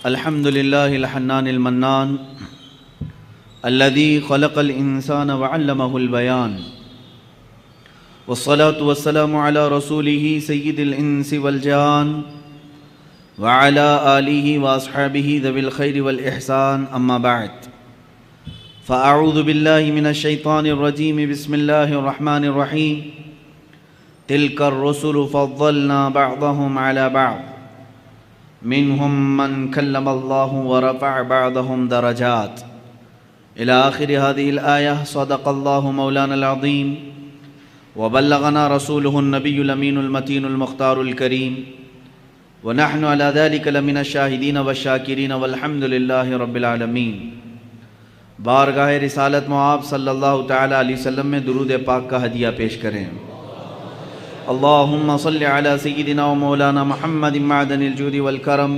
الحمد لله الحنان المنان الذي خلق الإنسان وعلمه البيان والصلاة والسلام على رسوله سيد الإنس والجان وعلى آله وأصحابه ذوي الخير والإحسان أما بعد فأعوذ بالله من الشيطان الرجيم بسم الله الرحمن الرحيم تلك الرسل فضلنا بعضهم على بعض منهم من كلم الله ورفع بعضهم درجات إلى آخر هذه الآية. صدق الله مولانا العظيم وبلغنا رسوله النبي الأمين المتين المختار الكريم ونحن على ذلك لمن الشاهدين والشاكرين والحمد لله رب العالمين. بارگاہ رسالت معاب صلی اللہ تعالی علیہ وسلم میں درود پاک کا ہدیہ پیش کریں. اللہم صل علی سیدنا و مولانا محمد معدن الجود والکرم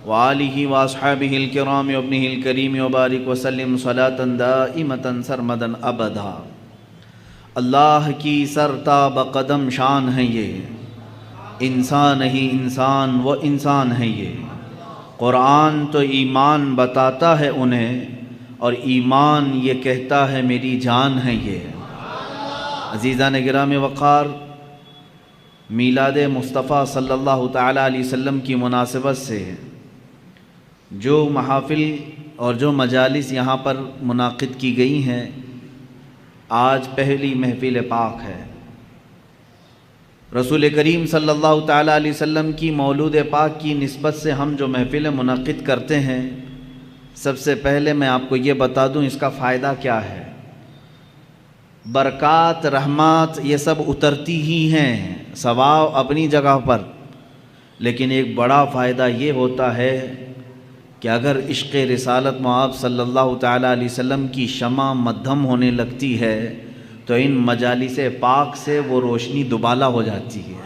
وآلہ واصحابہ الکرام وابنہ الکریم وبارک وسلم صلاة دائمتا سرمدا ابدا. اللہ کی سرتا بقدم شان ہے یہ، انسان ہی انسان وہ انسان ہے یہ. قرآن تو ایمان بتاتا ہے انہیں اور ایمان یہ کہتا ہے میری جان ہے یہ. عزیزان گرامی وقار، میلاد مصطفیٰ صلی اللہ تعالی علیہ وسلم کی مناسبت سے جو محافل اور جو مجالس یہاں پر منعقد کی گئی ہیں، آج پہلی محفل پاک ہے. رسول کریم صلی اللہ تعالی علیہ وسلم کی مولود پاک کی نسبت سے ہم جو محفل منعقد کرتے ہیں، سب سے پہلے میں آپ کو یہ بتا دوں اس کا فائدہ کیا ہے. برکات رحمات یہ سب اترتی ہی ہیں، ثواب اپنی جگہ پر، لیکن ایک بڑا فائدہ یہ ہوتا ہے کہ اگر عشق رسالت معاب صلی اللہ تعالی علیہ وسلم کی شمع مدھم ہونے لگتی ہے تو ان مجالس پاک سے وہ روشنی دوبالا ہو جاتی ہے.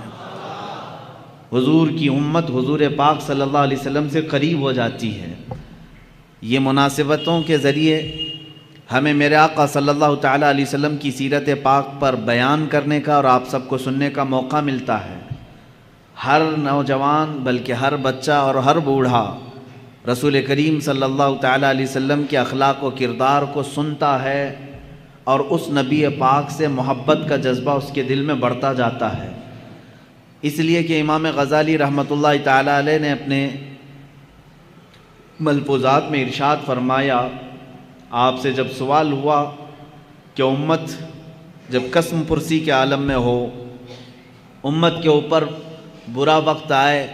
حضور کی امت حضور پاک صلی اللہ علیہ وسلم سے قریب ہو جاتی ہے. یہ مناسبتوں کے ذریعے ہمیں میرے آقا صلی اللہ تعالی علیہ وسلم کی سیرت پاک پر بیان کرنے کا اور آپ سب کو سننے کا موقع ملتا ہے. ہر نوجوان بلکہ ہر بچہ اور ہر بوڑھا رسول کریم صلی اللہ تعالی علیہ وسلم کے اخلاق و کردار کو سنتا ہے اور اس نبی پاک سے محبت کا جذبہ اس کے دل میں بڑھتا جاتا ہے. اس لیے کہ امام غزالی رحمۃ اللہ تعالی علیہ نے اپنے ملفوظات میں ارشاد فرمایا، آپ سے جب سوال ہوا کہ امت جب قسم پرسی کے عالم میں ہو، امت کے اوپر برا وقت آئے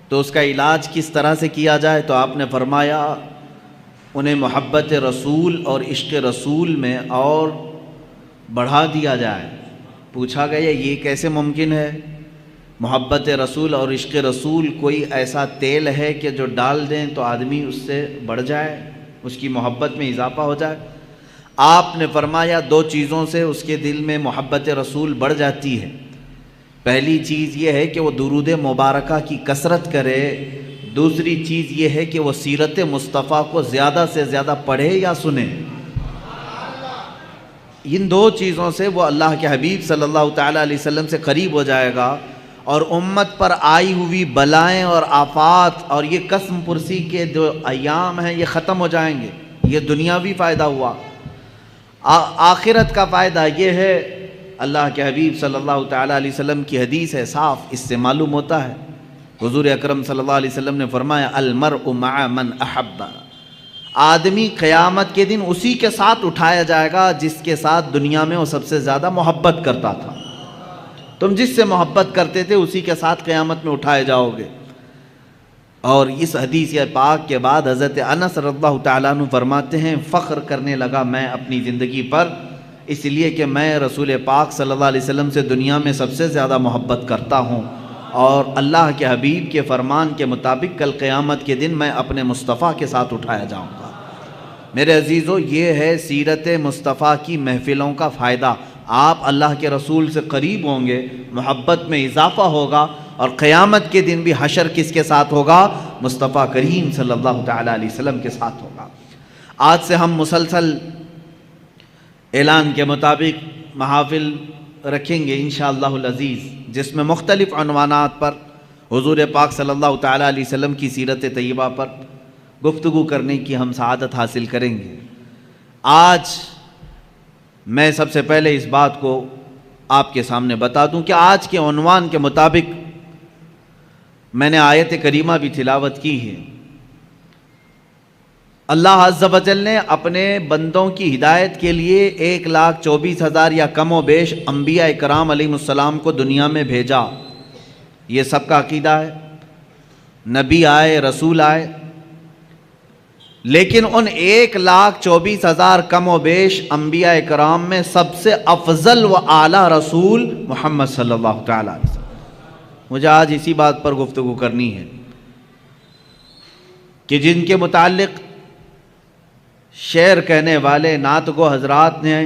تو اس کا علاج کس طرح سے کیا جائے، تو آپ نے فرمایا انہیں محبت رسول اور عشق رسول میں اور بڑھا دیا جائے. پوچھا گیا یہ کیسے ممکن ہے؟ محبت رسول اور عشق رسول کوئی ایسا تیل ہے کہ جو ڈال دیں تو آدمی اس سے بڑھ جائے، اس کی محبت میں اضافہ ہو جائے؟ آپ نے فرمایا دو چیزوں سے اس کے دل میں محبت رسول بڑھ جاتی ہے. پہلی چیز یہ ہے کہ وہ درود مبارکہ کی کثرت کرے، دوسری چیز یہ ہے کہ وہ سیرت مصطفیٰ کو زیادہ سے زیادہ پڑھے یا سنے. ان دو چیزوں سے وہ اللہ کے حبیب صلی اللہ تعالی علیہ وسلم سے قریب ہو جائے گا اور امت پر آئی ہوئی بلائیں اور آفات اور یہ قسم پرسی کے جو ایام ہیں یہ ختم ہو جائیں گے. یہ دنیاوی فائدہ ہوا. آخرت کا فائدہ یہ ہے، اللہ کے حبیب صلی اللہ تعالی علیہ وسلم کی حدیث ہے صاف، اس سے معلوم ہوتا ہے. حضور اکرم صلی اللہ علیہ وسلم نے فرمایا المرء مع من احب، آدمی قیامت کے دن اسی کے ساتھ اٹھایا جائے گا جس کے ساتھ دنیا میں وہ سب سے زیادہ محبت کرتا تھا. تم جس سے محبت کرتے تھے اسی کے ساتھ قیامت میں اٹھائے جاؤ گے. اور اس حدیث پاک کے بعد حضرت انس رضی اللہ تعالیٰ عنہ فرماتے ہیں فخر کرنے لگا میں اپنی زندگی پر، اس لیے کہ میں رسول پاک صلی اللہ علیہ وسلم سے دنیا میں سب سے زیادہ محبت کرتا ہوں، اور اللہ کے حبیب کے فرمان کے مطابق کل قیامت کے دن میں اپنے مصطفیٰ کے ساتھ اٹھایا جاؤں گا. میرے عزیزو، یہ ہے سیرت مصطفیٰ کی محفلوں کا فائدہ. آپ اللہ کے رسول سے قریب ہوں گے، محبت میں اضافہ ہوگا، اور قیامت کے دن بھی حشر کس کے ساتھ ہوگا؟ مصطفیٰ کریم صلی اللہ تعالی علیہ وسلم کے ساتھ ہوگا. آج سے ہم مسلسل اعلان کے مطابق محافل رکھیں گے انشاءاللہ العزیز، جس میں مختلف عنوانات پر حضور پاک صلی اللہ تعالیٰ علیہ وسلم کی سیرت طیبہ پر گفتگو کرنے کی ہم سعادت حاصل کریں گے۔ آج میں سب سے پہلے اس بات کو آپ کے سامنے بتا دوں کہ آج کے عنوان کے مطابق میں نے آیت کریمہ بھی تلاوت کی ہے۔ اللہ عز و جل نے اپنے بندوں کی ہدایت کے لیے 1,24,000 یا کم و بیش انبیاء کرام علیہ السلام کو دنیا میں بھیجا، یہ سب کا عقیدہ ہے۔ نبی آئے، رسول آئے، لیکن ان 1,24,000 کم و بیش انبیاء کرام میں سب سے افضل و اعلیٰ رسول محمد صلی اللہ تعالیٰ علیہ وسلم۔ مجھے آج اسی بات پر گفتگو کرنی ہے کہ جن کے متعلق شعر کہنے والے نعت گو حضرات نے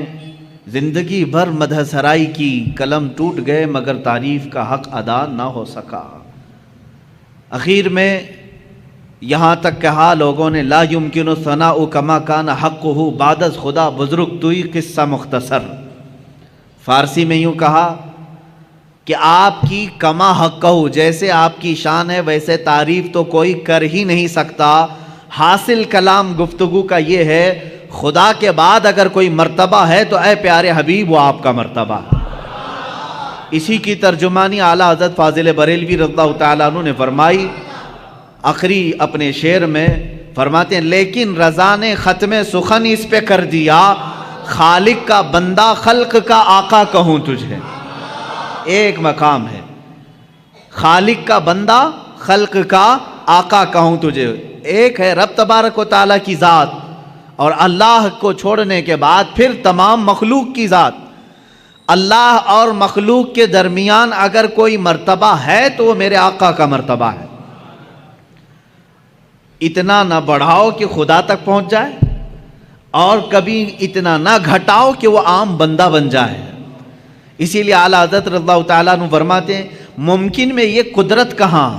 زندگی بھر مدح سرائی کی، قلم ٹوٹ گئے مگر تعریف کا حق ادا نہ ہو سکا۔ اخیر میں یہاں تک کہا لوگوں نے لا یمکن ثناء کما کان حقہ بعد از خدا بزرگ توئی قصہ مختصر۔ فارسی میں یوں کہا کہ آپ کی کما حقہ، جیسے آپ کی شان ہے ویسے تعریف تو کوئی کر ہی نہیں سکتا۔ حاصل کلام گفتگو کا یہ ہے خدا کے بعد اگر کوئی مرتبہ ہے تو اے پیارے حبیب وہ آپ کا مرتبہ ہے۔ اسی کی ترجمانی اعلیٰ حضرت فاضل بریلوی رضی اللہ تعالیٰ عنہ نے فرمائی۔ آخری اپنے شعر میں فرماتے ہیں لیکن رضا نے ختم سخن اس پہ کر دیا، خالق کا بندہ خلق کا آقا کہوں تجھے۔ ایک مقام ہے خالق کا بندہ خلق کا آقا کہوں تجھے، ایک ہے رب تبارک و تعالیٰ کی ذات، اور اللہ کو چھوڑنے کے بعد پھر تمام مخلوق کی ذات۔ اللہ اور مخلوق کے درمیان اگر کوئی مرتبہ ہے تو وہ میرے آقا کا مرتبہ ہے۔ اتنا نہ بڑھاؤ کہ خدا تک پہنچ جائے، اور کبھی اتنا نہ گھٹاؤ کہ وہ عام بندہ بن جائے۔ اسی لیے اعلیٰ حضرت رضی اللہ تعالیٰ عنہ فرماتے ہیں ممکن میں یہ قدرت کہاں،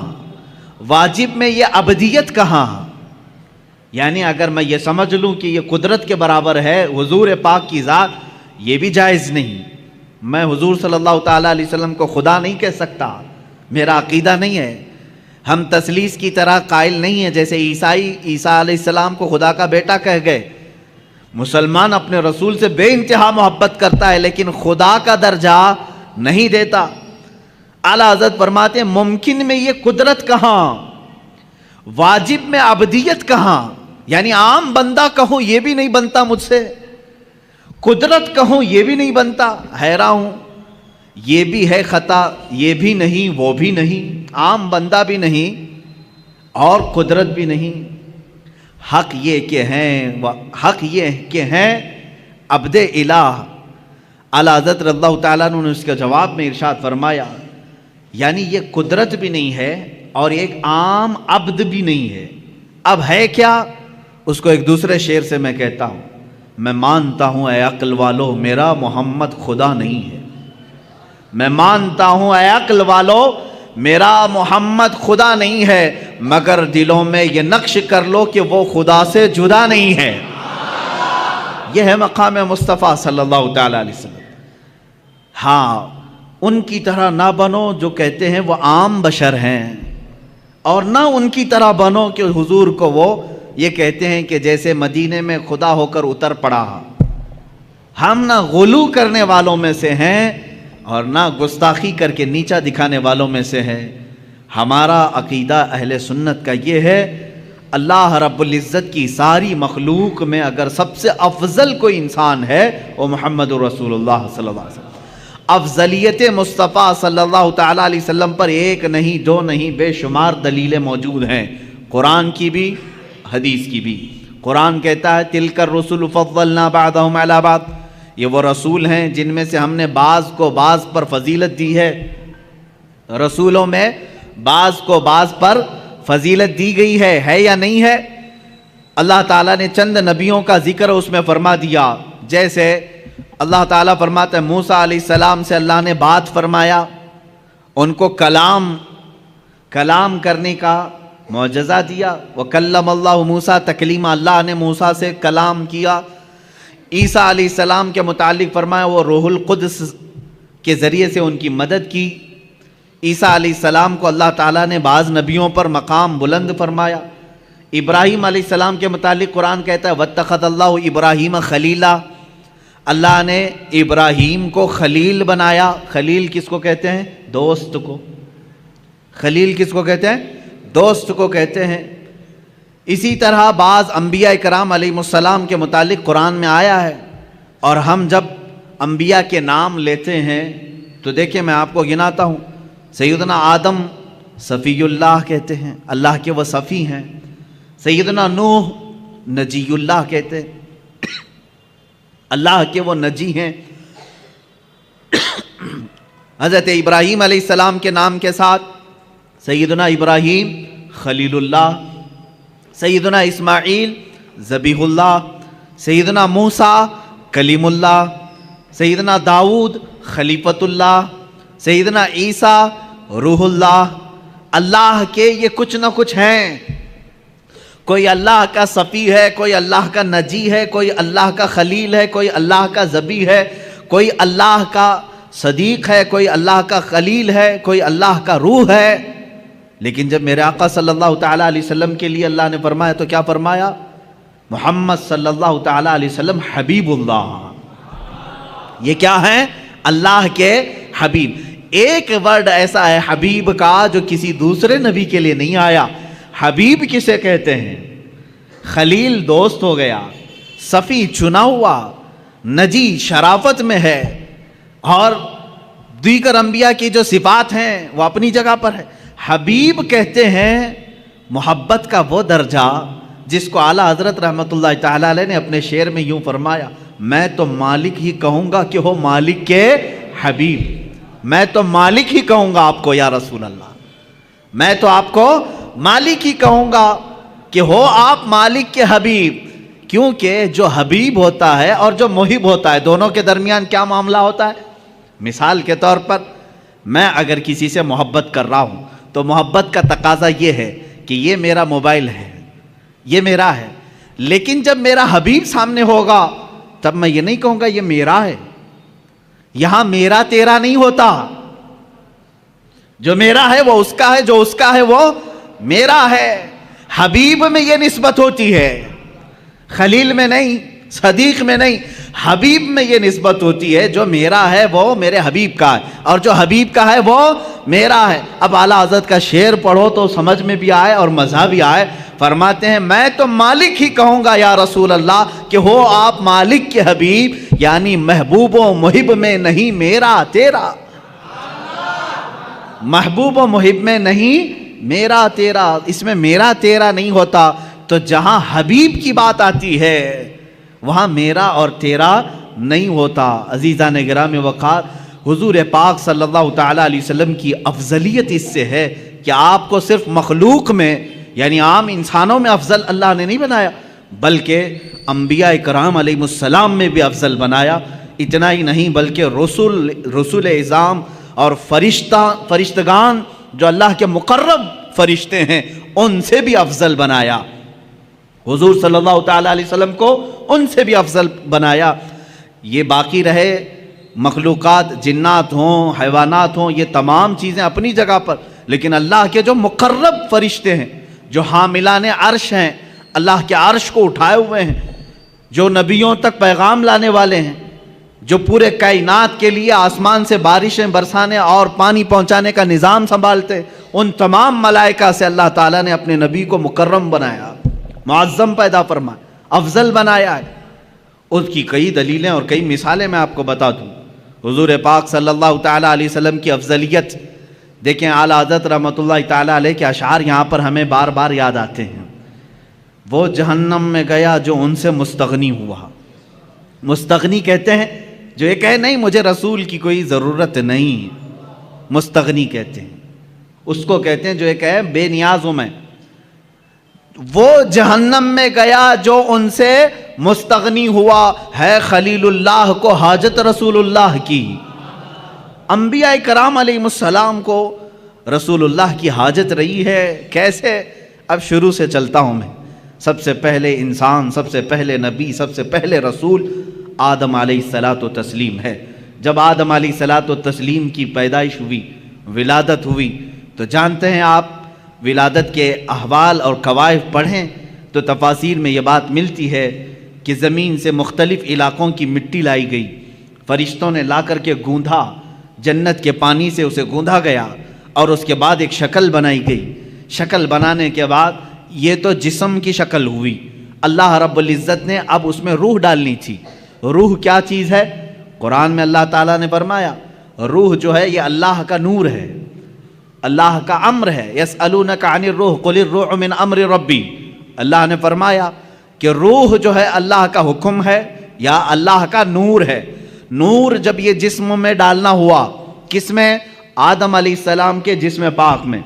واجب میں یہ عبدیت کہاں۔ یعنی اگر میں یہ سمجھ لوں کہ یہ قدرت کے برابر ہے حضور پاک کی ذات، یہ بھی جائز نہیں۔ میں حضور صلی اللہ تعالیٰ علیہ وسلم کو خدا نہیں کہہ سکتا، میرا عقیدہ نہیں ہے۔ ہم تثلیث کی طرح قائل نہیں ہیں، جیسے عیسیٰ علیہ السلام کو خدا کا بیٹا کہہ گئے۔ مسلمان اپنے رسول سے بے انتہا محبت کرتا ہے لیکن خدا کا درجہ نہیں دیتا۔ اعلیٰ حضرت فرماتے ہیں ممکن میں یہ قدرت کہاں، واجب میں عبدیت کہاں۔ یعنی عام بندہ کہوں یہ بھی نہیں بنتا مجھ سے، قدرت کہوں یہ بھی نہیں بنتا۔ حیران ہوں، یہ بھی ہے خطا، یہ بھی نہیں وہ بھی نہیں، عام بندہ بھی نہیں اور قدرت بھی نہیں۔ حق یہ کہ ہیں عبد الہ۔ اعلیٰ حضرت رضی اللہ تعالیٰ عنہ نے اس کے جواب میں ارشاد فرمایا یعنی یہ قدرت بھی نہیں ہے اور ایک عام عبد بھی نہیں ہے، اب ہے کیا؟ اس کو ایک دوسرے شعر سے میں کہتا ہوں، میں مانتا ہوں اے عقل والو میرا محمد خدا نہیں ہے، میں مانتا ہوں اے عقل والو میرا محمد خدا نہیں ہے، مگر دلوں میں یہ نقش کر لو کہ وہ خدا سے جدا نہیں ہے۔ یہ ہے مقام مصطفیٰ صلی اللہ تعالیٰ علیہ وسلم۔ ہاں ان کی طرح نہ بنو جو کہتے ہیں وہ عام بشر ہیں، اور نہ ان کی طرح بنو کہ حضور کو وہ یہ کہتے ہیں کہ جیسے مدینے میں خدا ہو کر اتر پڑا۔ ہم نہ غلو کرنے والوں میں سے ہیں اور نہ گستاخی کر کے نیچا دکھانے والوں میں سے ہے۔ ہمارا عقیدہ اہل سنت کا یہ ہے اللہ رب العزت کی ساری مخلوق میں اگر سب سے افضل کوئی انسان ہے وہ محمد رسول اللہ صلی اللہ علیہ وسلم۔ افضلیت مصطفیٰ صلی اللہ تعالیٰ علیہ وسلم پر ایک نہیں دو نہیں بے شمار دلیلیں موجود ہیں، قرآن کی بھی حدیث کی بھی۔ قرآن کہتا ہے تلک الرسل فضلنا بعضهم علی بعض، یہ وہ رسول ہیں جن میں سے ہم نے بعض کو بعض پر فضیلت دی ہے۔ رسولوں میں بعض کو بعض پر فضیلت دی گئی ہے یا نہیں ہے؟ اللہ تعالیٰ نے چند نبیوں کا ذکر اس میں فرما دیا، جیسے اللہ تعالیٰ فرماتا ہے موسیٰ علیہ السلام سے اللہ نے بات فرمایا، ان کو کلام کرنے کا معجزہ دیا۔ وَكَلَّمَ اللَّهُ مُوسَىٰ تَكْلِيمًا، اللہ نے موسیٰ سے کلام کیا۔ عیسیٰ علیہ السلام کے متعلق فرمایا وہ روح القدس کے ذریعے سے ان کی مدد کی۔ عیسیٰ علیہ السلام کو اللہ تعالیٰ نے بعض نبیوں پر مقام بلند فرمایا۔ ابراہیم علیہ السلام کے متعلق قرآن کہتا ہے وَاتَّخَذَ اللَّهُ إِبْرَاهِيمَ خَلِيلًا، اللہ نے ابراہیم کو خلیل بنایا۔ خلیل کس کو کہتے ہیں؟ دوست کو۔ خلیل کس کو کہتے ہیں؟ دوست کو کہتے ہیں۔ اسی طرح بعض انبیاء کرام علیہ السلام کے متعلق قرآن میں آیا ہے، اور ہم جب انبیاء کے نام لیتے ہیں تو دیکھیں میں آپ کو گناتا ہوں۔ سیدنا آدم صفی اللہ کہتے ہیں، اللہ کے وہ صفی ہیں۔ سیدنا نوح نجی اللہ کہتے ہیں، اللہ کے وہ نجی ہیں۔ حضرت ابراہیم علیہ السلام کے نام کے ساتھ سیدنا ابراہیم خلیل اللہ، سیدنا اسماعیل ذبیح اللہ، سیدنا موسیٰ کلیم اللہ، سیدنا داؤد خلیفۃ اللہ، سیدنا عیسیٰ روح اللہ۔ اللہ کے یہ کچھ نہ کچھ ہیں، کوئی اللہ کا صفی ہے، کوئی اللہ کا نجی ہے، کوئی اللہ کا خلیل ہے، کوئی اللہ کا ذبیح ہے، کوئی اللہ کا صدیق ہے، کوئی اللہ کا خلیل ہے، کوئی اللہ کا روح ہے۔ لیکن جب میرے آقا صلی اللہ تعالیٰ علیہ وسلم کے لیے اللہ نے فرمایا تو کیا فرمایا؟ محمد صلی اللہ تعالیٰ علیہ وسلم حبیب اللہ۔ یہ کیا ہے؟ اللہ کے حبیب۔ ایک ورڈ ایسا ہے حبیب کا جو کسی دوسرے نبی کے لیے نہیں آیا۔ حبیب کسے کہتے ہیں؟ خلیل دوست ہو گیا، صفی چنا ہوا، نجی شرافت میں ہے، اور دیگر انبیاء کی جو صفات ہیں وہ اپنی جگہ پر ہے۔ حبیب کہتے ہیں محبت کا وہ درجہ جس کو اعلیٰ حضرت رحمۃ اللہ تعالیٰ علیہ نے اپنے شعر میں یوں فرمایا، میں تو مالک ہی کہوں گا کہ ہو مالک کے حبیب۔ میں تو مالک ہی کہوں گا آپ کو یا رسول اللہ، میں تو آپ کو مالک ہی کہوں گا کہ ہو آپ مالک کے حبیب، کیونکہ جو حبیب ہوتا ہے اور جو محب ہوتا ہے دونوں کے درمیان کیا معاملہ ہوتا ہے؟ مثال کے طور پر میں اگر کسی سے محبت کر رہا ہوں تو محبت کا تقاضا یہ ہے کہ یہ میرا موبائل ہے، یہ میرا ہے، لیکن جب میرا حبیب سامنے ہوگا تب میں یہ نہیں کہوں گا یہ میرا ہے۔ یہاں میرا تیرا نہیں ہوتا، جو میرا ہے وہ اس کا ہے، جو اس کا ہے وہ میرا ہے۔ حبیب میں یہ نسبت ہوتی ہے، خلیل میں نہیں، صدیق میں نہیں، حبیب میں یہ نسبت ہوتی ہے، جو میرا ہے وہ میرے حبیب کا ہے، اور جو حبیب کا ہے وہ میرا ہے۔ اب اعلیٰ حضرت کا شعر پڑھو تو سمجھ میں بھی آئے اور مزہ بھی آئے۔ فرماتے ہیں میں تو مالک ہی کہوں گا یا رسول اللہ کہ ہو آپ مالک کے حبیب، یعنی محبوب و محب میں نہیں میرا تیرا، محبوب و محب میں نہیں میرا تیرا، اس میں میرا تیرا نہیں ہوتا۔ تو جہاں حبیب کی بات آتی ہے وہاں میرا اور تیرا نہیں ہوتا۔ عزیزان گرامی وقار، حضور پاک صلی اللہ تعالیٰ علیہ وسلم کی افضلیت اس سے ہے کہ آپ کو صرف مخلوق میں یعنی عام انسانوں میں افضل اللہ نے نہیں بنایا، بلکہ انبیاء کرام علیہ السلام میں بھی افضل بنایا۔ اتنا ہی نہیں بلکہ رسول اعظام اور فرشتگان جو اللہ کے مقرب فرشتے ہیں ان سے بھی افضل بنایا۔ حضور صلی اللہ تعالیٰ علیہ وسلم کو ان سے بھی افضل بنایا۔ یہ باقی رہے مخلوقات، جنات ہوں، حیوانات ہوں، یہ تمام چیزیں اپنی جگہ پر، لیکن اللہ کے جو مقرب فرشتے ہیں، جو حاملان عرش ہیں، اللہ کے عرش کو اٹھائے ہوئے ہیں، جو نبیوں تک پیغام لانے والے ہیں، جو پورے کائنات کے لیے آسمان سے بارشیں برسانے اور پانی پہنچانے کا نظام سنبھالتے ہیں، ان تمام ملائکہ سے اللہ تعالیٰ نے اپنے نبی کو مکرم بنایا، معظم پیدا فرمایا، افضل بنایا ہے۔ اس کی کئی دلیلیں اور کئی مثالیں میں آپ کو بتا دوں۔ حضور پاک صلی اللہ تعالیٰ علیہ وسلم کی افضلیت دیکھیں، اعلیٰ حضرت رحمۃ اللہ تعالیٰ علیہ کے اشعار یہاں پر ہمیں بار بار یاد آتے ہیں۔ وہ جہنم میں گیا جو ان سے مستغنی ہوا۔ مستغنی کہتے ہیں جو یہ کہے نہیں مجھے رسول کی کوئی ضرورت نہیں، مستغنی کہتے ہیں اس کو، کہتے ہیں جو یہ کہے بے نیاز ہوں میں۔ وہ جہنم میں گیا جو ان سے مستغنی ہوا، ہے خلیل اللہ کو حاجت رسول اللہ کی۔ انبیاء کرام علیہ السلام کو رسول اللہ کی حاجت رہی ہے۔ کیسے؟ اب شروع سے چلتا ہوں میں۔ سب سے پہلے انسان، سب سے پہلے نبی، سب سے پہلے رسول آدم علیہ الصلاۃ والتسلیم ہے۔ جب آدم علیہ الصلاۃ والتسلیم کی پیدائش ہوئی، ولادت ہوئی. تو جانتے ہیں آپ ولادت کے احوال اور قوائف پڑھیں تو تفاسیر میں یہ بات ملتی ہے کہ زمین سے مختلف علاقوں کی مٹی لائی گئی, فرشتوں نے لا کر کے گوندھا, جنت کے پانی سے اسے گوندھا گیا اور اس کے بعد ایک شکل بنائی گئی. شکل بنانے کے بعد یہ تو جسم کی شکل ہوئی, اللہ رب العزت نے اب اس میں روح ڈالنی تھی. روح کیا چیز ہے؟ قرآن میں اللہ تعالیٰ نے فرمایا روح جو ہے یہ اللہ کا نور ہے, اللہ کا امر ہے. یسألونک عن الروح قل الروح من امر ربی. اللہ نے فرمایا کہ روح جو ہے اللہ کا حکم ہے یا اللہ کا نور ہے. نور جب یہ جسم میں ڈالنا ہوا, کس میں؟ آدم علیہ السلام کے جسم پاک میں,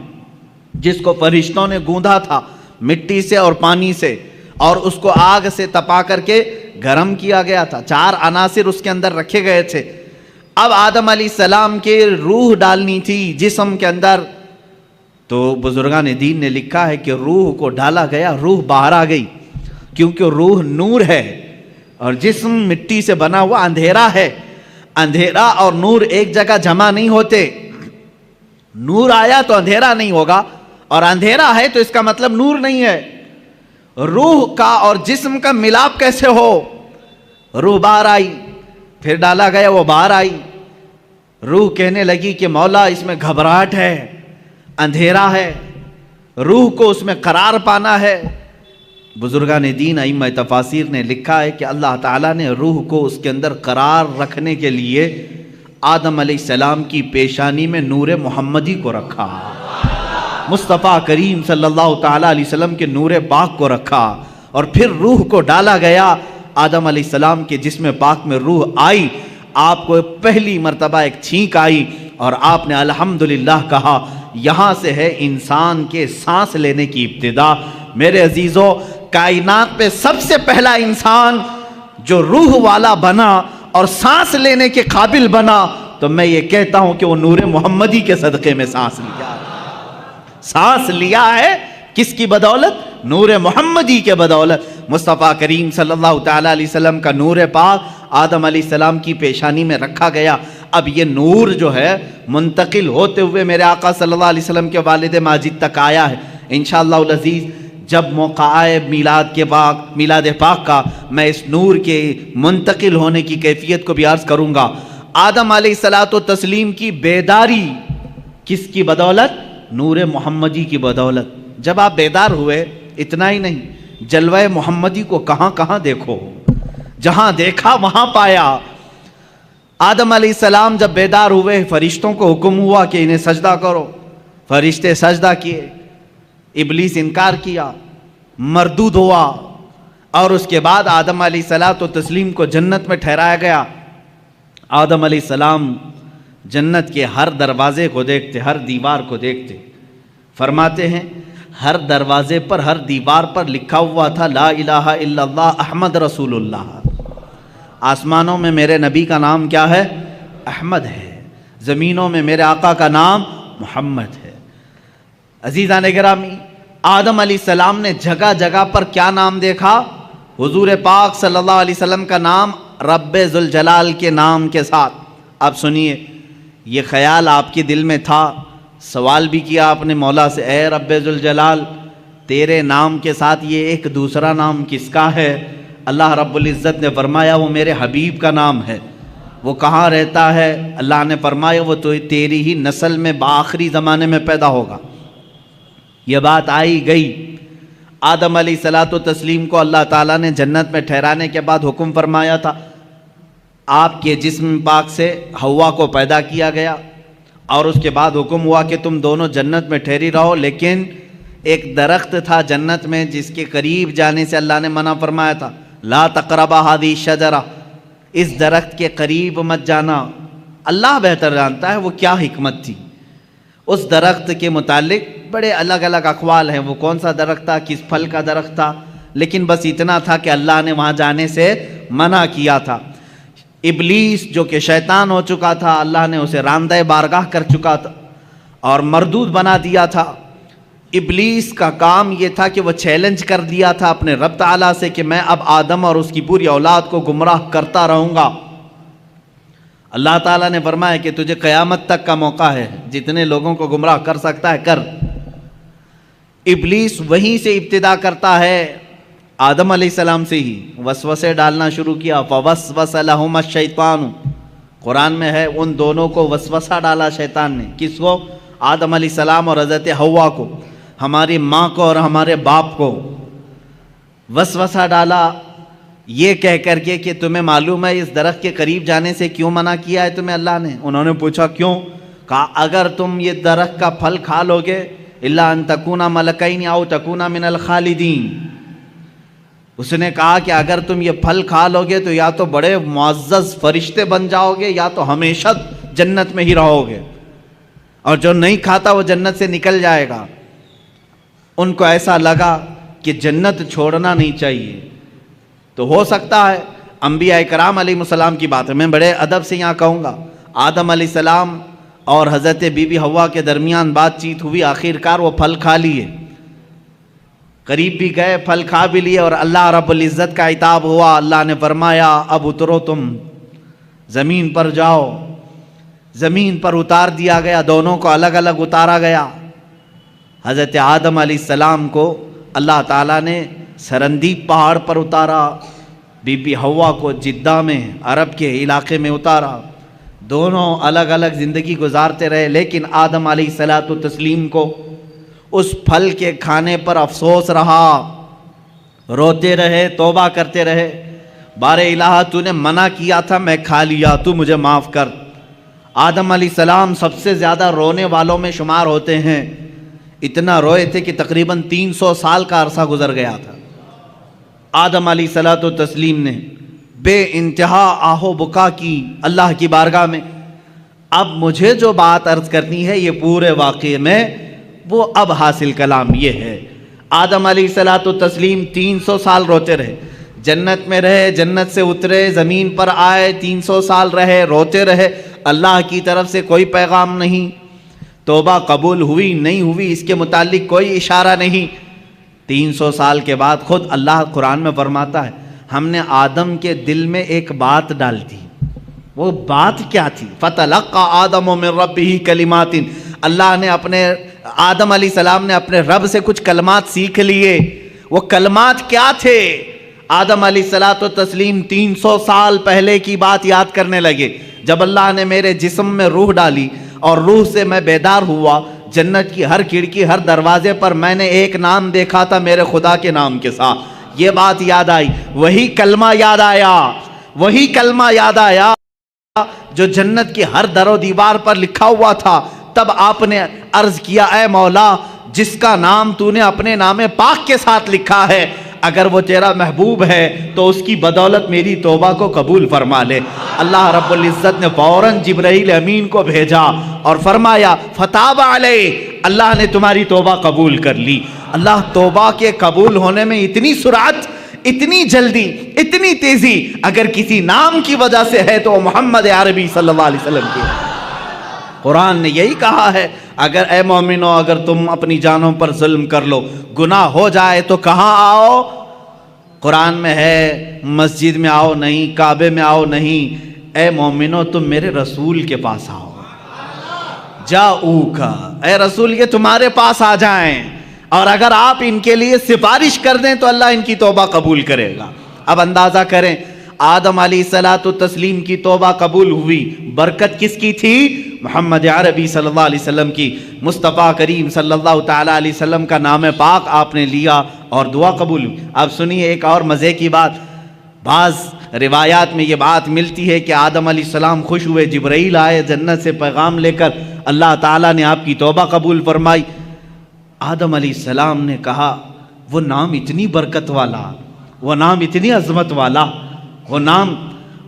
جس کو فرشتوں نے گوندھا تھا مٹی سے اور پانی سے, اور اس کو آگ سے تپا کر کے گرم کیا گیا تھا. 4 عناصر اس کے اندر رکھے گئے تھے. اب آدم علیہ السلام کے روح ڈالنی تھی جسم کے اندر, تو بزرگان دین نے لکھا ہے کہ روح کو ڈالا گیا, روح باہر آ گئی, کیونکہ روح نور ہے اور جسم مٹی سے بنا ہوا اندھیرا ہے. اندھیرا اور نور ایک جگہ جمع نہیں ہوتے. نور آیا تو اندھیرا نہیں ہوگا, اور اندھیرا ہے تو اس کا مطلب نور نہیں ہے. روح کا اور جسم کا ملاپ کیسے ہو؟ روح باہر آئی, پھر ڈالا گیا, وہ باہر آئی. روح کہنے لگی کہ مولا اس میں گھبراہٹ ہے, اندھیرا ہے, روح کو اس میں قرار پانا ہے. بزرگان دین ائمہ تفاسیر نے لکھا ہے کہ اللہ تعالیٰ نے روح کو اس کے اندر قرار رکھنے کے لیے آدم علیہ السلام کی پیشانی میں نور محمدی کو رکھا, مصطفیٰ کریم صلی اللہ تعالیٰ علیہ وسلم کے نور پاک کو رکھا, اور پھر روح کو ڈالا گیا. آدم علیہ السلام کے جسم پاک میں روح آئی, آپ کو پہلی مرتبہ ایک چھینک آئی اور آپ نے الحمدللہ کہا. یہاں سے ہے انسان کے سانس لینے کی ابتدا. میرے عزیزو, کائنات پہ سب سے پہلا انسان جو روح والا بنا اور سانس لینے کے قابل بنا, تو میں یہ کہتا ہوں کہ وہ نور محمدی کے صدقے میں سانس لیا. سانس لیا ہے کس کی بدولت؟ نور محمدی کے بدولت. مصطفیٰ کریم صلی اللہ تعالیٰ علیہ وسلم کا نور پاک آدم علیہ السلام کی پیشانی میں رکھا گیا. اب یہ نور جو ہے منتقل ہوتے ہوئے میرے آقا صلی اللہ علیہ وسلم کے والد ماجد تک آیا ہے. انشاءاللہ العزیز جب موقع آئے میلاد پاک کا, میں اس نور کے منتقل ہونے کی کیفیت کو بھی عرض کروں گا. آدم علیہ الصلوۃ والتسلیم کی بیداری کس کی بدولت؟ نور محمدی کی بدولت. جب آپ بیدار ہوئے, اتنا ہی نہیں, جلوہ محمدی کو کہاں کہاں دیکھو, جہاں دیکھا وہاں پایا. آدم علیہ السلام جب بیدار ہوئے, فرشتوں کو حکم ہوا کہ انہیں سجدہ کرو. فرشتے سجدہ کیے, ابلیس انکار کیا, مردود ہوا, اور اس کے بعد آدم علیہ الصلوۃ والتسلیم کو جنت میں ٹھہرایا گیا. آدم علیہ السلام جنت کے ہر دروازے کو دیکھتے, ہر دیوار کو دیکھتے. فرماتے ہیں ہر دروازے پر, ہر دیوار پر لکھا ہوا تھا لا الہ الا اللہ احمد رسول اللہ. آسمانوں میں میرے نبی کا نام کیا ہے؟ احمد ہے. زمینوں میں میرے آقا کا نام محمد ہے. عزیزان گرامی, آدم علیہ السلام نے جگہ جگہ پر کیا نام دیکھا؟ حضور پاک صلی اللہ علیہ وسلم کا نام رب ذوالجلال کے نام کے ساتھ. اب سنیے, یہ خیال آپ کے دل میں تھا, سوال بھی کیا آپ نے مولا سے, اے رب ذوالجلال تیرے نام کے ساتھ یہ ایک دوسرا نام کس کا ہے؟ اللہ رب العزت نے فرمایا وہ میرے حبیب کا نام ہے. وہ کہاں رہتا ہے؟ اللہ نے فرمایا وہ تو تیری ہی نسل میں بآخری زمانے میں پیدا ہوگا. یہ بات آئی گئی. آدم علیہ الصلوۃ والتسلیم کو اللہ تعالیٰ نے جنت میں ٹھہرانے کے بعد حکم فرمایا تھا, آپ کے جسم پاک سے حوا کو پیدا کیا گیا, اور اس کے بعد حکم ہوا کہ تم دونوں جنت میں ٹھہری رہو. لیکن ایک درخت تھا جنت میں جس کے قریب جانے سے اللہ نے منع فرمایا تھا, لا تقربا هذه الشجرہ, اس درخت کے قریب مت جانا. اللہ بہتر جانتا ہے وہ کیا حکمت تھی. اس درخت کے متعلق بڑے الگ الگ اقوال ہیں, وہ کون سا درخت تھا, کس پھل کا درخت تھا, لیکن بس اتنا تھا کہ اللہ نے وہاں جانے سے منع کیا تھا. ابلیس جو کہ شیطان ہو چکا تھا, اللہ نے اسے راندہ بارگاہ کر چکا تھا اور مردود بنا دیا تھا. ابلیس کا کام یہ تھا کہ وہ چیلنج کر دیا تھا اپنے رب تعالیٰ سے کہ میں اب آدم اور اس کی پوری اولاد کو گمراہ کرتا رہوں گا. اللہ تعالیٰ نے فرمایا کہ تجھے قیامت تک کا موقع ہے، جتنے لوگوں کو گمراہ کر سکتا ہے کر۔ ابلیس وہیں سے ابتدا کرتا ہے، آدم علیہ السلام سے ہی وسوسے ڈالنا شروع کیا۔ فوسوس لہما الشیطان، قرآن میں ہے ان دونوں کو وسوسہ ڈالا شیطان نے۔ کس کو؟ آدم علیہ السلام اور حضرت حوا کو، ہماری ماں کو اور ہمارے باپ کو وسوسہ ڈالا، یہ کہہ کر کے کہ تمہیں معلوم ہے اس درخت کے قریب جانے سے کیوں منع کیا ہے تمہیں اللہ نے؟ انہوں نے پوچھا کیوں؟ کہا اگر تم یہ درخت کا پھل کھا لو گے الا ان تکونا ملکین او تکونا من الخالدین، اس نے کہا کہ اگر تم یہ پھل کھا لو گے تو یا تو بڑے معزز فرشتے بن جاؤ گے یا تو ہمیشہ جنت میں ہی رہو گے، اور جو نہیں کھاتا وہ جنت سے نکل جائے گا۔ ان کو ایسا لگا کہ جنت چھوڑنا نہیں چاہیے۔ تو ہو سکتا ہے انبیاء کرام علیہ السلام کی بات ہے، میں بڑے ادب سے یہاں کہوں گا، آدم علیہ السلام اور حضرت بی بی حوا کے درمیان بات چیت ہوئی، آخر کار وہ پھل کھا لیے، قریب بھی گئے، پھل کھا بھی لیے، اور اللہ رب العزت کا عتاب ہوا۔ اللہ نے فرمایا اب اترو، تم زمین پر جاؤ۔ زمین پر اتار دیا گیا، دونوں کو الگ الگ اتارا گیا۔ حضرت آدم علیہ السلام کو اللہ تعالیٰ نے سرندیب پہاڑ پر اتارا، بی بی حوا کو جدہ میں عرب کے علاقے میں اتارا، دونوں الگ الگ زندگی گزارتے رہے، لیکن آدم علیہ السلام کو اس پھل کے کھانے پر افسوس رہا، روتے رہے، توبہ کرتے رہے، بار الہ تو نے منع کیا تھا میں کھا لیا، تو مجھے معاف کر۔ آدم علیہ السلام سب سے زیادہ رونے والوں میں شمار ہوتے ہیں، اتنا روئے تھے کہ تقریباً 300 سال کا عرصہ گزر گیا تھا۔ آدم علیہ السلام نے بے انتہا آہو بکا کی اللہ کی بارگاہ میں۔ اب مجھے جو بات عرض کرنی ہے یہ پورے واقعے میں وہ اب حاصل کلام یہ ہے، آدم علیہ السلام 300 سال روتے رہے، جنت میں رہے، جنت سے اترے، زمین پر آئے، 300 سال رہے، روتے رہے، اللہ کی طرف سے کوئی پیغام نہیں، توبہ قبول ہوئی نہیں ہوئی اس کے متعلق کوئی اشارہ نہیں۔ 300 سال کے بعد خود اللہ قرآن میں فرماتا ہے ہم نے آدم کے دل میں ایک بات ڈال دی۔ وہ بات کیا تھی؟ فَتَلَقَّى آدَمُ مِن رَبِّهِ كَلِمَاتٍ، اللہ نے آدم علیہ السلام نے اپنے رب سے کچھ کلمات سیکھ لیے۔ وہ کلمات کیا تھے؟ آدم علیہ السلام 300 سال پہلے کی بات یاد کرنے لگے، جب اللہ نے میرے جسم میں روح ڈالی اور روح سے میں بیدار ہوا، جنت کی ہر کھڑکی ہر دروازے پر میں نے ایک نام دیکھا تھا میرے خدا کے نام کے ساتھ، یہ بات یاد آئی، وہی کلمہ یاد آیا، وہی کلمہ یاد آیا جو جنت کی ہر در و دیوار پر لکھا ہوا تھا۔ تب آپ نے عرض کیا اے مولا جس کا نام تو نے اپنے نام پاک کے ساتھ لکھا ہے، اگر وہ تیرا محبوب ہے تو اس کی بدولت میری توبہ کو قبول فرما لے۔ اللہ رب العزت نے فوراً جبرائیل امین کو بھیجا اور فرمایا فتاب علیہ، اللہ نے تمہاری توبہ قبول کر لی۔ اللہ توبہ کے قبول ہونے میں اتنی سرعت، اتنی جلدی، اتنی تیزی اگر کسی نام کی وجہ سے ہے تو وہ محمد عربی صلی اللہ علیہ وسلم کی۔ قرآن نے یہی کہا ہے اگر اے مومنو اگر تم اپنی جانوں پر ظلم کر لو، گناہ ہو جائے تو کہاں آؤ؟ قرآن میں ہے مسجد میں آؤ نہیں، کعبے میں آؤ نہیں، اے مومنو تم میرے رسول کے پاس آؤ، جاؤکا، اے رسول یہ تمہارے پاس آ جائیں، اور اگر آپ ان کے لیے سفارش کر دیں تو اللہ ان کی توبہ قبول کرے گا۔ اب اندازہ کریں آدم علیہ السلام کی توبہ قبول ہوئی، برکت کس کی تھی؟ محمد عربی صلی اللہ علیہ وسلم کی۔ مصطفیٰ کریم صلی اللہ تعالیٰ علیہ وسلم کا نام پاک آپ نے لیا اور دعا قبول ہوئی۔ اب سنیے ایک اور مزے کی بات، بعض روایات میں یہ بات ملتی ہے کہ آدم علیہ السلام خوش ہوئے، جبرائیل آئے جنت سے پیغام لے کر، اللہ تعالیٰ نے آپ کی توبہ قبول فرمائی۔ آدم علیہ السلام نے کہا وہ نام اتنی برکت والا، وہ نام اتنی عظمت والا، وہ نام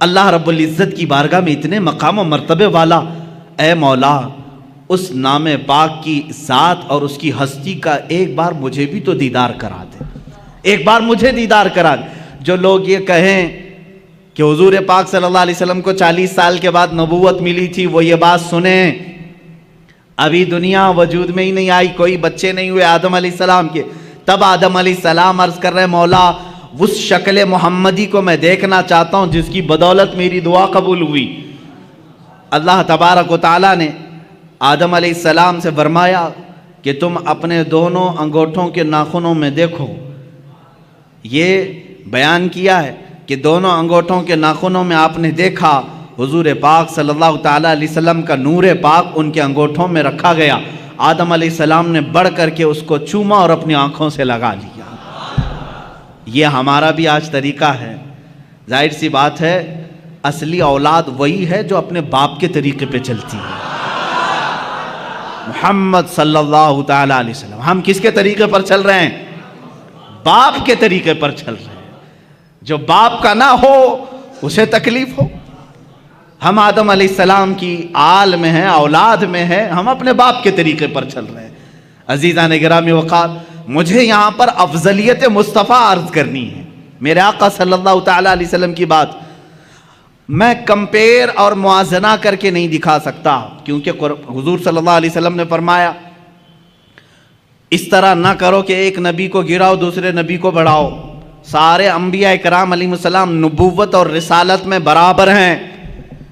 اللہ رب العزت کی بارگاہ میں اتنے مقام و مرتبے والا، اے مولا اس نام پاک کی ذات اور اس کی ہستی کا ایک بار مجھے بھی تو دیدار کرا دے، ایک بار مجھے دیدار کرا دے۔ جو لوگ یہ کہیں کہ حضور پاک صلی اللہ علیہ وسلم کو 40 سال کے بعد نبوت ملی تھی، وہ یہ بات سنیں، ابھی دنیا وجود میں ہی نہیں آئی، کوئی بچے نہیں ہوئے آدم علیہ السلام کے، تب آدم علیہ السلام عرض کر رہے مولا اس شکل محمدی کو میں دیکھنا چاہتا ہوں جس کی بدولت میری دعا قبول ہوئی۔ اللہ تبارک و تعالیٰ نے آدم علیہ السلام سے فرمایا کہ تم اپنے دونوں انگوٹھوں کے ناخنوں میں دیکھو. یہ بیان کیا ہے کہ دونوں انگوٹھوں کے ناخنوں میں آپ نے دیکھا حضور پاک صلی اللہ تعالیٰ علیہ وسلم کا نور پاک ان کے انگوٹھوں میں رکھا گیا. آدم علیہ السلام نے بڑھ کر کے اس کو چوما اور اپنی آنکھوں سے لگا لیا. یہ ہمارا بھی آج طریقہ ہے. ظاہر سی بات ہے اصلی اولاد وہی ہے جو اپنے باپ کے طریقے پہ چلتی ہے. محمد صلی اللہ تعالیٰ علیہ وسلم. ہم کس کے طریقے پر چل رہے ہیں؟ باپ کے طریقے پر چل رہے ہیں. جو باپ کا نہ ہو اسے تکلیف ہو. ہم آدم علیہ السلام کی آل میں ہیں، اولاد میں ہیں، ہم اپنے باپ کے طریقے پر چل رہے ہیں. عزیزان گرامی وقار، مجھے یہاں پر افضلیت مصطفیٰ عرض کرنی ہے. میرے آقا صلی اللہ تعالیٰ علیہ وسلم کی بات میں کمپیر اور موازنہ کر کے نہیں دکھا سکتا، کیونکہ حضور صلی اللہ علیہ وسلم نے فرمایا اس طرح نہ کرو کہ ایک نبی کو گراؤ دوسرے نبی کو بڑھاؤ. سارے انبیاء کرام علیہ السلام نبوت اور رسالت میں برابر ہیں،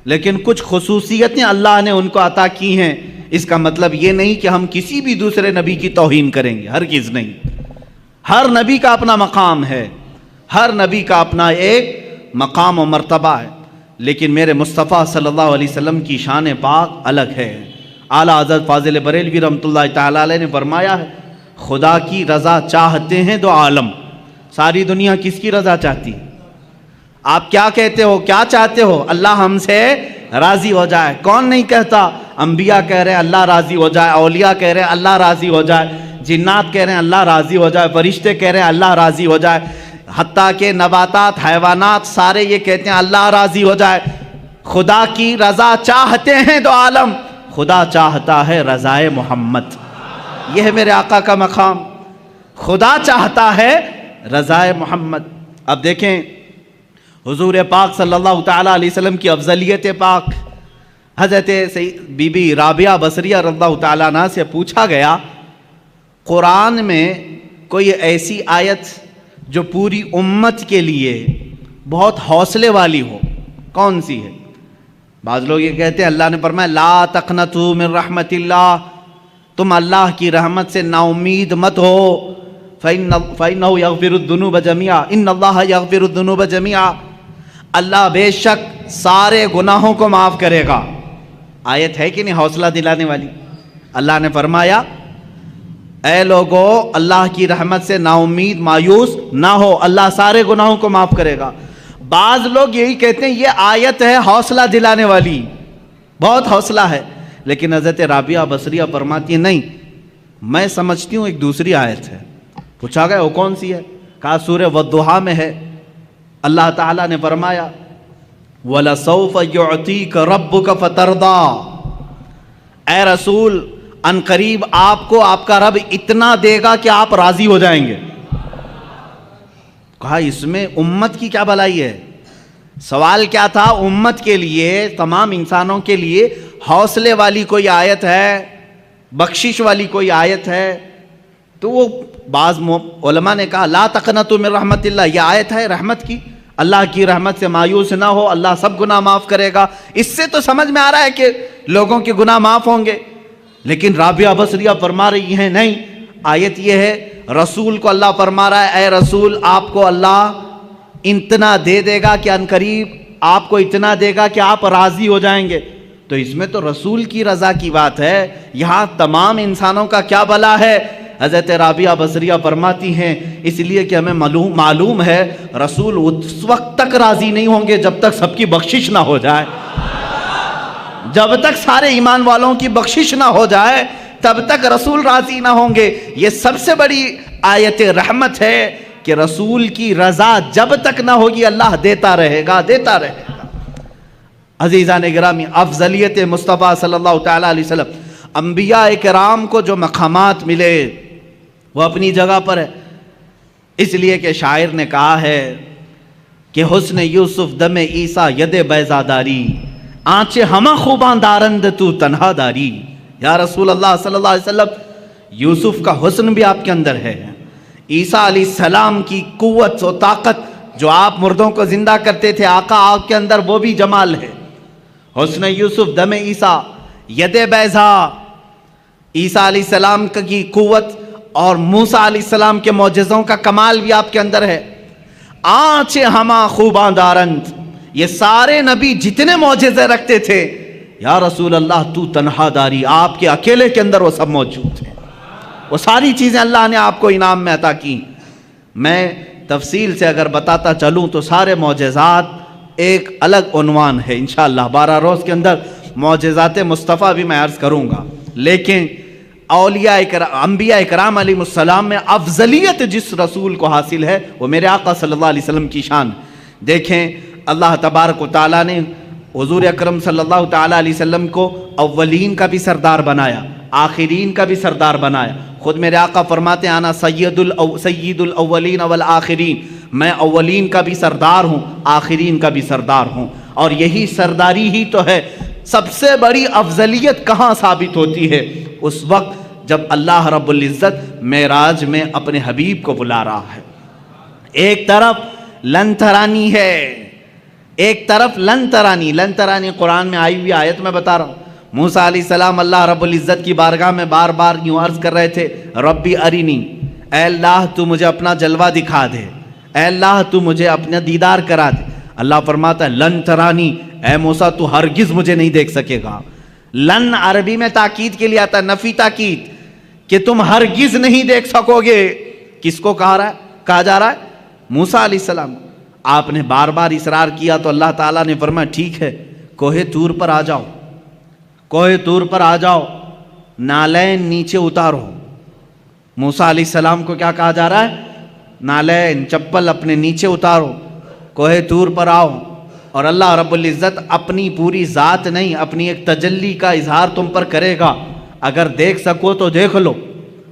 لیکن کچھ خصوصیتیں اللہ نے ان کو عطا کی ہیں. اس کا مطلب یہ نہیں کہ ہم کسی بھی دوسرے نبی کی توہین کریں گے، ہرگز نہیں. ہر نبی کا اپنا مقام ہے، ہر نبی کا اپنا ایک مقام و مرتبہ ہے، لیکن میرے مصطفیٰ صلی اللہ علیہ وسلم کی شان پاک الگ ہے. اعلیٰ حضرت فاضل بریلوی رحمۃ اللہ تعالیٰ علیہ نے فرمایا ہے خدا کی رضا چاہتے ہیں دو عالم. ساری دنیا کس کی رضا چاہتی ہے؟ آپ کیا کہتے ہو، کیا چاہتے ہو؟ اللہ ہم سے راضی ہو جائے. کون نہیں کہتا؟ انبیاء کہہ رہے ہیں اللہ راضی ہو جائے، اولیاء کہہ رہے ہیں اللہ راضی ہو جائے، جنات کہہ رہے ہیں اللہ راضی ہو جائے، فرشتے کہہ رہے ہیں اللہ راضی ہو جائے، حتیٰ کہ نباتات حیوانات سارے یہ کہتے ہیں اللہ راضی ہو جائے. خدا کی رضا چاہتے ہیں دو عالم، خدا چاہتا ہے رضائے محمد. یہ ہے میرے آقا کا مقام، خدا چاہتا ہے رضائے محمد. اب دیکھیں حضور پاک صلی اللہ تعالیٰ علیہ وسلم کی افضلیت پاک. حضرت بی بی رابعہ بصریہ رضی اللہ تعالیٰ عنہ سے پوچھا گیا قرآن میں کوئی ایسی آیت جو پوری امت کے لیے بہت حوصلے والی ہو، کون سی ہے؟ بعض لوگ یہ کہتے ہیں اللہ نے فرمایا لا تقنطوا من رحمت اللہ، تم اللہ کی رحمت سے نا امید مت ہو. فَإِنَّهُ يَغْفِرُ الذُّنُوبَ جَمِيعًا إِنَّ اللَّهَ يَغْفِرُ الذُّنُوبَ جَمِيعًا. اللہ بے شک سارے گناہوں کو معاف کرے گا. آیت ہے کہ نہیں حوصلہ دلانے والی؟ اللہ نے فرمایا اے لوگو اللہ کی رحمت سے نا امید مایوس نہ ہو، اللہ سارے گناہوں کو معاف کرے گا. بعض لوگ یہی کہتے ہیں یہ آیت ہے حوصلہ دلانے والی، بہت حوصلہ ہے. لیکن حضرت رابعہ بصریہ فرماتی ہے نہیں، میں سمجھتی ہوں ایک دوسری آیت ہے. پوچھا گیا وہ کون سی ہے؟ کہا سورہ والضحیٰ میں ہے. اللہ تعالیٰ نے فرمایا وَلَسَوْفَ يُعْطِيكَ رَبُّكَ فَتَرْضَىٰ، اے رسول ان قریب آپ کو آپ کا رب اتنا دے گا کہ آپ راضی ہو جائیں گے. کہا اس میں امت کی کیا بھلائی ہے؟ سوال کیا تھا؟ امت کے لیے، تمام انسانوں کے لیے حوصلے والی کوئی آیت ہے، بخشش والی کوئی آیت ہے؟ تو وہ بعض علماء نے کہا لا تقنطوا من رحمت اللہ، یہ آیت ہے رحمت کی، اللہ کی رحمت سے مایوس نہ ہو، اللہ سب گناہ معاف کرے گا. اس سے تو سمجھ میں آ رہا ہے کہ لوگوں کے گناہ معاف ہوں گے. لیکن رابعہ بصریہ فرما رہی ہیں نہیں، آیت یہ ہے رسول کو اللہ فرما رہا ہے اے رسول آپ کو اللہ اتنا دے دے گا کہ ان قریب آپ کو اتنا دے گا کہ آپ راضی ہو جائیں گے. تو اس میں تو رسول کی رضا کی بات ہے، یہاں تمام انسانوں کا کیا بھلا ہے؟ حضرت رابعہ بصریہ فرماتی ہیں اس لیے کہ ہمیں معلوم ہے رسول اس وقت تک راضی نہیں ہوں گے جب تک سب کی بخشش نہ ہو جائے. جب تک سارے ایمان والوں کی بخشش نہ ہو جائے تب تک رسول راضی نہ ہوں گے. یہ سب سے بڑی آیت رحمت ہے کہ رسول کی رضا جب تک نہ ہوگی اللہ دیتا رہے گا، دیتا رہے گا. عزیزان گرامی، افضلیت مصطفیٰ صلی اللہ تعالیٰ علیہ وسلم، انبیاء کرام کو جو مقامات ملے وہ اپنی جگہ پر ہے. اس لیے کہ شاعر نے کہا ہے کہ حسن یوسف دم عیسیٰ ید بیضاداری، آنچے ہمہ خوباں دارند تو تنہا داری. یا رسول اللہ صلی اللہ علیہ وسلم، یوسف کا حسن بھی آپ کے اندر ہے، عیسیٰ علیہ السلام کی قوت و طاقت جو آپ مردوں کو زندہ کرتے تھے آقا آپ کے اندر وہ بھی جمال ہے. حسن یوسف دم عیسیٰ ید بیضا، عیسیٰ علیہ السلام کی قوت اور موسیٰ علیہ السلام کے معجزوں کا کمال بھی آپ کے اندر ہے۔ آنچ ہما خوباں دارند، یہ سارے نبی جتنے معجزے رکھتے تھے، یا رسول اللہ تو تنہا داری، آپ کے اکیلے کے اندر وہ سب موجود ہیں۔ وہ ساری چیزیں اللہ نے آپ کو انعام میں عطا کی۔ میں تفصیل سے اگر بتاتا چلوں تو سارے معجزات ایک الگ عنوان ہے، انشاءاللہ 12 روز کے اندر معجزات مصطفیٰ بھی میں عرض کروں گا، لیکن اولیاء انبیاء اکرام علیہ السلام میں افضلیت جس رسول کو حاصل ہے وہ میرے آقا صلی اللہ علیہ وسلم کی شان۔ دیکھیں اللہ تبارک و تعالیٰ نے حضور اکرم صلی اللہ تعالیٰ علیہ وسلم کو اولین کا بھی سردار بنایا، آخرین کا بھی سردار بنایا۔ خود میرے آقا فرماتے ہیں انا سید الاولین والآخرین، میں اولین کا بھی سردار ہوں، آخرین کا بھی سردار ہوں۔ اور یہی سرداری ہی تو ہے۔ سب سے بڑی افضلیت کہاں ثابت ہوتی ہے؟ اس وقت جب اللہ رب العزت معراج میں اپنے حبیب کو بلا رہا ہے۔ ایک طرف لن ترانی ہے، ایک طرف لن ترانی قرآن میں آئی ہوئی آیت میں بتا رہا ہوں۔ موسیٰ علیہ السلام اللہ رب العزت کی بارگاہ میں بار بار یوں عرض کر رہے تھے، ربی ارینی، اے اللہ تو مجھے اپنا جلوہ دکھا دے، اے اللہ تو مجھے اپنا دیدار کرا دے۔ اللہ فرماتا ہے لن ترانی، اے موسیٰ تو ہرگز مجھے نہیں دیکھ سکے گا۔ لن عربی میں تاکید کے لیے آتا ہے، نفی تاکید، کہ تم ہرگز نہیں دیکھ سکو گے۔ کس کو کہا جا رہا ہے؟ موسیٰ علیہ السلام۔ آپ نے بار بار اصرار کیا تو اللہ تعالیٰ نے فرمایا ٹھیک ہے، کوہ طور پر آ جاؤ، کوہ طور پر آ جاؤ، نالین نیچے اتارو۔ موسیٰ علیہ السلام کو کیا کہا جا رہا ہے؟ نالین، چپل اپنے نیچے اتارو، کوہ طور پر آؤ۔ اور اللہ رب العزت اپنی پوری ذات نہیں، اپنی ایک تجلی کا اظہار تم پر کرے گا۔ اگر دیکھ سکو تو دیکھ لو،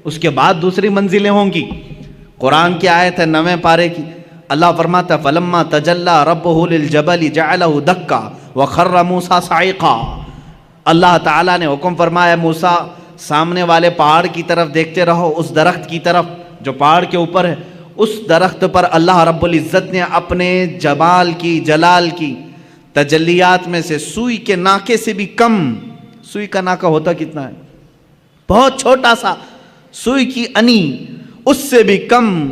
اس کے بعد دوسری منزلیں ہوں گی۔ قرآن کی آیت ہے 9ویں پارے کی، اللہ فرماتا ہے فَلَمَّا تَجَلَّى رَبُّهُ لِلْجَبَلِ جَعَلَهُ دَكَّا وَخَرَّ مُوسَىٰ صَعِقًا۔ اللہ تعالیٰ نے حکم فرمایا موسیٰ سامنے والے پہاڑ کی طرف دیکھتے رہو، اس درخت کی طرف جو پہاڑ کے اوپر ہے۔ اس درخت پر اللہ رب العزت نے اپنے جمال کی، جلال کی تجلیات میں سے سوئی کے ناکے سے بھی کم، سوئی کا ناکا ہوتا کتنا ہے؟ بہت چھوٹا سا، سوئی کی انی، اس سے بھی کم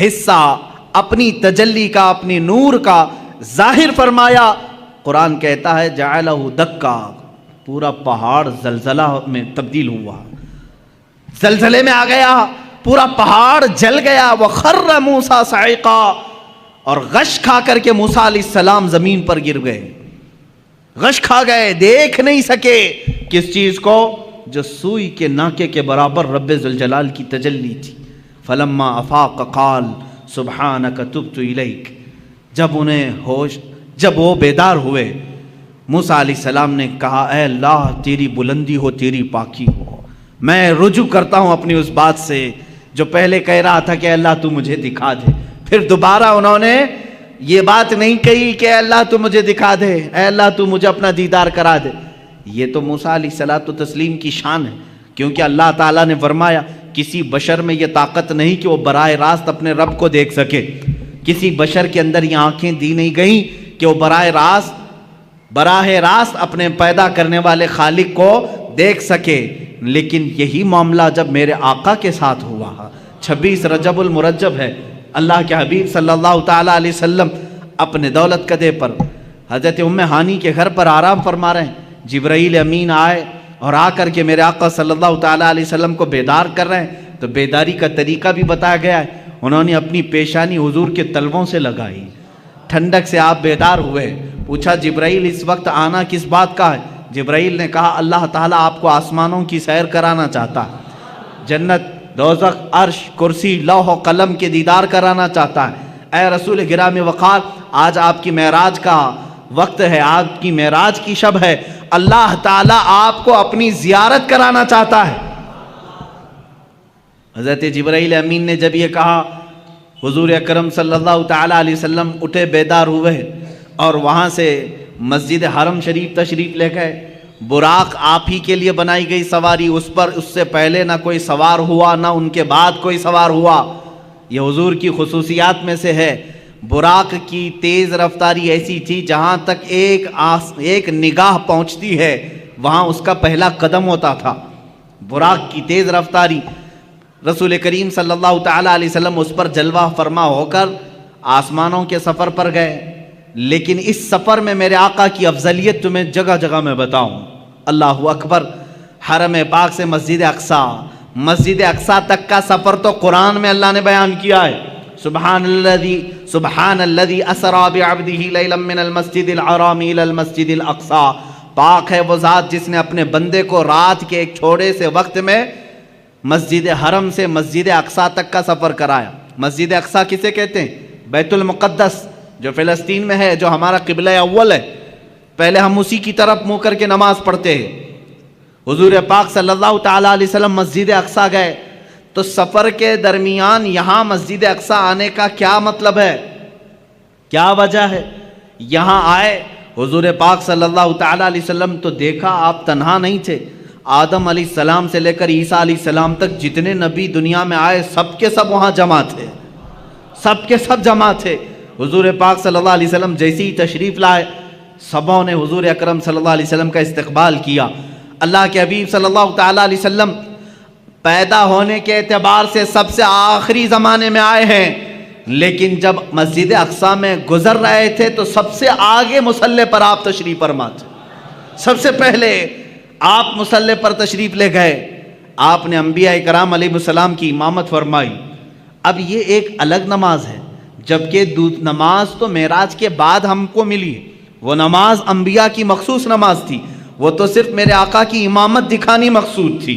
حصہ اپنی تجلی کا، اپنی نور کا ظاہر فرمایا۔ قرآن کہتا ہے جعلہ دکا، پورا پہاڑ زلزلہ میں تبدیل ہوا، زلزلے میں آ گیا، پورا پہاڑ جل گیا۔ وَخَرَّ مُوسَىٰ صَعِقًا، اور غش کھا کر کے موسیٰ علیہ السلام زمین پر گر گئے، غش کھا گئے، دیکھ نہیں سکے کس چیز کو؟ جو سوئی کے ناکے کے برابر رب ذوالجلال کی تجلی تھی۔ فَلَمَّا أَفَاقَ قَالَ سُبْحَانَكَ تُبْتُ إِلَيْكَ، جب وہ بیدار ہوئے، موسیٰ علیہ السلام نے کہا اے اللہ تیری بلندی ہو، تیری پاکی ہو، میں رجوع کرتا ہوں اپنی اس بات سے جو پہلے کہہ رہا تھا کہ اللہ تو مجھے دکھا دے۔ پھر دوبارہ انہوں نے یہ بات نہیں کہی کہ اے اللہ تو مجھے دکھا دے، اے اللہ تو مجھے اپنا دیدار کرا دے۔ یہ تو موسیٰ علیہ الصلوۃ والتسلیم کی شان ہے، کیونکہ اللہ تعالیٰ نے فرمایا کسی بشر میں یہ طاقت نہیں کہ وہ براہ راست اپنے رب کو دیکھ سکے۔ کسی بشر کے اندر یہ آنکھیں دی نہیں گئیں کہ وہ براہ راست اپنے پیدا کرنے والے خالق کو دیکھ سکے۔ لیکن یہی معاملہ جب میرے آقا کے ساتھ ہوا، 26 رجب المرجب ہے، اللہ کے حبیب صلی اللہ تعالیٰ علیہ وسلم اپنے دولت قدے پر حضرت ام ہانی کے گھر پر آرام فرما رہے ہیں۔ جبرائیل امین آئے اور آ کر کے میرے آقا صلی اللہ تعالیٰ علیہ وسلم کو بیدار کر رہے ہیں، تو بیداری کا طریقہ بھی بتایا گیا ہے۔ انہوں نے اپنی پیشانی حضور کے تلووں سے لگائی، ٹھنڈک سے آپ بیدار ہوئے۔ پوچھا جبرائیل اس وقت آنا کس بات کا ہے؟ جبرائیل نے کہا اللہ تعالیٰ آپ کو آسمانوں کی سیر کرانا چاہتا ہے، جنت، دوزخ، عرش، کرسی، لوح و قلم کے دیدار کرانا چاہتا ہے۔ اے رسول گرامی وقار، آج آپ کی معراج کا وقت ہے، آج کی معراج کی شب ہے، اللہ تعالیٰ آپ کو اپنی زیارت کرانا چاہتا ہے۔ حضرت جبرائیل امین نے جب یہ کہا، حضور اکرم صلی اللہ تعالیٰ علیہ وسلم اٹھے، بیدار ہوئے اور وہاں سے مسجد حرم شریف تشریف لے گئے۔ براق آپ ہی کے لیے بنائی گئی سواری، اس پر اس سے پہلے نہ کوئی سوار ہوا، نہ ان کے بعد کوئی سوار ہوا۔ یہ حضور کی خصوصیات میں سے ہے۔ براق کی تیز رفتاری ایسی تھی جہاں تک ایک نگاہ پہنچتی ہے وہاں اس کا پہلا قدم ہوتا تھا۔ براق کی تیز رفتاری، رسول کریم صلی اللہ تعالیٰ علیہ وسلم اس پر جلوہ فرما ہو کر آسمانوں کے سفر پر گئے، لیکن اس سفر میں میرے آقا کی افضلیت تمہیں جگہ جگہ میں بتاؤں۔ اللہ اکبر، حرم پاک سے مسجد اقصیٰ تک کا سفر تو قرآن میں اللہ نے بیان کیا ہے۔ سبحان الذی اسری بعبدہ لیلا من المسجد الحرام الی المسجد الاقصی، پاک ہے وہ ذات جس نے اپنے بندے کو رات کے ایک چھوٹے سے وقت میں مسجد حرم سے مسجد اقصیٰ تک کا سفر کرایا۔ مسجد اقصیٰ کسے کہتے ہیں؟ بیت المقدس جو فلسطین میں ہے، جو ہمارا قبلہ اول ہے، پہلے ہم اسی کی طرف منہ کر کے نماز پڑھتے ہیں۔ حضور پاک صلی اللہ تعالیٰ علیہ وسلم مسجد اقصیٰ گئے تو سفر کے درمیان یہاں مسجد اقصیٰ آنے کا کیا مطلب ہے، کیا وجہ ہے؟ یہاں آئے حضور پاک صلی اللہ تعالیٰ علیہ وسلم تو دیکھا آپ تنہا نہیں تھے، آدم علیہ السلام سے لے کر عیسیٰ علیہ السلام تک جتنے نبی دنیا میں آئے سب کے سب وہاں جمع تھے، سب کے سب جمع تھے۔ حضور پاک صلی اللہ علیہ وسلم جیسی ہی تشریف لائے، سبوں نے حضور اکرم صلی اللہ علیہ وسلم کا استقبال کیا۔ اللہ کے حبیب صلی اللہ تعالیٰ علیہ وسلم پیدا ہونے کے اعتبار سے سب سے آخری زمانے میں آئے ہیں، لیکن جب مسجد اقصیٰ میں گزر رہے تھے تو سب سے آگے مصلی پر آپ تشریف فرما تھے، سب سے پہلے آپ مصلی پر تشریف لے گئے، آپ نے انبیاء کرام علیہ السلام کی امامت فرمائی۔ اب یہ ایک الگ نماز ہے، جبکہ نماز تو معراج کے بعد ہم کو ملی، وہ نماز انبیاء کی مخصوص نماز تھی، وہ تو صرف میرے آقا کی امامت دکھانی مقصود تھی۔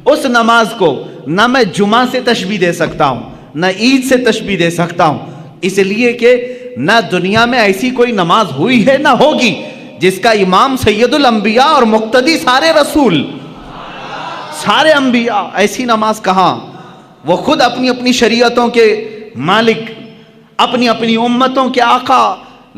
اس نماز کو نہ میں جمعہ سے تشبیہ دے سکتا ہوں نہ عید سے تشبیہ دے سکتا ہوں، اس لیے کہ نہ دنیا میں ایسی کوئی نماز ہوئی ہے نہ ہوگی جس کا امام سید الانبیاء اور مقتدی سارے رسول، سارے انبیاء، ایسی نماز کہاں؟ وہ خود اپنی اپنی شریعتوں کے مالک، اپنی اپنی امتوں کے آقا،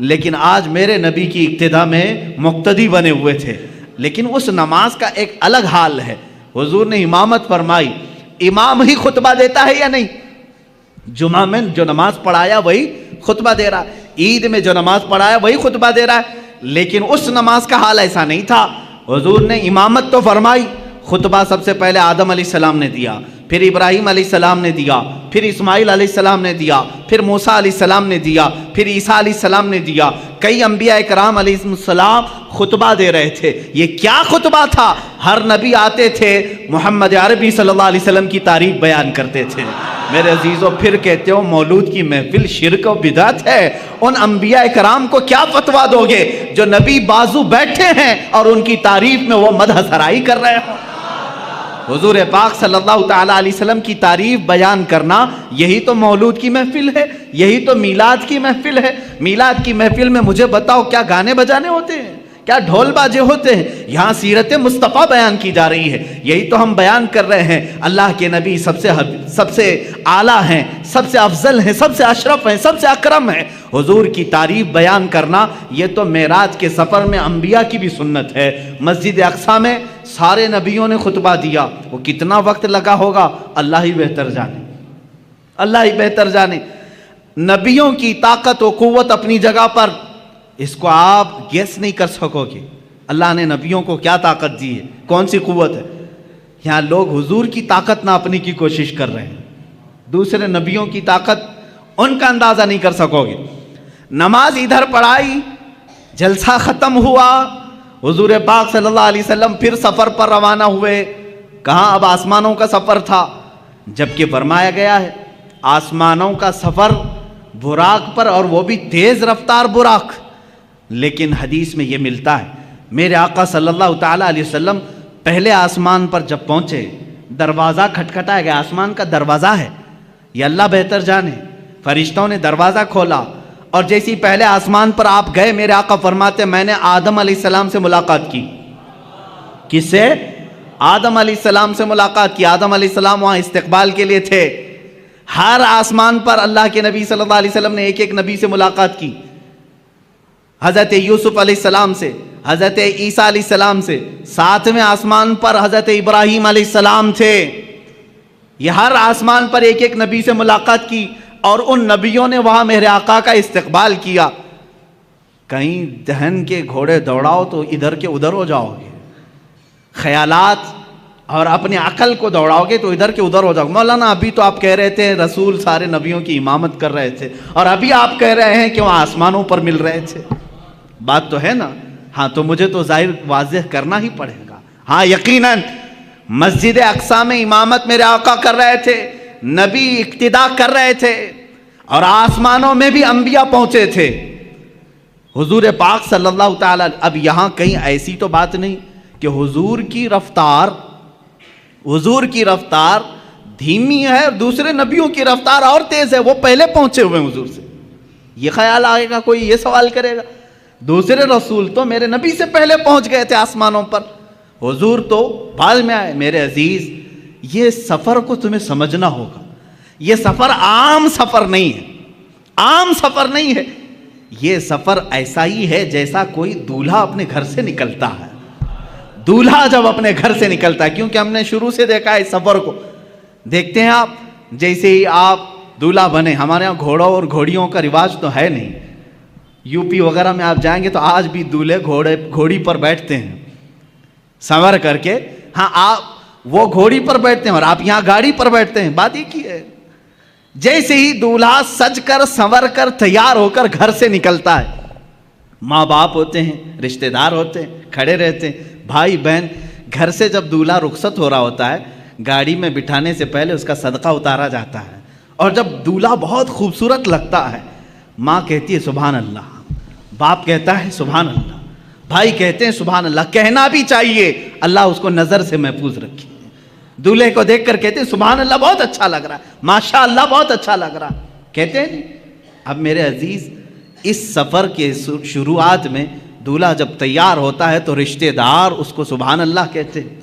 لیکن آج میرے نبی کی اقتداء میں مقتدی بنے ہوئے تھے۔ لیکن اس نماز کا ایک الگ حال ہے، حضور نے امامت فرمائی، امام ہی خطبہ دیتا ہے یا نہیں؟ جمعہ میں جو نماز پڑھایا وہی خطبہ دے رہا ہے، عید میں جو نماز پڑھایا وہی خطبہ دے رہا ہے، لیکن اس نماز کا حال ایسا نہیں تھا۔ حضور نے امامت تو فرمائی، خطبہ سب سے پہلے آدم علیہ السلام نے دیا، پھر ابراہیم علیہ السلام نے دیا، پھر اسماعیل علیہ السلام نے دیا، پھر موسیٰ علیہ السلام نے دیا، پھر عیسیٰ علیہ السلام نے دیا۔ کئی انبیاء کرام علیہ السلام خطبہ دے رہے تھے۔ یہ کیا خطبہ تھا؟ ہر نبی آتے تھے محمد عربی صلی اللہ علیہ وسلم کی تعریف بیان کرتے تھے۔ میرے عزیزوں، پھر کہتے ہو مولود کی محفل شرک و بدعت ہے، ان انبیاء کرام کو کیا فتویٰ دو گے جو نبی بازو بیٹھے ہیں اور ان کی تعریف میں وہ مدح سرائی کر رہے ہوں؟ حضور پاک صلی اللہ تعالیٰ علیہ وسلم کی تعریف بیان کرنا، یہی تو مولود کی محفل ہے، یہی تو میلاد کی محفل ہے۔ میلاد کی محفل میں مجھے بتاؤ کیا گانے بجانے ہوتے ہیں، کیا ڈھول باجے ہوتے ہیں؟ یہاں سیرت مصطفیٰ بیان کی جا رہی ہے، یہی تو ہم بیان کر رہے ہیں۔ اللہ کے نبی سب سے اعلیٰ ہیں، سب سے افضل ہیں، سب سے اشرف ہیں، سب سے اکرم ہیں۔ حضور کی تعریف بیان کرنا یہ تو معراج کے سفر میں انبیاء کی بھی سنت ہے۔ مسجد اقصیٰ میں سارے نبیوں نے خطبہ دیا، وہ کتنا وقت لگا ہوگا اللہ ہی بہتر جانے، اللہ ہی بہتر جانے۔ نبیوں کی طاقت و قوت اپنی جگہ پر، اس کو آپ گیس نہیں کر سکو گے۔ اللہ نے نبیوں کو کیا طاقت دی ہے، کون سی قوت ہے؟ یہاں لوگ حضور کی طاقت ناپنے کی کوشش کر رہے ہیں، دوسرے نبیوں کی طاقت ان کا اندازہ نہیں کر سکو گے۔ نماز ادھر پڑھائی، جلسہ ختم ہوا، حضور پاک صلی اللہ علیہ وسلم پھر سفر پر روانہ ہوئے۔ کہاں؟ اب آسمانوں کا سفر تھا، جبکہ فرمایا گیا ہے آسمانوں کا سفر براق پر، اور وہ بھی تیز رفتار براق۔ لیکن حدیث میں یہ ملتا ہے میرے آقا صلی اللہ تعالیٰ علیہ وسلم پہلے آسمان پر جب پہنچے، دروازہ کھٹکھٹایا گیا، آسمان کا دروازہ ہے، یہ اللہ بہتر جانے۔ فرشتوں نے دروازہ کھولا اور جیسی پہلے آسمان پر آپ گئے، میرے آقا فرماتے میں نے آدم علیہ السلام سے ملاقات کی۔ کس سے؟ آدم علیہ السلام سے ملاقات کی۔ آدم علیہ السلام وہاں استقبال کے لیے تھے۔ ہر آسمان پر اللہ کے نبی صلی اللہ علیہ وسلم نے ایک ایک نبی سے ملاقات کی، حضرت یوسف علیہ السلام سے، حضرت عیسیٰ علیہ السلام سے، ساتویں آسمان پر حضرت ابراہیم علیہ السلام تھے۔ یہ ہر آسمان پر ایک ایک نبی سے ملاقات کی۔ اور ان نبیوں نے وہاں میرے آقا کا استقبال کیا. کہیں دہن کے گھوڑے دوڑاؤ تو ادھر کے ادھر ہو جاؤ گے، خیالات اور اپنی عقل کو دوڑاؤ گے تو ادھر کے ادھر ہو جاؤ گے. مولانا ابھی تو آپ کہہ رہے تھے رسول سارے نبیوں کی امامت کر رہے تھے، اور ابھی آپ کہہ رہے ہیں کہ وہ آسمانوں پر مل رہے تھے. بات تو ہے نا؟ ہاں، تو مجھے تو ظاہر واضح کرنا ہی پڑے گا. ہاں یقیناً مسجد اقصی میں امامت میرے آقا کر رہے تھے، نبی اقتدا کر رہے تھے، اور آسمانوں میں بھی انبیاء پہنچے تھے. حضور پاک صلی اللہ تعالی. اب یہاں کہیں ایسی تو بات نہیں کہ حضور کی رفتار دھیمی ہے اور دوسرے نبیوں کی رفتار اور تیز ہے، وہ پہلے پہنچے ہوئے حضور سے. یہ خیال آئے گا، کوئی یہ سوال کرے گا؟ دوسرے رسول تو میرے نبی سے پہلے پہنچ گئے تھے آسمانوں پر، حضور تو بعد میں آئے. میرے عزیز، یہ سفر کو تمہیں سمجھنا ہوگا. یہ سفر عام سفر نہیں ہے، عام سفر نہیں ہے. یہ سفر ایسا ہی ہے جیسا کوئی دولہا اپنے گھر سے نکلتا ہے. دولہا جب اپنے گھر سے نکلتا ہے، کیونکہ ہم نے شروع سے دیکھا ہے اس سفر کو. دیکھتے ہیں آپ، جیسے ہی آپ دولہا بنے، ہمارے ہاں گھوڑوں اور گھوڑیوں کا رواج تو ہے نہیں. یو پی وغیرہ میں آپ جائیں گے تو آج بھی دولہے گھوڑی پر بیٹھتے ہیں سنور کر کے. ہاں، آپ وہ گھوڑی پر بیٹھتے ہیں اور آپ یہاں گاڑی پر بیٹھتے ہیں. بات ایک ہی ہے. جیسے ہی دولہا سج کر سنور کر تیار ہو کر گھر سے نکلتا ہے، ماں باپ ہوتے ہیں، رشتہ دار ہوتے ہیں، کھڑے رہتے ہیں، بھائی بہن. گھر سے جب دولہا رخصت ہو رہا ہوتا ہے، گاڑی میں بٹھانے سے پہلے اس کا صدقہ اتارا جاتا ہے. اور جب دولہا بہت خوبصورت لگتا ہے، ماں کہتی ہے سبحان اللہ، باپ کہتا ہے سبحان اللہ، بھائی کہتے ہیں سبحان اللہ. کہنا بھی چاہیے، اللہ اس کو نظر سے محفوظ رکھے. دولہے کو دیکھ کر کہتے ہیں سبحان اللہ، بہت اچھا لگ رہا ہے، ماشاء اللہ بہت اچھا لگ رہا. کہتے ہیں. اب میرے عزیز، اس سفر کے شروعات میں دولہا جب تیار ہوتا ہے تو رشتہ دار اس کو سبحان اللہ کہتے ہیں.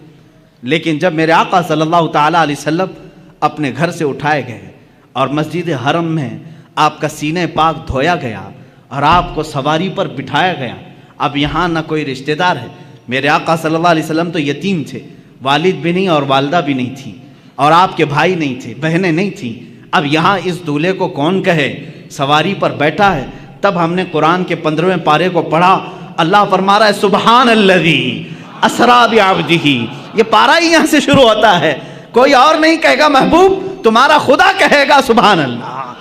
لیکن جب میرے آقا صلی اللہ تعالیٰ علیہ وسلم اپنے گھر سے اٹھائے گئے اور مسجد حرم میں آپ کا سینہ پاک دھویا گیا اور آپ کو سواری پر بٹھایا گیا، اب یہاں نہ کوئی رشتہ دار ہے. میرے آقا صلی اللہ علیہ وسلم تو یتیم تھے، والد بھی نہیں اور والدہ بھی نہیں تھی، اور آپ کے بھائی نہیں تھے، بہنیں نہیں تھیں. اب یہاں اس دولہے کو کون کہے؟ سواری پر بیٹھا ہے. تب ہم نے قرآن کے 15ویں پارے کو پڑھا. اللہ فرما رہا ہے سبحان الذی اسریٰ بعبدہ. یہ پارہ ہی یہاں سے شروع ہوتا ہے. کوئی اور نہیں کہے گا محبوب، تمہارا خدا کہے گا سبحان اللہ.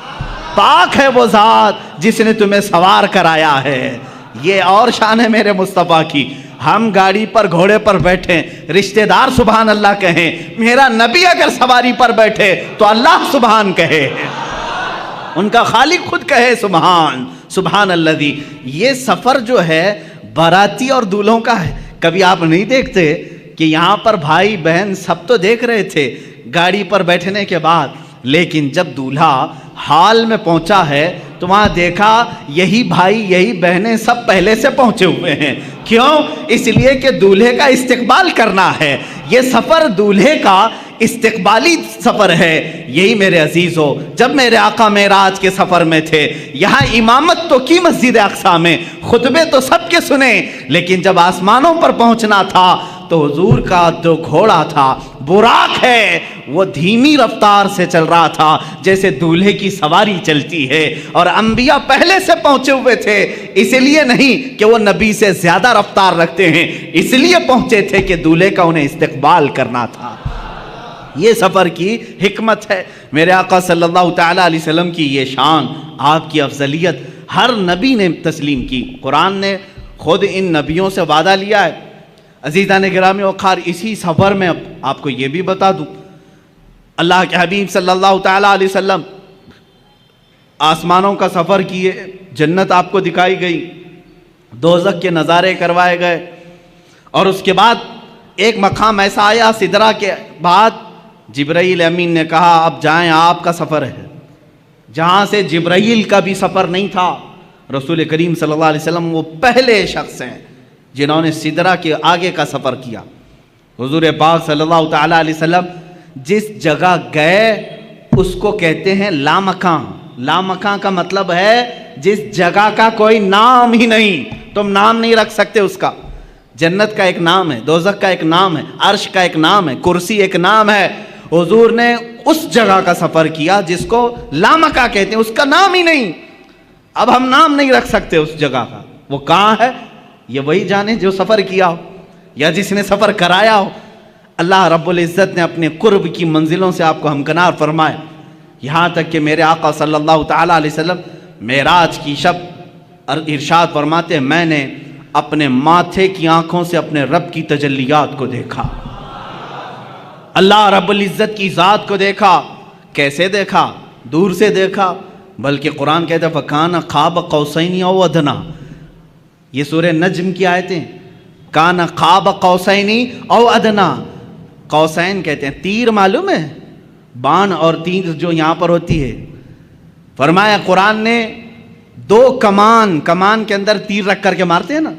پاک ہے وہ ذات جس نے تمہیں سوار کرایا ہے. یہ اور شان ہے میرے مصطفیٰ کی. ہم گاڑی پر گھوڑے پر بیٹھیں، رشتہ دار سبحان اللہ کہیں. میرا نبی اگر سواری پر بیٹھے تو اللہ سبحان کہے، ان کا خالق خود کہے سبحان الذی. یہ سفر جو ہے باراتی اور دولہوں کا ہے. کبھی آپ نہیں دیکھتے کہ یہاں پر بھائی بہن سب تو دیکھ رہے تھے گاڑی پر بیٹھنے کے بعد، لیکن جب دولہا حال میں پہنچا ہے تو وہاں دیکھا یہی بھائی یہی بہنیں سب پہلے سے پہنچے ہوئے ہیں. کیوں؟ اس لیے کہ دولہے کا استقبال کرنا ہے. یہ سفر دولہے کا استقبالی سفر ہے. یہی میرے عزیزو، جب میرے آقا معراج کے سفر میں تھے، یہاں امامت تو کی مسجد اقصی میں، خطبے تو سب کے سنے، لیکن جب آسمانوں پر پہنچنا تھا تو حضور کا جو گھوڑا تھا، براق ہے، وہ دھیمی رفتار سے چل رہا تھا جیسے دولہے کی سواری چلتی ہے. اور انبیاء پہلے سے پہنچے ہوئے تھے، اس لیے نہیں کہ وہ نبی سے زیادہ رفتار رکھتے ہیں، اس لیے پہنچے تھے کہ دولہے کا انہیں استقبال کرنا تھا. یہ سفر کی حکمت ہے. میرے آقا صلی اللہ تعالیٰ علیہ وسلم کی یہ شان، آپ کی افضلیت ہر نبی نے تسلیم کی. قرآن نے خود ان نبیوں سے وعدہ لیا ہے. عزیزان گرامی وقار، اسی سفر میں آپ کو یہ بھی بتا دوں، اللہ کے حبیب صلی اللہ تعالیٰ علیہ وسلم آسمانوں کا سفر کیے، جنت آپ کو دکھائی گئی، دوزخ کے نظارے کروائے گئے، اور اس کے بعد ایک مقام ایسا آیا سدرہ کے بعد، جبرائیل امین نے کہا اب جائیں، آپ کا سفر ہے. جہاں سے جبرائیل کا بھی سفر نہیں تھا، رسول کریم صلی اللہ علیہ وسلم وہ پہلے شخص ہیں جنہوں نے سدرہ کے آگے کا سفر کیا. حضور پاک صلی اللہ تعالیٰ علیہ وسلم جس جگہ گئے اس کو کہتے ہیں لامکان. لامکان کا مطلب ہے جس جگہ کا کوئی نام ہی نہیں، تم نام نہیں رکھ سکتے اس کا. جنت کا ایک نام ہے، دوزخ کا ایک نام ہے، عرش کا ایک نام ہے، کرسی ایک نام ہے. حضور نے اس جگہ کا سفر کیا جس کو لامکہ کہتے ہیں، اس کا نام ہی نہیں، اب ہم نام نہیں رکھ سکتے اس جگہ کا، وہ کہاں ہے یہ وہی جانے جو سفر کیا ہو یا جس نے سفر کرایا ہو۔ اللہ رب العزت نے اپنے قرب کی منزلوں سے آپ کو ہمکنار فرمائے، یہاں تک کہ میرے آقا صلی اللہ تعالیٰ علیہ وسلم معراج کی شب ارشاد فرماتے ہیں میں نے اپنے ماتھے کی آنکھوں سے اپنے رب کی تجلیات کو دیکھا، اللہ رب العزت کی ذات کو دیکھا۔ کیسے دیکھا؟ دور سے دیکھا، بلکہ قرآن کہتا ہے فَكَانَ قَابَ قَوْسَيْنِ أَوْ أَدْنَىٰ، یہ سورہ نجم کی آیتیں، کَانَ قَابَ قَوْسَيْنِ أَوْ أَدْنَىٰ، قوسین کہتے ہیں تیر، معلوم ہے بان اور تیر جو یہاں پر ہوتی ہے، فرمایا قرآن نے دو کمان کے اندر تیر رکھ کر کے مارتے ہیں نا،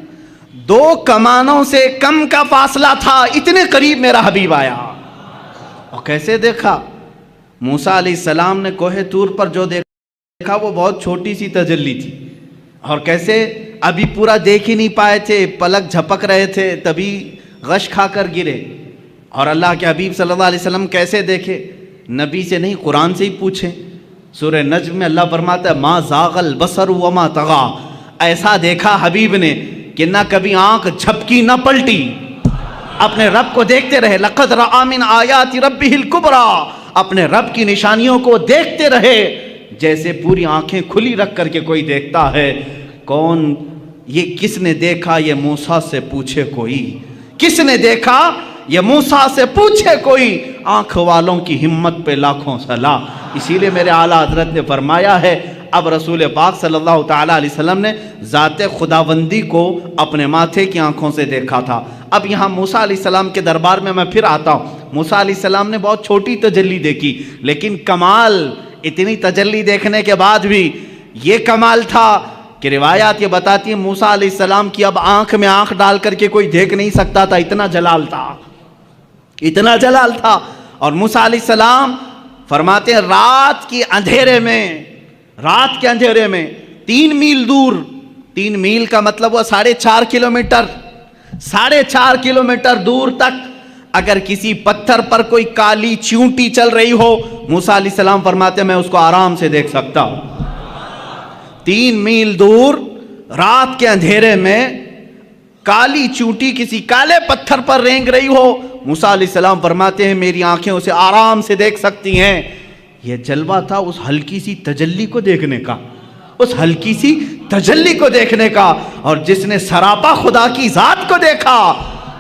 دو کمانوں سے کم کا فاصلہ تھا، اتنے قریب میرا حبیب آیا۔ اور کیسے دیکھا؟ موسیٰ علیہ السلام نے کوہ طور پر جو دیکھا وہ بہت چھوٹی سی تجلی تھی، اور کیسے ابھی پورا دیکھ ہی نہیں پائے تھے، پلک جھپک رہے تھے، تبھی غش کھا کر گرے۔ اور اللہ کے حبیب صلی اللہ علیہ وسلم کیسے دیکھے؟ نبی سے نہیں، قرآن سے ہی پوچھیں۔ سورہ نجم میں اللہ فرماتا ہے ما زاغ البصر وما طغا، ایسا دیکھا حبیب نے کہ نہ کبھی آنکھ جھپکی نہ پلٹی، اپنے رب کو دیکھتے رہے۔ لقد رأى من آیات ربہ الکبریٰ، اپنے رب کی نشانیوں کو دیکھتے رہے جیسے پوری آنکھیں کھلی رکھ کر کے کوئی دیکھتا ہے۔ کون یہ؟ کس نے دیکھا؟ یہ موسیٰ سے پوچھے کوئی، کس نے دیکھا؟ یہ موسیٰ سے پوچھے کوئی، آنکھ والوں کی ہمت پہ لاکھوں سلام۔ اسی لیے میرے اعلیٰ حضرت نے فرمایا ہے اب رسول پاک صلی اللہ تعالیٰ علیہ وسلم نے ذات خداوندی کو اپنے ماتھے کی آنکھوں سے دیکھا تھا۔ اب یہاں موسیٰ علیہ السلام کے دربار میں پھر آتا ہوں۔ موسیٰ علیہ السلام نے بہت چھوٹی تجلی دیکھی، لیکن کمال اتنی تجلی دیکھنے کے بعد بھی یہ کمال تھا کہ روایات یہ بتاتی ہیں موسیٰ علیہ السلام کی اب آنکھ میں آنکھ ڈال کر کے کوئی دیکھ نہیں سکتا تھا، اتنا جلال تھا، اتنا جلال تھا۔ اور موسیٰ علیہ السلام فرماتے ہیں رات کے اندھیرے میں 3 میل دور، 3 میل کا مطلب وہ 4.5 کلومیٹر، 4.5 کلومیٹر دور تک اگر کسی پتھر پر کوئی کالی چیونٹی چل رہی ہو، موسیٰ علیہ السلام فرماتے ہیں میں اس کو آرام سے دیکھ سکتا ہوں۔ 3 میل دور رات کے اندھیرے میں کالی چونٹی کسی کالے پتھر پر رینگ رہی ہو، موسیٰ علیہ السلام فرماتے ہیں میری آنکھیں اسے آرام سے دیکھ سکتی ہیں۔ یہ جلوہ تھا اس ہلکی سی تجلی کو دیکھنے کا، اس ہلکی سی تجلی کو دیکھنے کا، اور جس نے سراپا خدا کی ذات کو دیکھا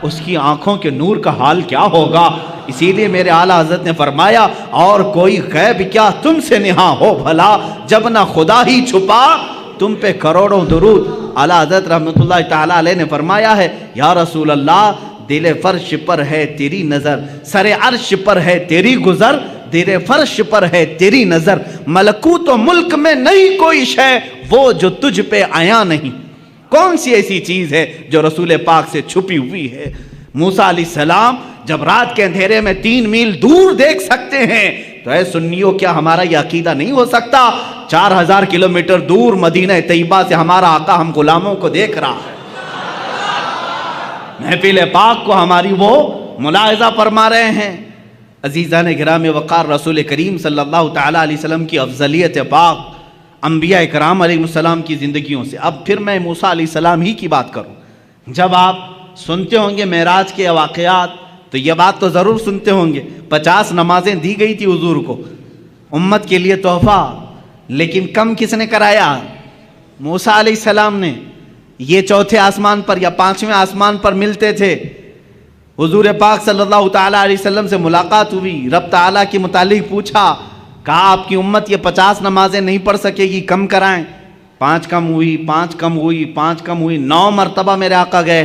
اس کی آنکھوں کے نور کا حال کیا ہوگا۔ اسی لیے میرے اعلیٰ حضرت نے فرمایا اور کوئی غیب کیا تم سے نہاں ہو بھلا، جب نہ خدا ہی چھپا تم پہ کروڑوں درود۔ اعلیٰ حضرت رحمۃ اللہ تعالیٰ علیہ نے فرمایا ہے یا رسول اللہ دل فرش پر ہے تیری نظر، سر عرش پر ہے تیری گزر، دل فرش پر ہے تیری نظر، ملکوت و ملک میں نہیں کوئی شے وہ جو تجھ پہ آیا نہیں۔ کون سی ایسی چیز ہے جو رسول پاک سے چھپی ہوئی ہے؟ موسیٰ علیہ السلام جب رات کے اندھیرے میں 3 میل دور دیکھ سکتے ہیں تو اے سنیوں کیا ہمارا یہ عقیدہ نہیں ہو سکتا 4000 کلومیٹر دور مدینہ طیبہ سے ہمارا آقا ہم غلاموں کو دیکھ رہا ہے، محفل پاک کو ہماری وہ ملاحظہ فرما رہے ہیں۔ عزیزان گرام وقار، رسول کریم صلی اللہ تعالیٰ علیہ وسلم کی افضلیت پاک انبیاء کرام علیہ السلام کی زندگیوں سے۔ اب پھر میں موسیٰ علیہ السلام ہی کی بات کروں۔ جب آپ سنتے ہوں گے معراج کے واقعات تو یہ بات تو ضرور سنتے ہوں گے 50 نمازیں دی گئی تھی حضور کو امت کے لیے تحفہ، لیکن کم کس نے کرایا؟ موسیٰ علیہ السلام نے۔ یہ 4تھے آسمان پر یا 5ویں آسمان پر ملتے تھے، حضور پاک صلی اللہ تعالیٰ علیہ وسلم سے ملاقات ہوئی، رب تعالیٰ کے متعلق پوچھا، کہا آپ کی امت یہ 50 نمازیں نہیں پڑھ سکے گی، کم کرائیں۔ 5 کم ہوئی، 5 کم ہوئی، 5 کم ہوئی، 9 مرتبہ میرے آقا گئے۔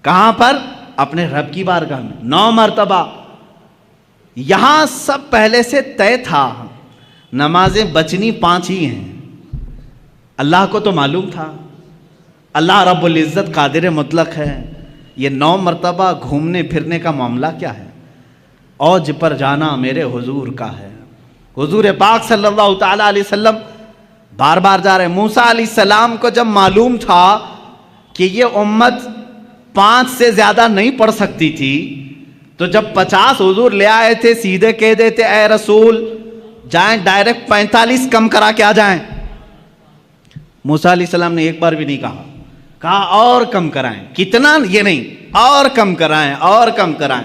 کہاں پر؟ اپنے رب کی بارگاہ میں 9 مرتبہ۔ یہاں سب پہلے سے طے تھا، نمازیں بچنی 5 ہی ہیں۔ اللہ کو تو معلوم تھا، اللہ رب العزت قادر مطلق ہے، یہ 9 مرتبہ گھومنے پھرنے کا معاملہ کیا ہے؟ اوج پر جانا میرے حضور کا ہے۔ حضور پاک صلی اللہ تعالیٰ علیہ وسلم بار بار جا رہے ہیں۔ موسیٰ علیہ السلام کو جب معلوم تھا کہ یہ امت 5 سے زیادہ نہیں پڑھ سکتی تھی تو جب 50 حضور لے آئے تھے سیدھے کہہ دیتے اے رسول جائیں ڈائریکٹ 45 کم کرا کے آ جائیں. موسیٰ علیہ السلام نے ایک بار بھی نہیں کہا اور کم کرائیں. کتنا یہ نہیں, اور کم کرائیں اور کم کرائیں.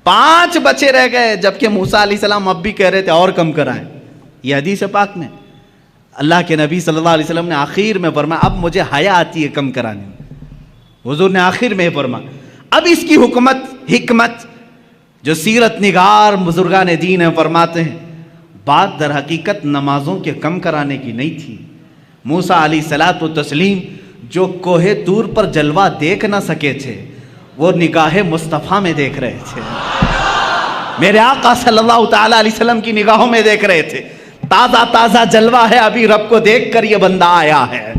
5 بچے رہ گئے جبکہ موسیٰ علیہ السلام اب بھی کہہ رہے تھے اور کم کرائیں. یہ حدیث پاک میں اللہ کے نبی صلی اللہ علیہ وسلم نے آخر میں فرمایا اب مجھے حیا آتی ہے کم کرانے میں. حضور نے آخر میں فرمایا. اب اس کی حکمت جو سیرت نگار بزرگان دین ہیں فرماتے ہیں بات در حقیقت نمازوں کے کم کرانے کی نہیں تھی. موسیٰ علیہ الصلوۃ والتسلیم جو کوہ طور پر جلوہ دیکھ نہ سکے تھے وہ نگاہ مصطفیٰ میں دیکھ رہے تھے. میرے آقا صلی اللہ تعالیٰ علیہ وسلم کی نگاہوں میں دیکھ رہے تھے. تازہ تازہ جلوہ ہے, ابھی رب کو دیکھ کر یہ بندہ آیا ہے.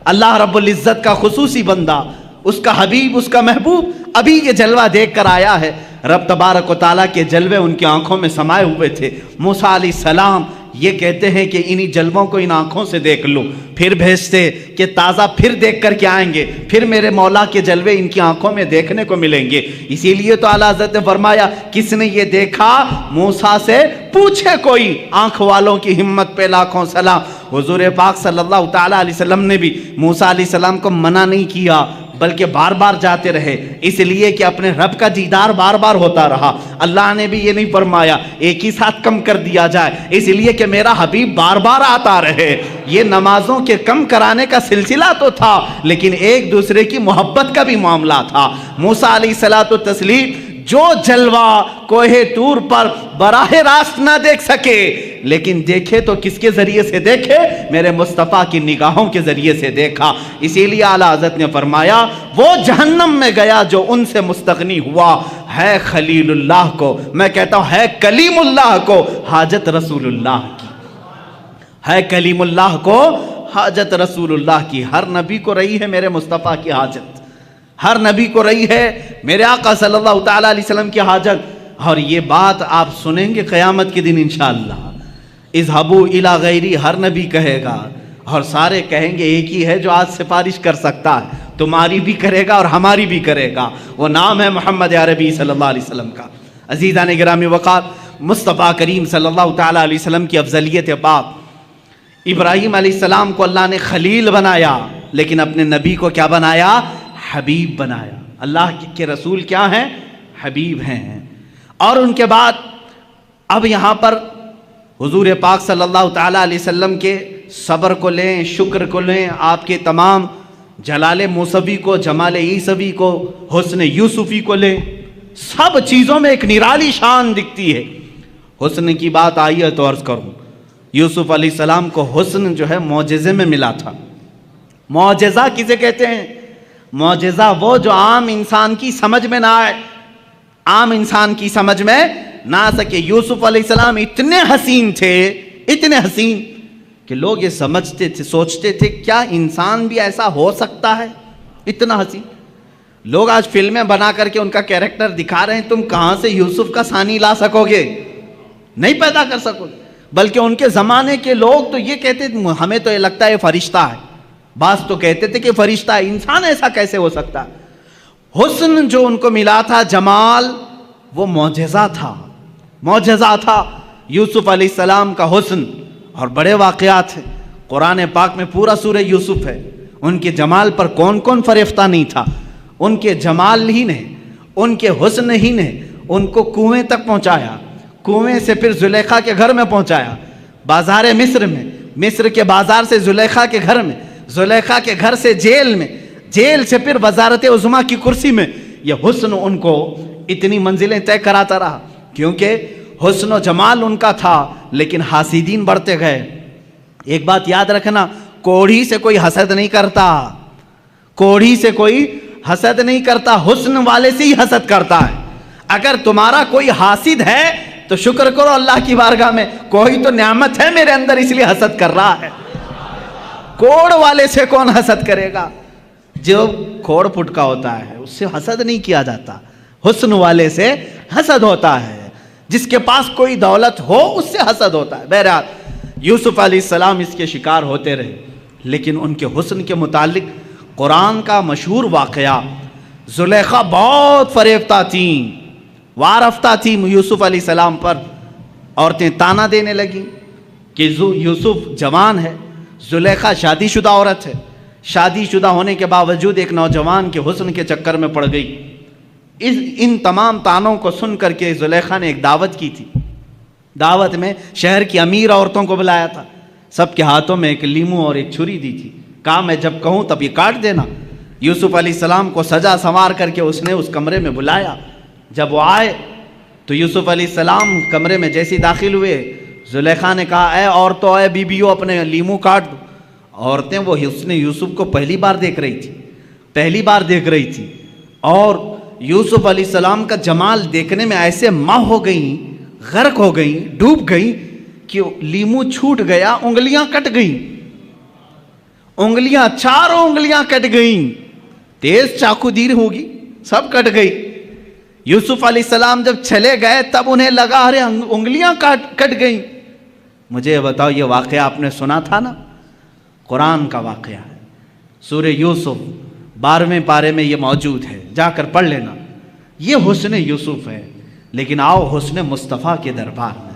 اللہ رب العزت کا خصوصی بندہ, اس کا حبیب, اس کا محبوب ابھی یہ جلوہ دیکھ کر آیا ہے. رب تبارک و تعالیٰ کے جلوے ان کی آنکھوں میں سمائے ہوئے تھے. موسیٰ علیہ السلام یہ کہتے ہیں کہ انہی جلووں کو ان آنکھوں سے دیکھ لو, پھر بھیجتے کہ تازہ پھر دیکھ کر کے آئیں گے, پھر میرے مولا کے جلوے ان کی آنکھوں میں دیکھنے کو ملیں گے. اسی لیے تو اعلیٰ حضرت نے فرمایا کس نے یہ دیکھا موسیٰ سے پوچھے کوئی, آنکھ والوں کی ہمت پہ لاکھوں سلام. حضور پاک صلی اللہ تعالیٰ علیہ وسلم نے بھی موسیٰ علیہ السلام کو منع نہیں کیا بلکہ بار بار جاتے رہے, اس لیے کہ اپنے رب کا دیدار بار بار ہوتا رہا. اللہ نے بھی یہ نہیں فرمایا ایک ہی ساتھ کم کر دیا جائے, اس لیے کہ میرا حبیب بار بار آتا رہے. یہ نمازوں کے کم کرانے کا سلسلہ تو تھا لیکن ایک دوسرے کی محبت کا بھی معاملہ تھا. موسیٰ علیہ الصلوۃ والتسلیم جو جلوہ کوہ طور پر براہ راست نہ دیکھ سکے لیکن دیکھے تو کس کے ذریعے سے دیکھے, میرے مصطفیٰ کی نگاہوں کے ذریعے سے دیکھا. اسی لیے اعلیٰ حضرت نے فرمایا وہ جہنم میں گیا جو ان سے مستغنی ہوا ہے خلیل اللہ کو, میں کہتا ہوں ہے کلیم اللہ کو حاجت رسول اللہ کی, ہے کلیم اللہ کو حاجت رسول اللہ کی. ہر نبی کو رہی ہے میرے مصطفیٰ کی حاجت, ہر نبی کو رہی ہے میرے آقا صلی اللہ تعالیٰ علیہ وسلم کی حاجت. اور یہ بات آپ سنیں گے قیامت کے دن انشاءاللہ. اذهبوا الی غیری ہر نبی کہے گا اور سارے کہیں گے ایک ہی ہے جو آج سفارش کر سکتا ہے, تمہاری بھی کرے گا اور ہماری بھی کرے گا, وہ نام ہے محمد عربی صلی اللہ علیہ وسلم کا. عزیزان گرامی وقار, مصطفیٰ کریم صلی اللہ تعالیٰ علیہ وسلم کی افضلیت پاک. ابراہیم علیہ السلام کو اللہ نے خلیل بنایا لیکن اپنے نبی کو کیا بنایا, حبیب بنایا. اللہ کے رسول کیا ہیں, حبیب ہیں. اور ان کے بعد اب یہاں پر حضور پاک صلی اللہ تعالیٰ علیہ وسلم کے صبر کو لیں, شکر کو لیں, آپ کے تمام جلال موسوی کو, جمال عیسوی کو, حسن یوسفی کو لیں, سب چیزوں میں ایک نرالی شان دکھتی ہے. حسن کی بات آئی ہے تو عرض کروں, یوسف علیہ السلام کو حسن جو ہے معجزے میں ملا تھا. معجزہ کسے کہتے ہیں, معجزہ وہ جو عام انسان کی سمجھ میں نہ آئے, عام انسان کی سمجھ میں نہ آ سکے. یوسف علیہ السلام اتنے حسین تھے, اتنے حسین کہ لوگ یہ سمجھتے تھے, سوچتے تھے کیا انسان بھی ایسا ہو سکتا ہے, اتنا حسین. لوگ آج فلمیں بنا کر کے ان کا کیریکٹر دکھا رہے ہیں, تم کہاں سے یوسف کا ثانی لا سکو گے, نہیں پیدا کر سکو گے. بلکہ ان کے زمانے کے لوگ تو یہ کہتے تھے ہمیں تو یہ لگتا ہے فرشتہ ہے, بعض تو کہتے تھے کہ فرشتہ ہے, انسان ایسا کیسے ہو سکتا ہے. حسن جو ان کو ملا تھا, جمال, وہ معجزہ تھا, معجزہ تھا یوسف علیہ السلام کا حسن. اور بڑے واقعات ہیں قرآن پاک میں, پورا سورہ یوسف ہے. ان کے جمال پر کون کون فریفتہ نہیں تھا. ان کے جمال ہی نے, ان کے حسن ہی نے ان کو کنویں تک پہنچایا, کنویں سے پھر زلیخا کے گھر میں پہنچایا, بازار مصر میں, مصر کے بازار سے زلیخا کے گھر میں, زلیخا کے گھر سے جیل میں, جیل سے پھر وزارت عظمیٰ کی کرسی میں. یہ حسن ان کو اتنی منزلیں طے کراتا رہا کیونکہ حسن و جمال ان کا تھا. لیکن حاسدین بڑھتے گئے. ایک بات یاد رکھنا, کوڑھی سے کوئی حسد نہیں کرتا, کوڑھی سے کوئی حسد نہیں کرتا, حسن والے سے ہی حسد کرتا ہے. اگر تمہارا کوئی حاسد ہے تو شکر کرو اللہ کی بارگاہ میں, کوئی تو نعمت ہے میرے اندر اس لیے حسد کر رہا ہے. کوڑ والے سے کون حسد کرے گا, جو کھوڑ پھٹکا ہوتا ہے اس سے حسد نہیں کیا جاتا, حسن والے سے حسد ہوتا ہے. جس کے پاس کوئی دولت ہو اس سے حسد ہوتا ہے. بہرحال یوسف علیہ السلام اس کے شکار ہوتے رہے, لیکن ان کے حسن کے متعلق قرآن کا مشہور واقعہ, زلیخا بہت فریفتہ تھیں, وارفتہ تھی یوسف علیہ السلام پر. عورتیں تانا دینے لگیں کہ یوسف جوان ہے. زلیخا شادی شدہ عورت ہے, شادی شدہ ہونے کے باوجود ایک نوجوان کے حسن کے چکر میں پڑ گئی. ان تمام تانوں کو سن کر کے زلیخا نے ایک دعوت کی تھی. دعوت میں شہر کی امیر عورتوں کو بلایا تھا. سب کے ہاتھوں میں ایک لیمو اور ایک چھری دی تھی. کہا میں جب کہوں تب یہ کاٹ دینا. یوسف علیہ السلام کو سجا سنوار کر کے اس نے اس کمرے میں بلایا. جب وہ آئے تو یوسف علیہ السلام کمرے میں جیسے داخل ہوئے, زلیخا نے کہا اے عورتوں, اے بیبیوں, اپنے لیمو کاٹ دو. عورتیں وہ حسن یوسف کو پہلی بار دیکھ رہی تھی اور یوسف علیہ السلام کا جمال دیکھنے میں ایسے ماہ ہو گئیں, غرق ہو گئیں, ڈوب گئیں کہ لیمو چھوٹ گیا, انگلیاں کٹ گئیں, انگلیاں چاروں انگلیاں کٹ گئیں. تیز چاقو دیر ہوگی, سب کٹ گئی. یوسف علیہ السلام جب چلے گئے تب انہیں لگا ارے انگلیاں کٹ گئیں. مجھے یہ بتاؤ, یہ واقعہ آپ نے سنا تھا نا؟ قرآن کا واقعہ ہے. سورہ یوسف 12ویں پارے میں یہ موجود ہے, جا کر پڑھ لینا. یہ حسن یوسف ہے. لیکن آؤ حسن مصطفیٰ کے دربار میں.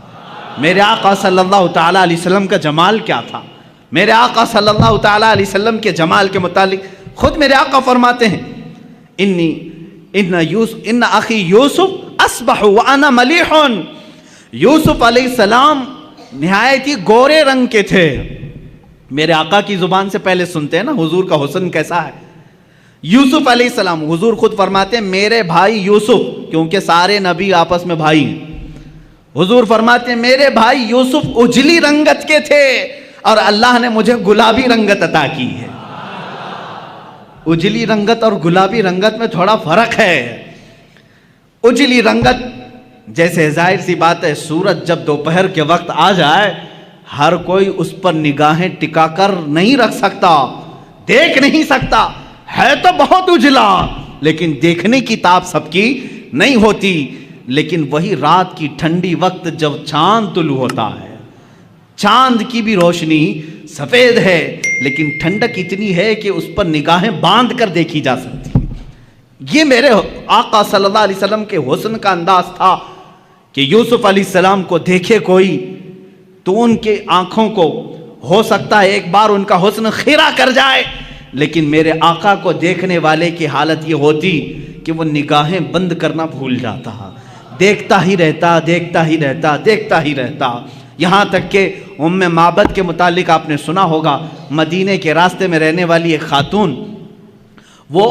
میرے آقا صلی اللہ تعالیٰ علیہ وسلم کا جمال کیا تھا؟ میرے آقا صلی اللہ تعالیٰ علیہ وسلم کے جمال کے متعلق خود میرے آقا فرماتے ہیں ان اخی یوسف اصبح وانا ملیح. یوسف علیہ السلام نہایت ہی گورے رنگ کے تھے. میرے آقا کی زبان سے پہلے سنتے ہیں نا حضور کا حسن کیسا ہے. یوسف علیہ السلام, حضور خود فرماتے ہیں میرے بھائی یوسف, کیونکہ سارے نبی آپس میں بھائی ہیں. حضور فرماتے ہیں میرے بھائی یوسف اجلی رنگت کے تھے اور اللہ نے مجھے گلابی رنگت عطا کی ہے. اجلی رنگت اور گلابی رنگت میں تھوڑا فرق ہے. اجلی رنگت جیسے ظاہر سی بات ہے, سورج جب دوپہر کے وقت آ جائے ہر کوئی اس پر نگاہیں ٹکا کر نہیں رکھ سکتا, دیکھ نہیں سکتا. ہے تو بہت اجلا لیکن دیکھنے کی تاب سب کی نہیں ہوتی. لیکن وہی رات کی ٹھنڈی وقت جب چاند طلوع ہوتا ہے, چاند کی بھی روشنی سفید ہے لیکن ٹھنڈک اتنی ہے کہ اس پر نگاہیں باندھ کر دیکھی جا سکتی. یہ میرے آقا صلی اللہ علیہ وسلم کے حسن کا انداز تھا کہ یوسف علیہ السلام کو دیکھے کوئی تو ان کے آنکھوں کو ہو سکتا ہے ایک بار ان کا حسن خیرہ کر جائے, لیکن میرے آقا کو دیکھنے والے کی حالت یہ ہوتی کہ وہ نگاہیں بند کرنا بھول جاتا, دیکھتا ہی رہتا. یہاں تک کہ ام معبد کے متعلق آپ نے سنا ہوگا, مدینے کے راستے میں رہنے والی ایک خاتون, وہ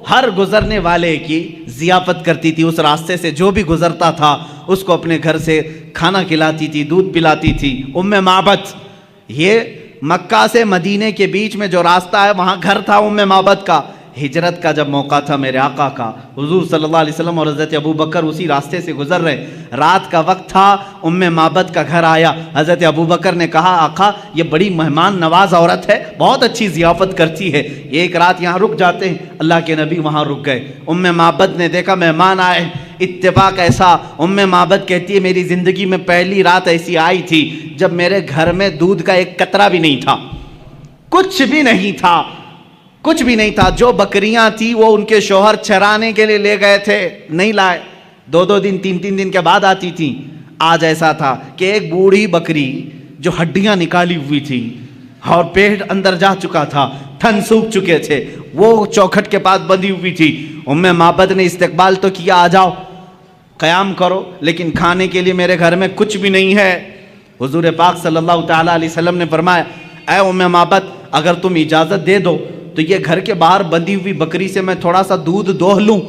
ہر گزرنے والے کی ضیافت کرتی تھی. اس راستے سے جو بھی گزرتا تھا اس کو اپنے گھر سے کھانا کھلاتی تھی, دودھ پلاتی تھی. ام معبد, یہ مکہ سے مدینے کے بیچ میں جو راستہ ہے وہاں گھر تھا ام معبد کا. ہجرت کا جب موقع تھا میرے آقا کا, حضور صلی اللہ علیہ وسلم اور حضرت ابوبکر اسی راستے سے گزر رہے, رات کا وقت تھا, ام معبد کا گھر آیا. حضرت ابوبکر نے کہا آقا یہ بڑی مہمان نواز عورت ہے, بہت اچھی ضیافت کرتی ہے, ایک رات یہاں رک جاتے ہیں. اللہ کے نبی وہاں رک گئے. ام معبد نے دیکھا مہمان آئے, اتفاق ایسا, ام معبد کہتی ہے میری زندگی میں پہلی رات ایسی آئی تھی جب میرے گھر میں دودھ کا ایک قطرہ بھی نہیں تھا, کچھ بھی نہیں تھا. جو بکریاں تھی وہ ان کے شوہر چرانے کے لیے لے گئے تھے, نہیں لائے, 2 دن 3 دن کے بعد آتی تھی. آج ایسا تھا کہ ایک بوڑھی بکری جو ہڈیاں نکالی ہوئی تھی اور پیٹ اندر جا چکا تھا, تھن سوکھ چکے تھے, وہ چوکھٹ کے پاس بندھی ہوئی تھی. ام معبد نے استقبال تو کیا, آ جاؤ قیام کرو, لیکن کھانے کے لیے میرے گھر میں کچھ بھی نہیں ہے. حضور پاک صلی اللہ تعالیٰ علیہ وسلم نے فرمایا اے ام معبد اگر تم اجازت دے دو تو یہ گھر کے باہر بندھی ہوئی بکری سے میں تھوڑا سا دودھ دوہ لوں,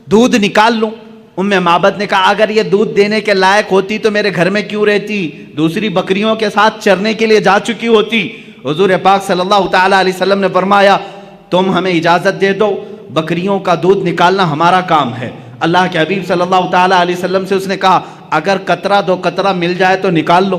دودھ نکال لوں. ام معبد نے کہا اگر یہ دودھ دینے کے لائق ہوتی تو میرے گھر میں کیوں رہتی, دوسری بکریوں کے ساتھ چرنے کے لیے جا چکی ہوتی. حضور پاک صلی اللہ تعالیٰ علیہ وسلم نے فرمایا تم ہمیں اجازت دے دو, بکریوں کا دودھ نکالنا ہمارا کام ہے. اللہ کے حبیب صلی اللہ تعالیٰ علیہ وسلم سے اس نے کہا اگر قطرہ 2 قطرہ مل جائے تو نکال لو,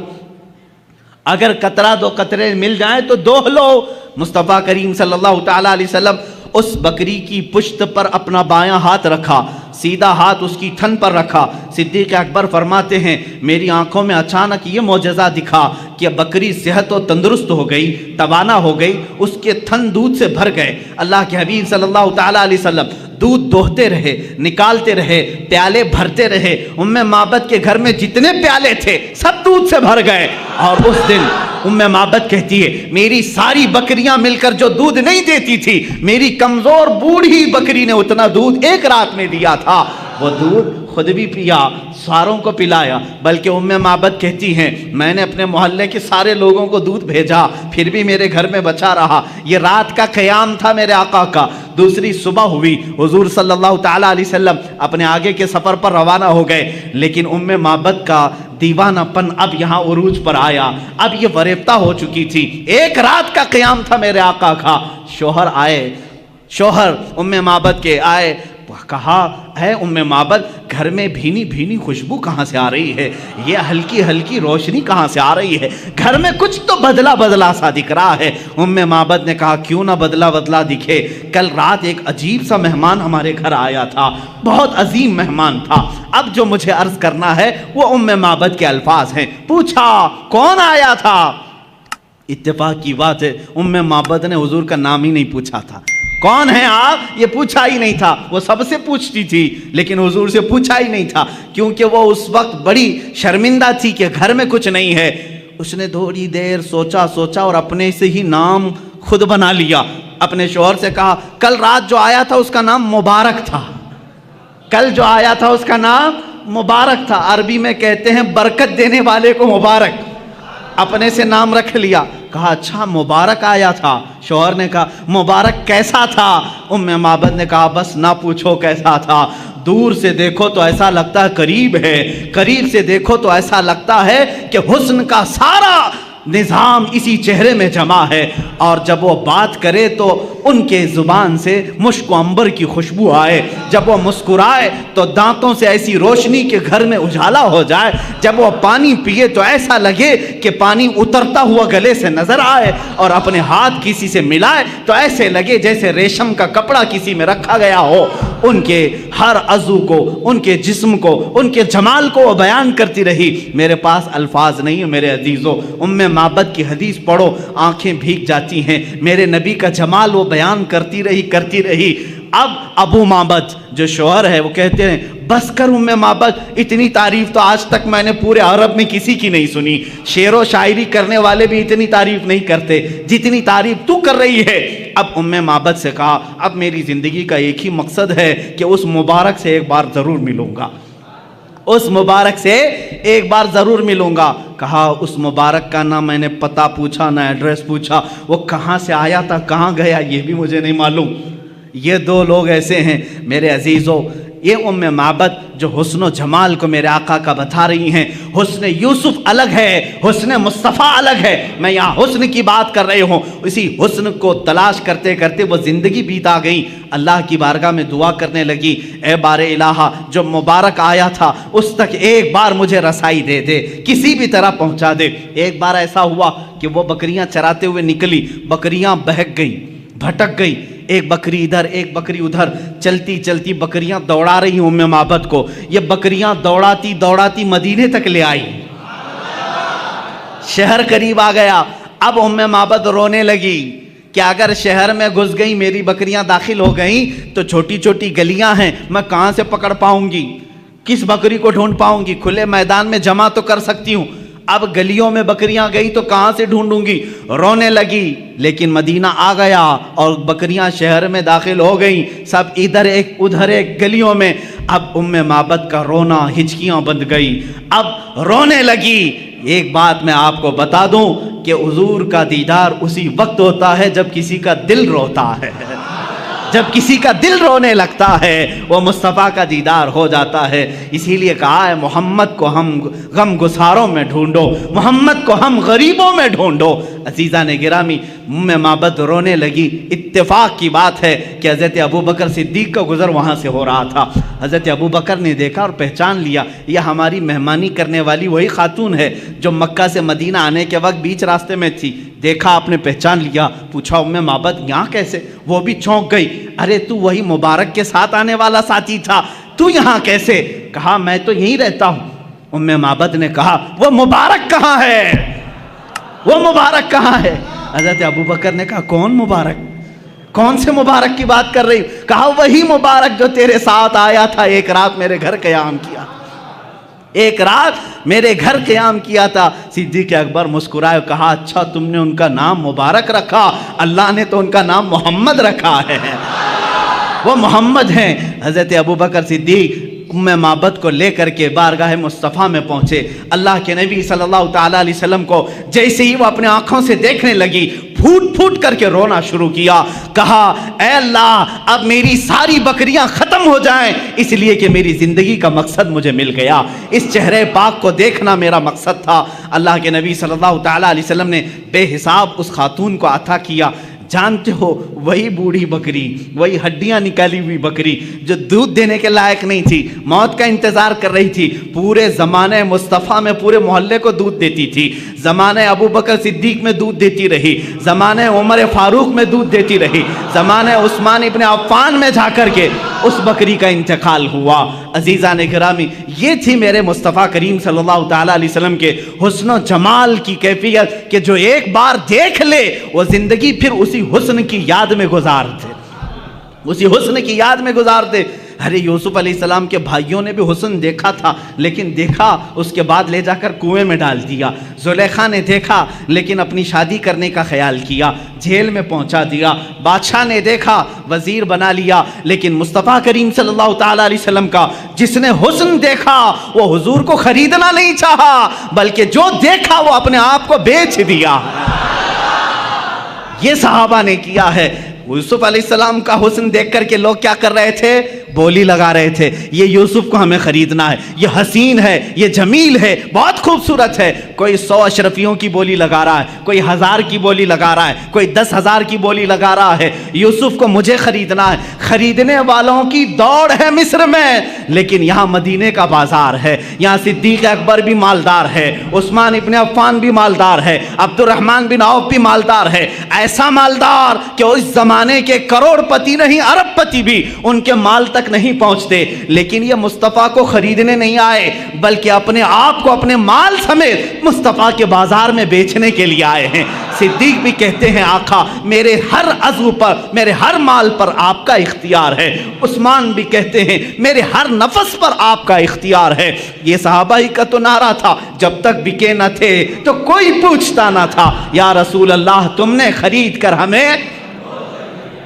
اگر قطرہ 2 قطرے مل جائیں تو دوہ لو. مصطفیٰ کریم صلی اللہ تعالیٰ علیہ وسلم اس بکری کی پشت پر اپنا بایاں ہاتھ رکھا, سیدھا ہاتھ اس کی تھن پر رکھا. صدیق اکبر فرماتے ہیں میری آنکھوں میں اچانک یہ معجزہ دکھا کہ بکری صحت و تندرست ہو گئی, توانا ہو گئی, اس کے تھن دودھ سے بھر گئے. اللہ کے حبیب صلی اللہ تعالیٰ علیہ وسلم دودھ دوہتے رہے، نکالتے رہے، پیالے بھرتے رہے۔ ام معبد کے گھر میں جتنے پیالے تھے سب دودھ سے بھر گئے۔ اور اس دن ام معبد کہتی ہے میری ساری بکریاں مل کر جو دودھ نہیں دیتی تھی، میری کمزور بوڑھی بکری نے اتنا دودھ ایک رات میں دیا تھا۔ وہ دودھ خود بھی پیا، ساروں کو پلایا، بلکہ ام معبد کہتی ہیں میں نے اپنے محلے کے سارے لوگوں کو دودھ بھیجا، پھر بھی میرے گھر میں بچا رہا۔ یہ رات کا قیام تھا میرے آقا کا۔ دوسری صبح ہوئی، حضور صلی اللہ تعالیٰ علیہ وسلم اپنے آگے کے سفر پر روانہ ہو گئے، لیکن ام معبد کا دیوانہ پن اب یہاں عروج پر آیا۔ اب یہ فریفتہ ہو چکی تھی، ایک رات کا قیام تھا میرے آقا کا۔ شوہر آئے، شوہر ام معبد کے آئے، کہا ہے ام معبد گھر میں بھینی بھینی خوشبو کہاں سے آ رہی ہے؟ یہ ہلکی ہلکی روشنی کہاں سے آ رہی ہے؟ گھر میں کچھ تو بدلا بدلا سا دکھ رہا ہے۔ ام معبد نے کہا کیوں نہ بدلا بدلا دکھے، کل رات ایک عجیب سا مہمان ہمارے گھر آیا تھا، بہت عظیم مہمان تھا۔ اب جو مجھے عرض کرنا ہے وہ ام معبد کے الفاظ ہیں۔ پوچھا کون آیا تھا؟ اتفاق کی بات ہے ام معبد نے حضور کا نام ہی نہیں پوچھا تھا۔ کون ہیں آپ یہ پوچھا ہی نہیں تھا۔ وہ سب سے پوچھتی تھی لیکن حضور سے پوچھا ہی نہیں تھا، کیونکہ وہ اس وقت بڑی شرمندہ تھی کہ گھر میں کچھ نہیں ہے۔ اس نے تھوڑی دیر سوچا اور اپنے سے ہی نام خود بنا لیا۔ اپنے شوہر سے کہا کل رات جو آیا تھا اس کا نام مبارک تھا، کل جو آیا تھا اس کا نام مبارک تھا۔ عربی میں کہتے ہیں برکت دینے والے کو مبارک۔ اپنے سے نام رکھ لیا۔ کہا اچھا مبارک آیا تھا۔ شوہر نے کہا مبارک کیسا تھا؟ ام معبد نے کہا بس نہ پوچھو کیسا تھا، دور سے دیکھو تو ایسا لگتا ہے قریب ہے، قریب سے دیکھو تو ایسا لگتا ہے کہ حسن کا سارا نظام اسی چہرے میں جمع ہے، اور جب وہ بات کرے تو ان کے زبان سے مشک و عنبر کی خوشبو آئے، جب وہ مسکرائے تو دانتوں سے ایسی روشنی کہ گھر میں اجالا ہو جائے، جب وہ پانی پیے تو ایسا لگے کہ پانی اترتا ہوا گلے سے نظر آئے، اور اپنے ہاتھ کسی سے ملائے تو ایسے لگے جیسے ریشم کا کپڑا کسی میں رکھا گیا ہو۔ ان کے ہر عضو کو، ان کے جسم کو، ان کے جمال کو وہ بیان کرتی رہی۔ میرے پاس الفاظ نہیں ہیں میرے عزیزوں، ام معبد کی حدیث پڑھو آنکھیں بھیگ جاتی ہیں۔ میرے نبی کا جمال وہ بیان کرتی رہی۔ اب ابو معبد جو شوہر ہے وہ کہتے ہیں بس کر ام معبد، اتنی تعریف تو آج تک میں نے پورے عرب میں کسی کی نہیں سنی۔ شعر و شاعری کرنے والے بھی اتنی تعریف نہیں کرتے جتنی تعریف تو کر رہی ہے۔ اب ام معبد سے کہا اب میری زندگی کا ایک ہی مقصد ہے کہ اس مبارک سے ایک بار ضرور ملوں گا، اس مبارک سے ایک بار ضرور ملوں گا۔ کہا اس مبارک کا نہ میں نے پتہ پوچھا نہ ایڈریس پوچھا، وہ کہاں سے آیا تھا کہاں گیا یہ بھی مجھے نہیں معلوم۔ یہ دو لوگ ایسے ہیں میرے عزیزوں، یہ ام معبد جو حسن و جمال کو میرے آقا کا بتا رہی ہیں۔ حسن یوسف الگ ہے، حسن مصطفیٰ الگ ہے، میں یہاں حسن کی بات کر رہی ہوں۔ اسی حسن کو تلاش کرتے کرتے وہ زندگی بیتا گئی۔ اللہ کی بارگاہ میں دعا کرنے لگی اے بار الہا جو مبارک آیا تھا اس تک ایک بار مجھے رسائی دے دے، کسی بھی طرح پہنچا دے۔ ایک بار ایسا ہوا کہ وہ بکریاں چراتے ہوئے نکلی، بکریاں بہک گئیں، بھٹک گئی، ایک بکری ادھر ایک بکری ادھر، چلتی چلتی بکریاں دوڑا رہی ام معبد کو۔ یہ بکریاں دوڑاتی دوڑاتی مدینے تک لے آئی، شہر قریب آ گیا۔ اب ام معبد رونے لگی کہ اگر شہر میں گھس گئی میری بکریاں داخل ہو گئیں تو چھوٹی چھوٹی گلیاں ہیں، میں کہاں سے پکڑ پاؤں گی، کس بکری کو ڈھونڈ پاؤں گی؟ کھلے میدان میں جمع تو کر سکتی ہوں، اب گلیوں میں بکریاں گئی تو کہاں سے ڈھونڈوں گی؟ رونے لگی۔ لیکن مدینہ آ گیا اور بکریاں شہر میں داخل ہو گئیں، سب ادھر ایک ادھر ایک گلیوں میں۔ اب ام معبد کا رونا ہچکیاں بند گئی، اب رونے لگی۔ ایک بات میں آپ کو بتا دوں کہ حضور کا دیدار اسی وقت ہوتا ہے جب کسی کا دل روتا ہے، جب کسی کا دل رونے لگتا ہے وہ مصطفیٰ کا دیدار ہو جاتا ہے۔ اسی لیے کہا ہے محمد کو ہم غم گساروں میں ڈھونڈو، محمد کو ہم غریبوں میں ڈھونڈو۔ عزیزان گرامی، ام معبد رونے لگی۔ اتفاق کی بات ہے کہ حضرت ابوبکر صدیق کا گزر وہاں سے ہو رہا تھا۔ حضرت ابوبکر نے دیکھا اور پہچان لیا یہ ہماری مہمانی کرنے والی وہی خاتون ہے جو مکہ سے مدینہ آنے کے وقت بیچ راستے میں تھی۔ دیکھا آپ نے پہچان لیا، پوچھا ام معبد یہاں کیسے؟ وہ بھی چونک گئی، ارے تو وہی مبارک کے ساتھ آنے والا ساتھی تھا، تو یہاں کیسے؟ کہا میں تو یہیں رہتا ہوں۔ ام معبد نے کہا وہ مبارک کہاں ہے؟ وہ مبارک کہاں ہے؟ حضرت ابوبکر نے کہا کون مبارک؟ کون سے مبارک کی بات کر رہی ہوں؟ کہا وہی مبارک جو تیرے ساتھ آیا تھا، ایک رات میرے گھر قیام کیا، ایک رات میرے گھر قیام کیا تھا۔ صدیق اکبر مسکرائے، کہا اچھا تم نے ان کا نام مبارک رکھا، اللہ نے تو ان کا نام محمد رکھا ہے، وہ محمد ہیں۔ حضرت ابوبکر صدیق ام معبد کو لے کر کے بارگاہ مصطفیٰ میں پہنچے۔ اللہ کے نبی صلی اللہ تعالیٰ علیہ وسلم کو جیسے ہی وہ اپنے آنکھوں سے دیکھنے لگی، پھوٹ پھوٹ کر کے رونا شروع کیا۔ کہا اے اللہ، اب میری ساری بکریاں ختم ہو جائیں، اس لیے کہ میری زندگی کا مقصد مجھے مل گیا، اس چہرے پاک کو دیکھنا میرا مقصد تھا۔ اللہ کے نبی صلی اللہ تعالیٰ علیہ وسلم نے بے حساب اس خاتون کو عطا کیا۔ جانتے ہو وہی بوڑھی بکری، وہی ہڈیاں نکالی ہوئی بکری جو دودھ دینے کے لائق نہیں تھی، موت کا انتظار کر رہی تھی، پورے زمانے مصطفیٰ میں پورے محلے کو دودھ دیتی تھی، زمانے ابو بکر صدیق میں دودھ دیتی رہی، زمانے عمر فاروق میں دودھ دیتی رہی، زمانے عثمان ابن عفان میں جا کر کے اس بکری کا انتقال ہوا۔ عزیزان گرامی، یہ تھی میرے مصطفیٰ کریم صلی اللہ تعالیٰ علیہ وسلم کے حسن و جمال کی کیفیت کہ جو ایک بار دیکھ لے وہ زندگی پھر اسی حسن کی یاد میں گزارتے، اسی حسن کی یاد میں گزارتے۔ ارے یوسف علیہ السلام کے بھائیوں نے بھی حسن دیکھا تھا، لیکن دیکھا اس کے بعد لے جا کر کنویں میں ڈال دیا۔ زلیخا نے دیکھا لیکن اپنی شادی کرنے کا خیال کیا، جیل میں پہنچا دیا۔ بادشاہ نے دیکھا، وزیر بنا لیا، لیکن مصطفیٰ کریم صلی اللہ تعالیٰ علیہ وسلم کا جس نے حسن دیکھا وہ حضور کو خریدنا نہیں چاہا، بلکہ جو دیکھا وہ اپنے آپ کو بیچ دیا۔ یہ صحابہ نے کیا ہے۔ یوسف علیہ السلام کا حسن دیکھ کر کے لوگ کیا کر رہے تھے؟ بولی لگا رہے تھے، یہ یوسف کو ہمیں خریدنا ہے، یہ حسین ہے، یہ جمیل ہے، بہت خوبصورت ہے۔ کوئی 100 اشرفیوں کی بولی لگا رہا ہے، کوئی 1000 کی بولی لگا رہا ہے، کوئی 10,000 کی بولی لگا رہا ہے۔ یوسف کو مجھے خریدنا ہے۔ خریدنے والوں کی دوڑ ہے مصر میں، لیکن یہاں مدینے کا بازار ہے، یہاں صدیق اکبر بھی مالدار ہے، عثمان ابن عفان بھی مالدار ہے، عبد الرحمن بن عوف بھی مالدار ہے، ایسا مالدار کہ اس زمانے کے کروڑ پتی نہیں، ارب پتی بھی ان کے مال تک نہیں پہنچتے، لیکن یہ مصطفیٰ کو خریدنے نہیں آئے بلکہ اپنے آپ کو اپنے مال سمیت مصطفیٰ کے بازار میں بیچنے کے لیے آئے ہیں۔ صدیق بھی کہتے ہیں آقا میرے ہر عضو پر، میرے ہر مال پر آپ کا اختیار ہے۔ عثمان بھی کہتے ہیں میرے ہر نفس پر آپ کا اختیار ہے۔ یہ صحابہ ہی کا تو نعرہ تھا، جب تک بکے نہ تھے تو کوئی پوچھتا نہ تھا، یا رسول اللہ تم نے خرید کر ہمیں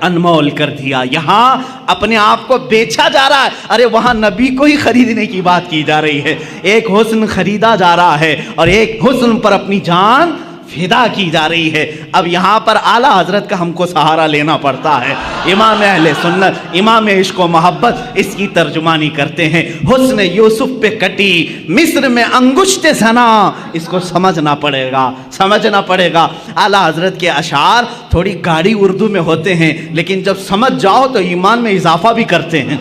انمول کر دیا۔ یہاں اپنے آپ کو بیچا جا رہا ہے، ارے وہاں نبی کو ہی خریدنے کی بات کی جا رہی ہے۔ ایک حسن خریدا جا رہا ہے اور ایک حسن پر اپنی جان فدا کی جا رہی ہے۔ اب یہاں پر اعلیٰ حضرت کا ہم کو سہارا لینا پڑتا ہے۔ امام اہل سنت، امام عشق و محبت اس کی ترجمانی کرتے ہیں۔ حسن یوسف پہ کٹی مصر میں انگشت زنا، اس کو سمجھنا پڑے گا، سمجھنا پڑے گا۔ اعلیٰ حضرت کے اشعار تھوڑی گاڑی اردو میں ہوتے ہیں، لیکن جب سمجھ جاؤ تو ایمان میں اضافہ بھی کرتے ہیں۔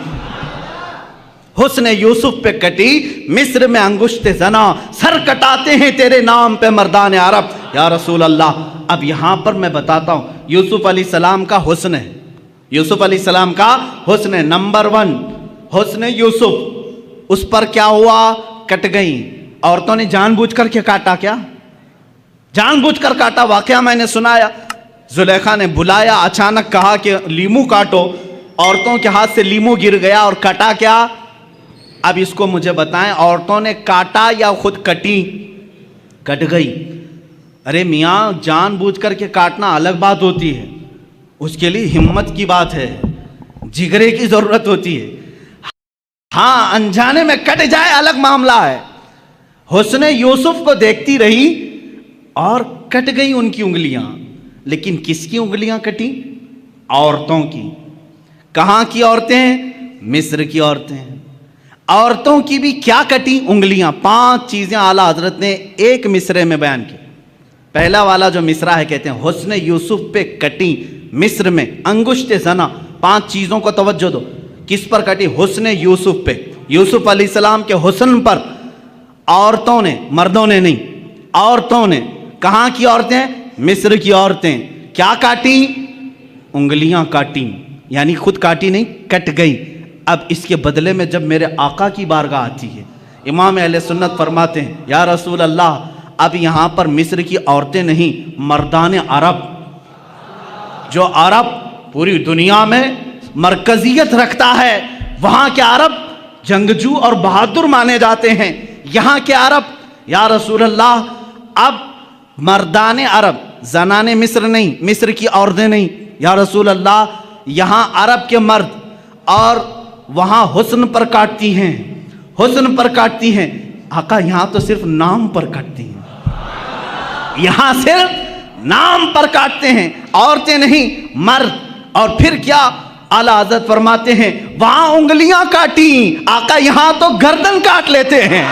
حسن یوسف پہ کٹی مصر میں انگشت زنا، سر کٹاتے ہیں تیرے نام پہ مردان عرب، یا رسول اللہ۔ اب یہاں پر میں بتاتا ہوں یوسف علیہ السلام کا حسن ہے، یوسف علیہ السلام کا حسن ہے۔ نمبر 1 حسن یوسف، اس پر کیا ہوا؟ کٹ گئی۔ عورتوں نے جان بوجھ کر کے کاٹا، کیا جان بوجھ کر کاٹا؟ واقعہ میں نے سنایا، زلیخا نے بلایا، اچانک کہا کہ لیمو کاٹو، عورتوں کے ہاتھ سے لیمو گر گیا اور کٹا کیا؟ اب اس کو مجھے بتائیں، عورتوں نے کاٹا یا خود کٹی؟ کٹ گئی۔ ارے میاں جان بوجھ کر کے کاٹنا الگ بات ہوتی ہے، اس کے لیے ہمت کی بات ہے، جگرے کی ضرورت ہوتی ہے۔ ہاں انجانے میں کٹ جائے الگ معاملہ ہے۔ حسن یوسف کو دیکھتی رہی اور کٹ گئی ان کی انگلیاں، لیکن کس کی انگلیاں کٹی؟ عورتوں کی۔ کہاں کی عورتیں؟ مصر کی عورتیں۔ عورتوں کی بھی کیا کٹی؟ انگلیاں۔ 5 چیزیں اعلیٰ حضرت نے ایک مصرے میں بیان کی۔ پہلا والا جو مصرع ہے کہتے ہیں حسن یوسف پہ کٹی مصر میں انگشت زنا۔ 5 چیزوں کو توجہ دو، کس پر کٹی؟ حسن یوسف پہ، یوسف علیہ السلام کے حسن پر۔ عورتوں نے، مردوں نے نہیں، عورتوں نے۔ کہاں کی عورتیں؟ مصر کی عورتیں۔ کیا کاٹی؟ انگلیاں کاٹی، یعنی خود کاٹی نہیں، کٹ گئی۔ اب اس کے بدلے میں جب میرے آقا کی بارگاہ آتی ہے، امام اہل سنت فرماتے ہیں یا رسول اللہ اب یہاں پر مصر کی عورتیں نہیں، مردان عرب، جو عرب پوری دنیا میں مرکزیت رکھتا ہے، وہاں کے عرب جنگجو اور بہادر مانے جاتے ہیں، یہاں کے عرب یا رسول اللہ اب مردان عرب، زنان مصر نہیں، مصر کی عورتیں نہیں، یا رسول اللہ یہاں عرب کے مرد اور وہاں حسن پر کاٹتی ہیں، حسن پر کاٹتی ہیں، آقا یہاں تو صرف نام پر کاٹتی ہیں، یہاں صرف نام پر کاٹتے ہیں، عورتیں نہیں مرد۔ اور پھر کیا اعلیٰ حضرت فرماتے ہیں وہاں انگلیاں کاٹی، آقا یہاں تو گردن کاٹ لیتے ہیں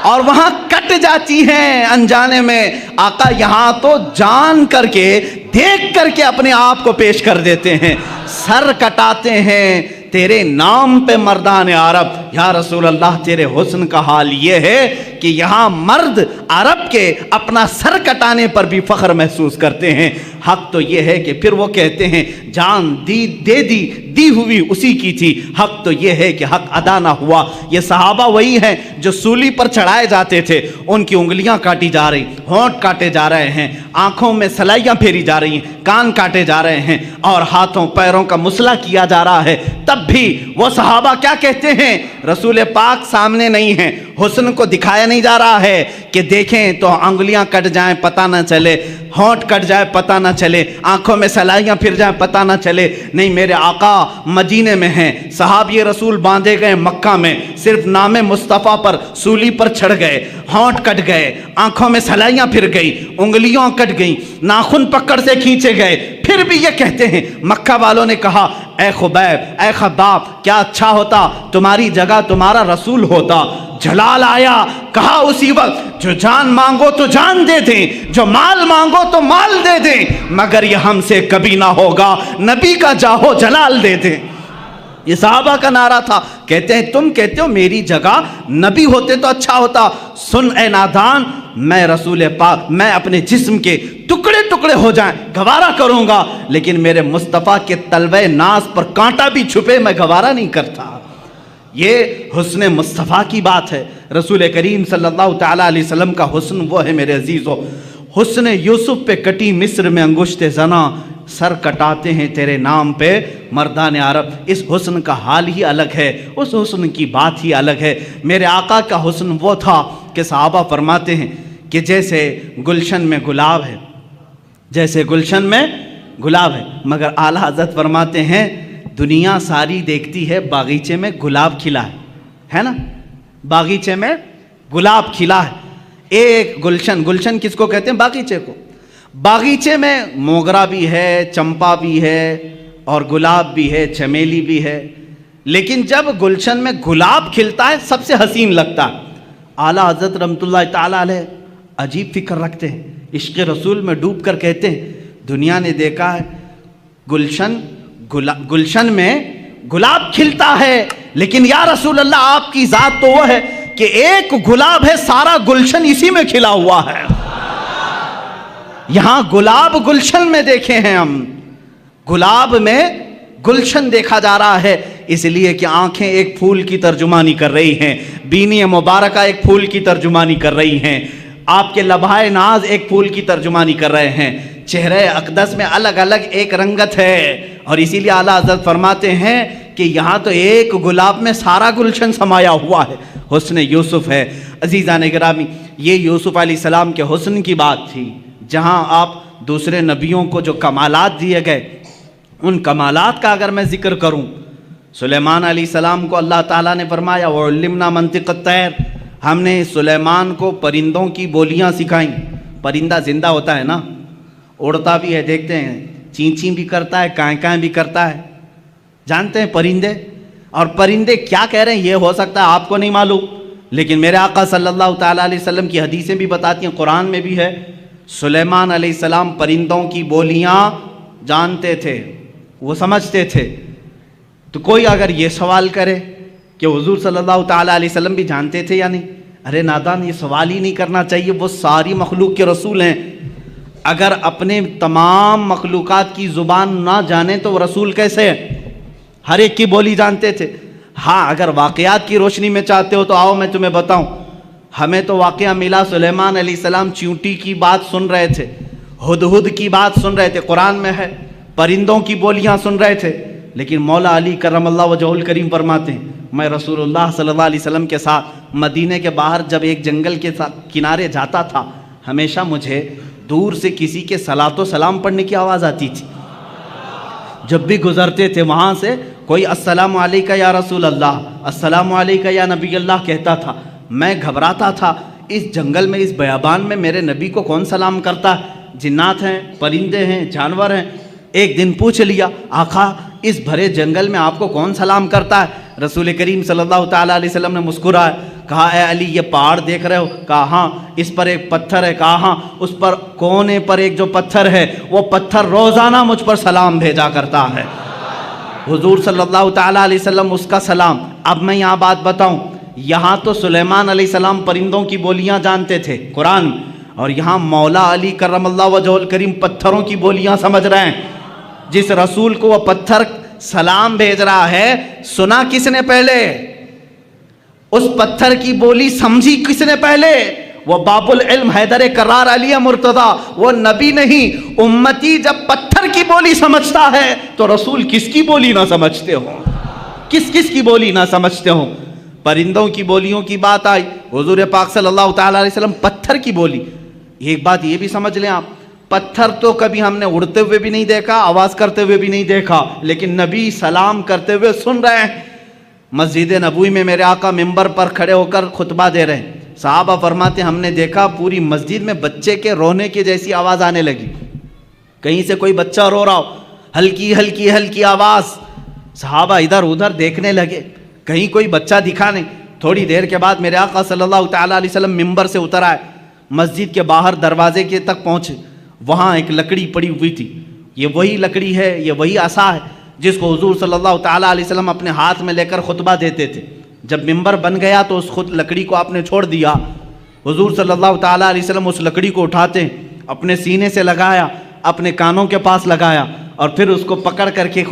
اور وہاں کٹ جاتی ہیں انجانے میں، آقا یہاں تو جان کر کے دیکھ کر کے اپنے آپ کو پیش کر دیتے ہیں، سر کٹاتے ہیں تیرے نام پہ مردان عرب۔ یا رسول اللہ تیرے حسن کا حال یہ ہے کہ یہاں مرد عرب کے اپنا سر کٹانے پر بھی فخر محسوس کرتے ہیں۔ حق تو یہ ہے کہ پھر وہ کہتے ہیں جان دی ہوئی اسی کی تھی، حق تو یہ ہے کہ حق ادا نہ ہوا۔ یہ صحابہ وہی ہیں جو سولی پر چڑھائے جاتے تھے، ان کی انگلیاں کاٹی جا رہی، ہونٹ کاٹے جا رہے ہیں، آنکھوں میں سلائیاں پھیری جا رہی ہیں، کان کاٹے جا رہے ہیں اور ہاتھوں پیروں کا مسئلہ کیا جا رہا ہے، تب بھی وہ صحابہ کیا کہتے ہیں؟ رسول پاک سامنے نہیں ہیں، حسن کو دکھایا نہیں جا رہا ہے کہ دیکھیں تو انگلیاں کٹ جائیں پتہ نہ چلے، ہونٹ کٹ جائے پتہ نہ چلے، آنکھوں میں سلائیاں پھر جائیں پتہ نہ چلے، نہیں میرے آقا مدینے میں ہیں، صحابی رسول باندھے گئے مکہ میں، صرف نام مصطفیٰ پر سولی پر چڑھ گئے، ہونٹ کٹ گئے، آنکھوں میں سلائیاں پھر گئی، انگلیاں کٹ گئیں، ناخن پکڑ سے کھینچے گئے، پھر بھی یہ کہتے ہیں مکہ والوں نے کہا اے خبیب اے خباب کیا اچھا ہوتا تمہاری جگہ تمہارا رسول ہوتا۔ جلال آیا، کہا اسی وقت جو جان مانگو تو جان دے دیں، جو مال مانگو تو مال دے دیں، مگر یہ ہم سے کبھی نہ ہوگا، نبی کا جاہو جلال دے دیں۔ یہ صحابہ کا نعرہ تھا۔ کہتے ہیں تم کہتے ہو میری جگہ نبی ہوتے تو اچھا ہوتا، سن اے نادان میں رسول پاک میں اپنے جسم کے ٹکڑے ٹکڑے ہو جائیں گوارا کروں گا، لیکن میرے مصطفیٰ کے تلوے ناز پر کانٹا بھی چھپے میں گوارا نہیں کرتا۔ یہ حسن مصطفیٰ کی بات ہے۔ رسول کریم صلی اللہ تعالیٰ علیہ وسلم کا حسن وہ ہے میرے عزیزو، حسن یوسف پہ کٹی مصر میں انگشت زنا، سر کٹاتے ہیں تیرے نام پہ مردان عرب۔ اس حسن کا حال ہی الگ ہے، اس حسن کی بات ہی الگ ہے۔ میرے آقا کا حسن وہ تھا کہ صحابہ فرماتے ہیں کہ جیسے گلشن میں گلاب ہے، جیسے گلشن میں گلاب ہے، مگر اعلیٰ حضرت فرماتے ہیں دنیا ساری دیکھتی ہے باغیچے میں گلاب کھلا ہے نا، باغیچے میں گلاب کھلا ہے۔ ایک گلشن، گلشن کس کو کہتے ہیں؟ باغیچے کو۔ باغیچے میں موگرا بھی ہے، چمپا بھی ہے اور گلاب بھی ہے، چمیلی بھی ہے، لیکن جب گلشن میں گلاب کھلتا ہے سب سے حسین لگتا ہے۔ اعلیٰ حضرت رحمۃ اللہ تعالیٰ علیہ عجیب فکر رکھتے ہیں، عشق رسول میں ڈوب کر کہتے ہیں دنیا نے دیکھا ہے گلشن میں گلاب کھلتا ہے، لیکن یا رسول اللہ آپ کی ذات تو وہ ہے کہ ایک گلاب ہے سارا گلشن اسی میں کھلا ہوا ہے۔ یہاں گلاب گلشن میں دیکھے ہیں ہم، گلاب میں گلشن دیکھا جا رہا ہے، اس لیے کہ آنکھیں ایک پھول کی ترجمانی کر رہی ہیں، بینی مبارکہ ایک پھول کی ترجمانی کر رہی ہیں، آپ کے لبھائے ناز ایک پھول کی ترجمانی کر رہے ہیں، چہرے اقدس میں الگ الگ ایک رنگت ہے، اور اسی لیے اعلیٰ حضرت فرماتے ہیں کہ یہاں تو ایک گلاب میں سارا گلشن سمایا ہوا ہے، حسن یوسف ہے۔ عزیزان گرامی، یہ یوسف علیہ السلام کے حسن کی بات تھی۔ جہاں آپ دوسرے نبیوں کو جو کمالات دیے گئے، ان کمالات کا اگر میں ذکر کروں، سلیمان علیہ السلام کو اللہ تعالیٰ نے فرمایا وَعُلِّمْنَا مَنطِقَ الطَّيْرِ، ہم نے سلیمان کو پرندوں کی بولیاں سکھائیں۔ پرندہ زندہ ہوتا ہے نا، اڑتا بھی ہے، دیکھتے ہیں چین چین بھی کرتا ہے، کائیں کائیں بھی کرتا ہے، جانتے ہیں پرندے، اور پرندے کیا کہہ رہے ہیں یہ ہو سکتا ہے آپ کو نہیں معلوم، لیکن میرے آقا صلی اللہ تعالیٰ علیہ وسلم کی حدیثیں بھی بتاتی ہیں، قرآن میں بھی ہے، سلیمان علیہ السلام پرندوں کی بولیاں جانتے تھے، وہ سمجھتے تھے۔ تو کوئی اگر یہ سوال کرے کہ حضور صلی اللہ تعالیٰ علیہ وسلم بھی جانتے تھے یا نہیں، ارے نادان، یہ سوال ہی نہیں کرنا چاہیے، وہ ساری مخلوق کے رسول ہیں، اگر اپنے تمام مخلوقات کی زبان نہ جانے تو وہ رسول کیسے ہیں؟ ہر ایک کی بولی جانتے تھے۔ ہاں اگر واقعات کی روشنی میں چاہتے ہو تو آؤ میں تمہیں بتاؤں، ہمیں تو واقعہ ملا سلیمان علیہ السلام چیونٹی کی بات سن رہے تھے، ہدہد کی بات سن رہے تھے، قرآن میں ہے پرندوں کی بولیاں سن رہے تھے، لیکن مولا علی کرم اللہ وجہہ الکریم فرماتے ہیں میں رسول اللہ صلی اللہ علیہ وسلم کے ساتھ مدینے کے باہر جب ایک جنگل کے کنارے جاتا تھا، ہمیشہ مجھے دور سے کسی کے صلاۃ و سلام پڑھنے کی آواز آتی تھی۔ جب بھی گزرتے تھے وہاں سے کوئی السلام علیکہ یا رسول اللہ، السلام علیکہ یا نبی اللہ کہتا تھا، میں گھبراتا تھا اس جنگل میں، اس بیابان میں میرے نبی کو کون سلام کرتا ہے؟ جنات ہیں، پرندے ہیں، جانور ہیں۔ ایک دن پوچھ لیا، آقا اس بھرے جنگل میں آپ کو کون سلام کرتا ہے؟ رسول کریم صلی اللہ تعالیٰ علیہ وسلم نے مسکرائے، کہا اے علی یہ پہاڑ دیکھ رہے ہو؟ کہا ہاں۔ اس پر ایک پتھر ہے؟ کہا ہاں۔ اس پر کونے پر ایک جو پتھر ہے وہ پتھر روزانہ مجھ پر سلام بھیجا کرتا ہے۔ حضور صلی اللہ تعالیٰ علیہ وسلم اس کا سلام۔ اب میں یہاں بات بتاؤں، یہاں تو سلیمان علیہ السلام پرندوں کی بولیاں جانتے تھے قرآن، اور یہاں مولا علی کرم اللہ وجہہ الکریم پتھروں کی بولیاں سمجھ رہے ہیں۔ جس رسول کو وہ پتھر سلام بھیج رہا ہے، سنا کس نے پہلے؟ اس پتھر کی بولی سمجھی کس نے پہلے؟ وہ باب العلم حیدر کرار علی مرتضی، وہ نبی نہیں۔ امتی جب پتھر کی بولی سمجھتا ہے تو رسول کس کی بولی نہ سمجھتے ہوں؟ کس کی بولی نہ سمجھتے ہوں؟ پرندوں کی بولیوں کی بات آئی، حضور پاک صلی اللہ تعالیٰ علیہ وسلم پتھر کی بولی۔ ایک بات یہ بھی سمجھ لیں آپ، پتھر تو کبھی ہم نے اڑتے ہوئے بھی نہیں دیکھا، آواز کرتے ہوئے بھی نہیں دیکھا، لیکن نبی سلام کرتے ہوئے سن رہے ہیں۔ مسجد نبوی میں میرے آقا ممبر پر کھڑے ہو کر خطبہ دے رہے ہیں، صحابہ فرماتے ہیں ہم نے دیکھا پوری مسجد میں بچے کے رونے کی جیسی آواز آنے لگی، کہیں سے کوئی بچہ رو رہا ہو، ہلکی ہلکی ہلکی آواز۔ صحابہ ادھر ادھر دیکھنے لگے، کہیں کوئی بچہ دکھا نہیں۔ تھوڑی دیر کے بعد میرے آقا صلی اللہ تعالیٰ علیہ وسلم ممبر سے اتر آئے، مسجد کے باہر دروازے کے تک پہنچے، وہاں ایک لکڑی پڑی ہوئی تھی۔ یہ وہی لکڑی ہے، یہ وہی عصا ہے جس کو حضور صلی اللہ تعالیٰ علیہ وسلم اپنے ہاتھ میں لے کر خطبہ دیتے تھے۔ جب ممبر بن گیا تو اس لکڑی کو آپ نے چھوڑ دیا۔ حضور صلی اللہ تعالیٰ علیہ وسلم اس لکڑی کو اٹھاتے، اپنے سینے سے لگایا، اپنے کانوں کے پاس لگایا، اور پھر اس کو پکڑ کر کے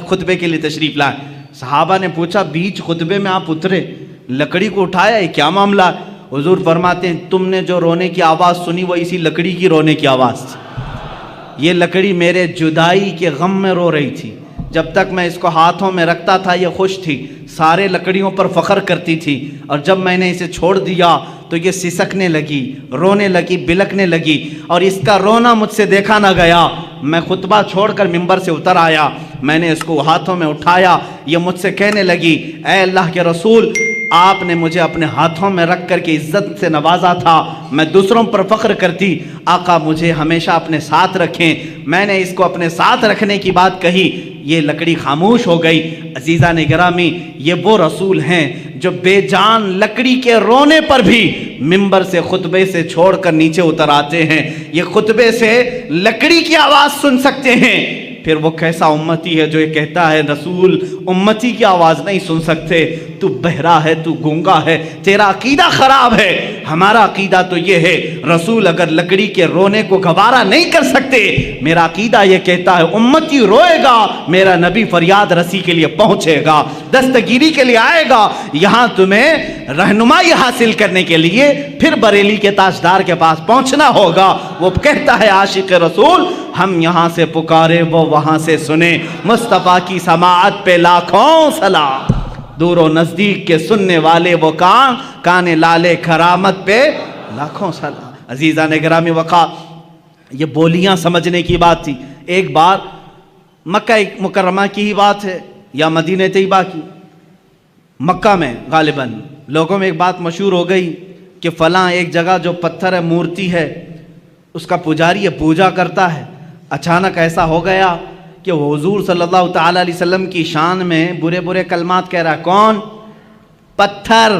خطبے کے لیے تشریف لائے۔ صحابہ نے پوچھا بیچ خطبے میں آپ اترے، لکڑی کو اٹھایا، یہ کیا معاملہ ہے؟ حضور فرماتے ہیں تم نے جو رونے کی آواز سنی وہ اسی لکڑی کی رونے کی آواز تھی۔ یہ لکڑی میرے جدائی کے غم میں رو رہی تھی، جب تک میں اس کو ہاتھوں میں رکھتا تھا یہ خوش تھی، سارے لکڑیوں پر فخر کرتی تھی، اور جب میں نے اسے چھوڑ دیا تو یہ سسکنے لگی، رونے لگی، بلکنے لگی، اور اس کا رونا مجھ سے دیکھا نہ گیا۔ میں خطبہ چھوڑ کر ممبر سے اتر آیا، میں نے اس کو ہاتھوں میں اٹھایا، یہ مجھ سے کہنے لگی اے اللہ کے رسول، آپ نے مجھے اپنے ہاتھوں میں رکھ کر کے عزت سے نوازا تھا، میں دوسروں پر فخر کرتی، آقا مجھے ہمیشہ اپنے ساتھ رکھیں۔ میں نے اس کو اپنے ساتھ رکھنے کی بات کہی، یہ لکڑی خاموش ہو گئی۔ عزیزان گرامی، یہ وہ رسول ہیں جو بے جان لکڑی کے رونے پر بھی ممبر سے خطبے سے چھوڑ کر نیچے اتر آتے ہیں۔ یہ خطبے سے لکڑی کی آواز سن سکتے ہیں، پھر وہ کیسا امتی ہے جو یہ کہتا ہے رسول امتی کی آواز نہیں سن سکتے، تو بہرا ہے، تو گونگا ہے، تیرا عقیدہ خراب ہے۔ ہمارا عقیدہ تو یہ ہے رسول اگر لکڑی کے رونے کو گوارا نہیں کر سکتے، میرا عقیدہ یہ کہتا ہے امتی روئے گا، میرا نبی فریاد رسی کے لیے پہنچے گا، دستگیری کے لیے آئے گا۔ یہاں تمہیں رہنمائی حاصل کرنے کے لیے پھر بریلی کے تاجدار کے پاس پہنچنا ہوگا۔ وہ کہتا ہے عاشق رسول ہم یہاں سے پکارے وہ وہاں سے سنے، مصطفیٰ کی سماعت پہ لاکھوں سلام، دور و نزدیک کے سننے والے وہ کان لالے کرامت پہ لاکھوں سلام۔ عزیزان گرامی وقار، یہ بولیاں سمجھنے کی بات تھی۔ ایک بار مکہ مکرمہ کی ہی بات ہے یا مدینہ طیبہ کی، مکہ میں غالباً لوگوں میں ایک بات مشہور ہو گئی کہ فلاں ایک جگہ جو پتھر ہے، مورتی ہے، اس کا پجاری ہے، پوجا کرتا ہے۔ اچانک ایسا ہو گیا کہ وہ حضور صلی اللہ تعالیٰ علیہ وسلم کی شان میں برے برے کلمات کہہ رہا ہے۔ کون؟ پتھر،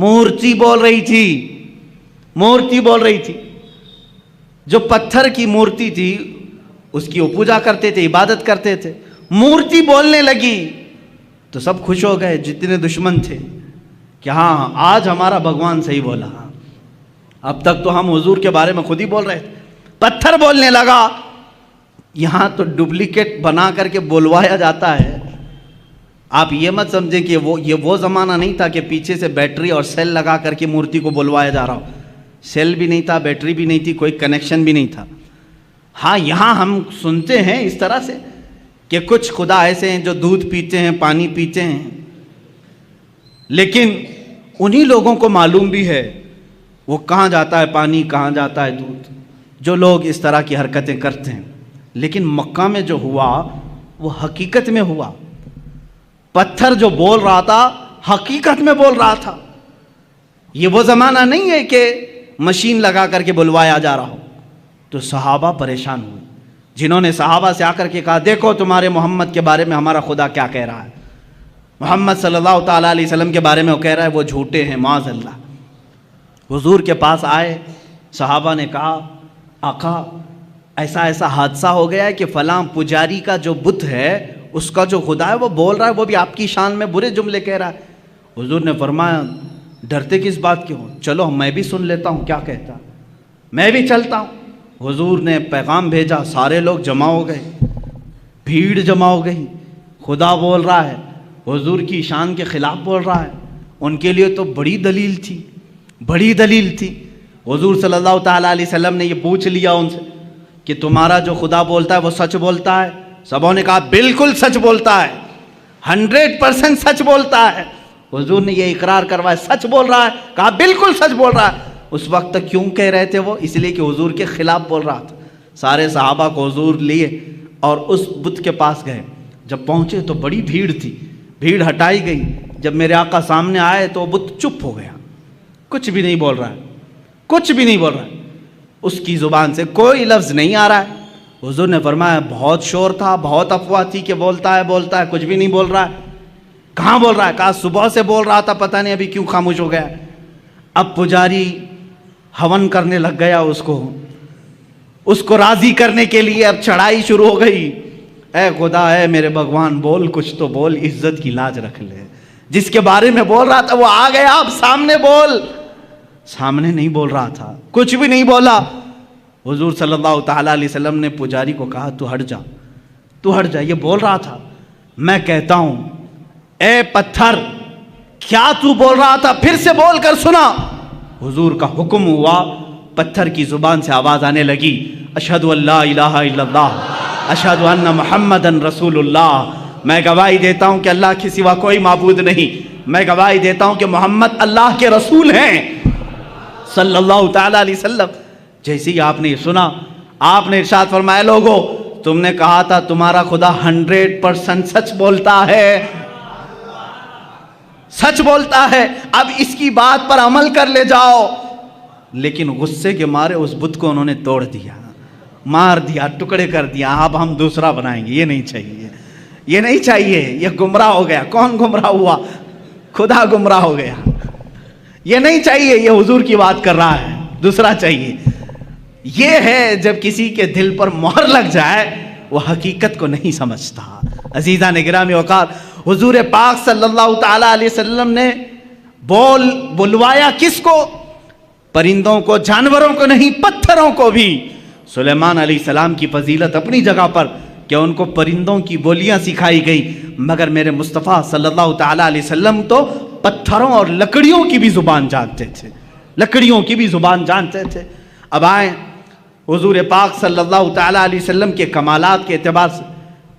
مورتی بول رہی تھی، مورتی بول رہی تھی۔ جو پتھر کی مورتی تھی اس کی وہ پوجا کرتے تھے، عبادت کرتے تھے، مورتی بولنے لگی تو سب خوش ہو گئے جتنے دشمن تھے کہ ہاں آج ہمارا بھگوان صحیح بولا، اب تک تو ہم حضور کے بارے میں خود ہی بول رہے تھے، پتھر بولنے لگا۔ یہاں تو ڈپلیکیٹ بنا کر کے بولوایا جاتا ہے۔ آپ یہ مت سمجھیں کہ یہ وہ زمانہ نہیں تھا کہ پیچھے سے بیٹری اور سیل لگا کر کے مورتی کو بلوایا جا رہا ہو۔ سیل بھی نہیں تھا، بیٹری بھی نہیں تھی، کوئی کنیکشن بھی نہیں تھا۔ ہاں یہاں ہم سنتے ہیں اس طرح سے کہ کچھ خدا ایسے ہیں جو دودھ پیتے ہیں، پانی پیتے ہیں، لیکن انہی لوگوں کو معلوم بھی ہے وہ کہاں جاتا ہے پانی، کہاں جاتا ہے دودھ، جو لوگ اس طرح کی حرکتیں کرتے ہیں۔ لیکن مکہ میں جو ہوا وہ حقیقت میں ہوا، پتھر جو بول رہا تھا حقیقت میں بول رہا تھا۔ یہ وہ زمانہ نہیں ہے کہ مشین لگا کر کے بلوایا جا رہا ہو۔ تو صحابہ پریشان ہوئے، جنہوں نے صحابہ سے آ کر کے کہا دیکھو تمہارے محمد کے بارے میں ہمارا خدا کیا کہہ رہا ہے، محمد صلی اللہ تعالیٰ علیہ وسلم کے بارے میں وہ کہہ رہا ہے وہ جھوٹے ہیں معاذ اللہ۔ حضور کے پاس آئے، صحابہ نے کہا آقا ایسا ایسا حادثہ ہو گیا ہے کہ فلاں پجاری کا جو بت ہے اس کا جو خدا ہے وہ بول رہا ہے، وہ بھی آپ کی شان میں برے جملے کہہ رہا ہے۔ حضور نے فرمایا ڈرتے کس بات کے ہو، چلو میں بھی سن لیتا ہوں کیا کہتا، میں بھی چلتا ہوں۔ حضور نے پیغام بھیجا، سارے لوگ جمع ہو گئے، بھیڑ جمع ہو گئی، خدا بول رہا ہے، حضور کی شان کے خلاف بول رہا ہے۔ ان کے لیے تو بڑی دلیل تھی، بڑی دلیل تھی۔ حضور صلی اللہ تعالیٰ علیہ وسلم نے یہ پوچھ لیا ان سے کہ تمہارا جو خدا بولتا ہے وہ سچ بولتا ہے؟ سبوں نے کہا بالکل سچ بولتا ہے، 100% سچ بولتا ہے۔ حضور نے یہ اقرار کروایا سچ بول رہا ہے، کہا بالکل سچ بول رہا ہے۔ اس وقت تک کیوں کہہ رہے تھے وہ؟ اس لیے کہ حضور کے خلاف بول رہا تھا۔ سارے صحابہ کو حضور لیے اور اس بت کے پاس گئے، جب پہنچے تو بڑی بھیڑ تھی، بھیڑ ہٹائی گئی۔ جب میرے آقا سامنے آئے تو وہ بت چپ ہو گیا، کچھ بھی نہیں بول رہا ہے، کچھ بھی نہیں بول رہا ہے، اس کی زبان سے کوئی لفظ نہیں آ رہا ہے۔ حضور نے فرمایا بہت شور تھا، بہت افواہ تھی کہ بولتا ہے، کچھ بھی نہیں بول رہا ہے۔ کہاں بول رہا ہے؟ کہا صبح سے بول رہا تھا، پتہ نہیں ابھی کیوں خاموش ہو گیا۔ اب پجاری ہون کرنے لگ گیا، اس کو راضی کرنے کے لیے اب چڑھائی شروع ہو گئی۔ اے خدا، اے میرے بھگوان، بول کچھ تو بول، عزت کی لاج رکھ لے۔ جس کے بارے میں بول رہا تھا وہ آ گیا، اب سامنے بول۔ سامنے نہیں بول رہا تھا، کچھ بھی نہیں بولا۔ حضور صلی اللہ تعالیٰ علیہ وسلم نے پجاری کو کہا تو ہٹ جا، تو ہٹ جا۔ یہ بول رہا تھا، میں کہتا ہوں اے پتھر کیا تو بول رہا تھا؟ پھر سے بول کر سنا۔ حضور کا حکم ہوا، پتھر کی زبان سے آواز آنے لگی، اشہد ان لا الہ الا اللہ، اشہد ان محمدن رسول اللہ۔ میں گواہی دیتا ہوں کہ اللہ کے سوا کوئی معبود نہیں، میں گواہی دیتا ہوں کہ محمد اللہ کے رسول ہیں صلی اللہ تعالیٰ علیہ وسلم۔ جیسے ہی آپ نے یہ سنا، آپ نے ارشاد فرمایا لوگو تم نے کہا تھا تمہارا خدا 100% سچ بولتا ہے، سچ بولتا ہے، اب اس کی بات پر عمل کر لے جاؤ۔ لیکن غصے کے مارے اس بت کو انہوں نے توڑ دیا، مار دیا، ٹکڑے کر دیا۔ اب ہم دوسرا بنائیں گے، یہ نہیں چاہیے، یہ نہیں چاہیے، یہ گمراہ ہو گیا۔ کون گمراہ ہوا؟ خدا گمراہ ہو گیا۔ یہ نہیں چاہیے، یہ حضور کی بات کر رہا ہے، دوسرا چاہیے۔ یہ ہے جب کسی کے دل پر مہر لگ جائے وہ حقیقت کو نہیں سمجھتا۔ عزیزان گرامی وقار، حضور پاک صلی اللہ تعالیٰ علیہ وسلم نے بلوایا کس کو؟ پرندوں کو، جانوروں کو نہیں، پتھروں کو بھی۔ سلیمان علیہ السلام کی فضیلت اپنی جگہ پر کہ ان کو پرندوں کی بولیاں سکھائی گئی، مگر میرے مصطفیٰ صلی اللہ تعالیٰ علیہ وسلم تو پتھروں اور لکڑیوں کی بھی زبان جانتے تھے، لکڑیوں کی بھی زبان جانتے تھے۔ اب آئیں حضور پاک صلی اللہ تعالیٰ علیہ وسلم کے کمالات کے اعتبار سے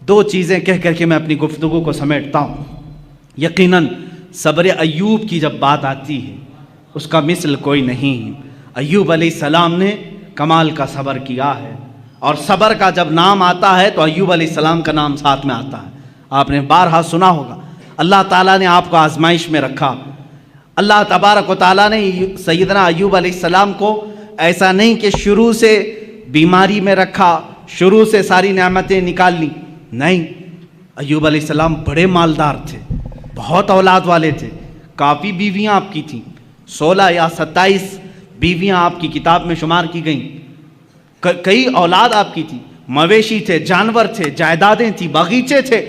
دو چیزیں کہہ کر کے میں اپنی گفتگو کو سمیٹتا ہوں۔ یقیناً صبر ایوب کی جب بات آتی ہے اس کا مثل کوئی نہیں۔ ایوب علیہ السلام نے کمال کا صبر کیا ہے، اور صبر کا جب نام آتا ہے تو ایوب علیہ السلام کا نام ساتھ میں آتا ہے۔ آپ نے بارہا سنا ہوگا، اللہ تعالیٰ نے آپ کو آزمائش میں رکھا۔ اللہ تبارک و تعالیٰ نے سیدنا ایوب علیہ السلام کو ایسا نہیں کہ شروع سے بیماری میں رکھا، شروع سے ساری نعمتیں نکال لی، نہیں۔ ایوب علیہ السلام بڑے مالدار تھے، بہت اولاد والے تھے، کافی بیویاں آپ کی تھیں، 16 یا 27 بیویاں آپ کی کتاب میں شمار کی گئیں، کئی اولاد آپ کی تھی، مویشی تھے، جانور تھے، جائیدادیں تھیں، باغیچے تھے،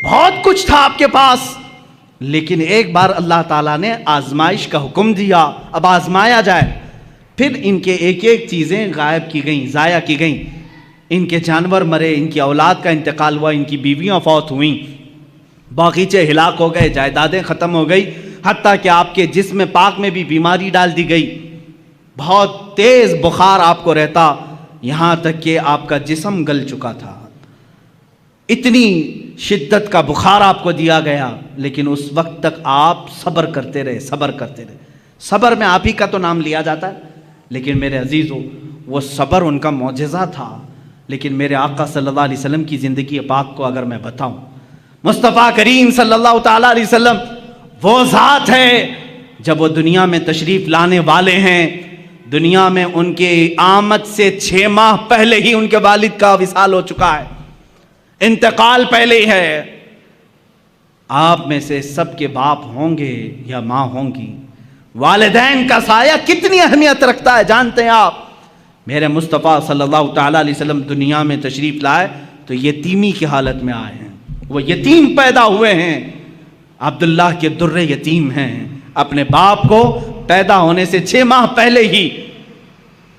بہت کچھ تھا آپ کے پاس۔ لیکن ایک بار اللہ تعالیٰ نے آزمائش کا حکم دیا، اب آزمایا جائے۔ پھر ان کے ایک ایک چیزیں غائب کی گئیں، ضائع کی گئیں، ان کے جانور مرے، ان کی اولاد کا انتقال ہوا، ان کی بیویاں فوت ہوئیں، باغیچے ہلاک ہو گئے، جائیدادیں ختم ہو گئی، حتیٰ کہ آپ کے جسم پاک میں بھی بیماری ڈال دی گئی، بہت تیز بخار آپ کو رہتا، یہاں تک کہ آپ کا جسم گل چکا تھا، اتنی شدت کا بخار آپ کو دیا گیا، لیکن اس وقت تک آپ صبر کرتے رہے، صبر کرتے رہے۔ صبر میں آپ ہی کا تو نام لیا جاتا ہے، لیکن میرے عزیزو وہ صبر ان کا معجزہ تھا۔ لیکن میرے آقا صلی اللہ علیہ وسلم کی زندگی پاک کو اگر میں بتاؤں، مصطفیٰ کریم صلی اللہ تعالیٰ علیہ وسلم وہ ذات ہے جب وہ دنیا میں تشریف لانے والے ہیں، دنیا میں ان کے آمد سے 6 ماہ پہلے ہی ان کے والد کا وصال ہو چکا ہے، انتقال پہلے ہی ہے۔ آپ میں سے سب کے باپ ہوں گے یا ماں ہوں گی، والدین کا سایہ کتنی اہمیت رکھتا ہے جانتے ہیں آپ؟ میرے مصطفیٰ صلی اللہ تعالیٰ علیہ وسلم دنیا میں تشریف لائے تو یتیمی کی حالت میں آئے ہیں، وہ یتیم پیدا ہوئے ہیں، عبداللہ کے در یتیم ہیں۔ اپنے باپ کو پیدا ہونے سے 6 ماہ پہلے ہی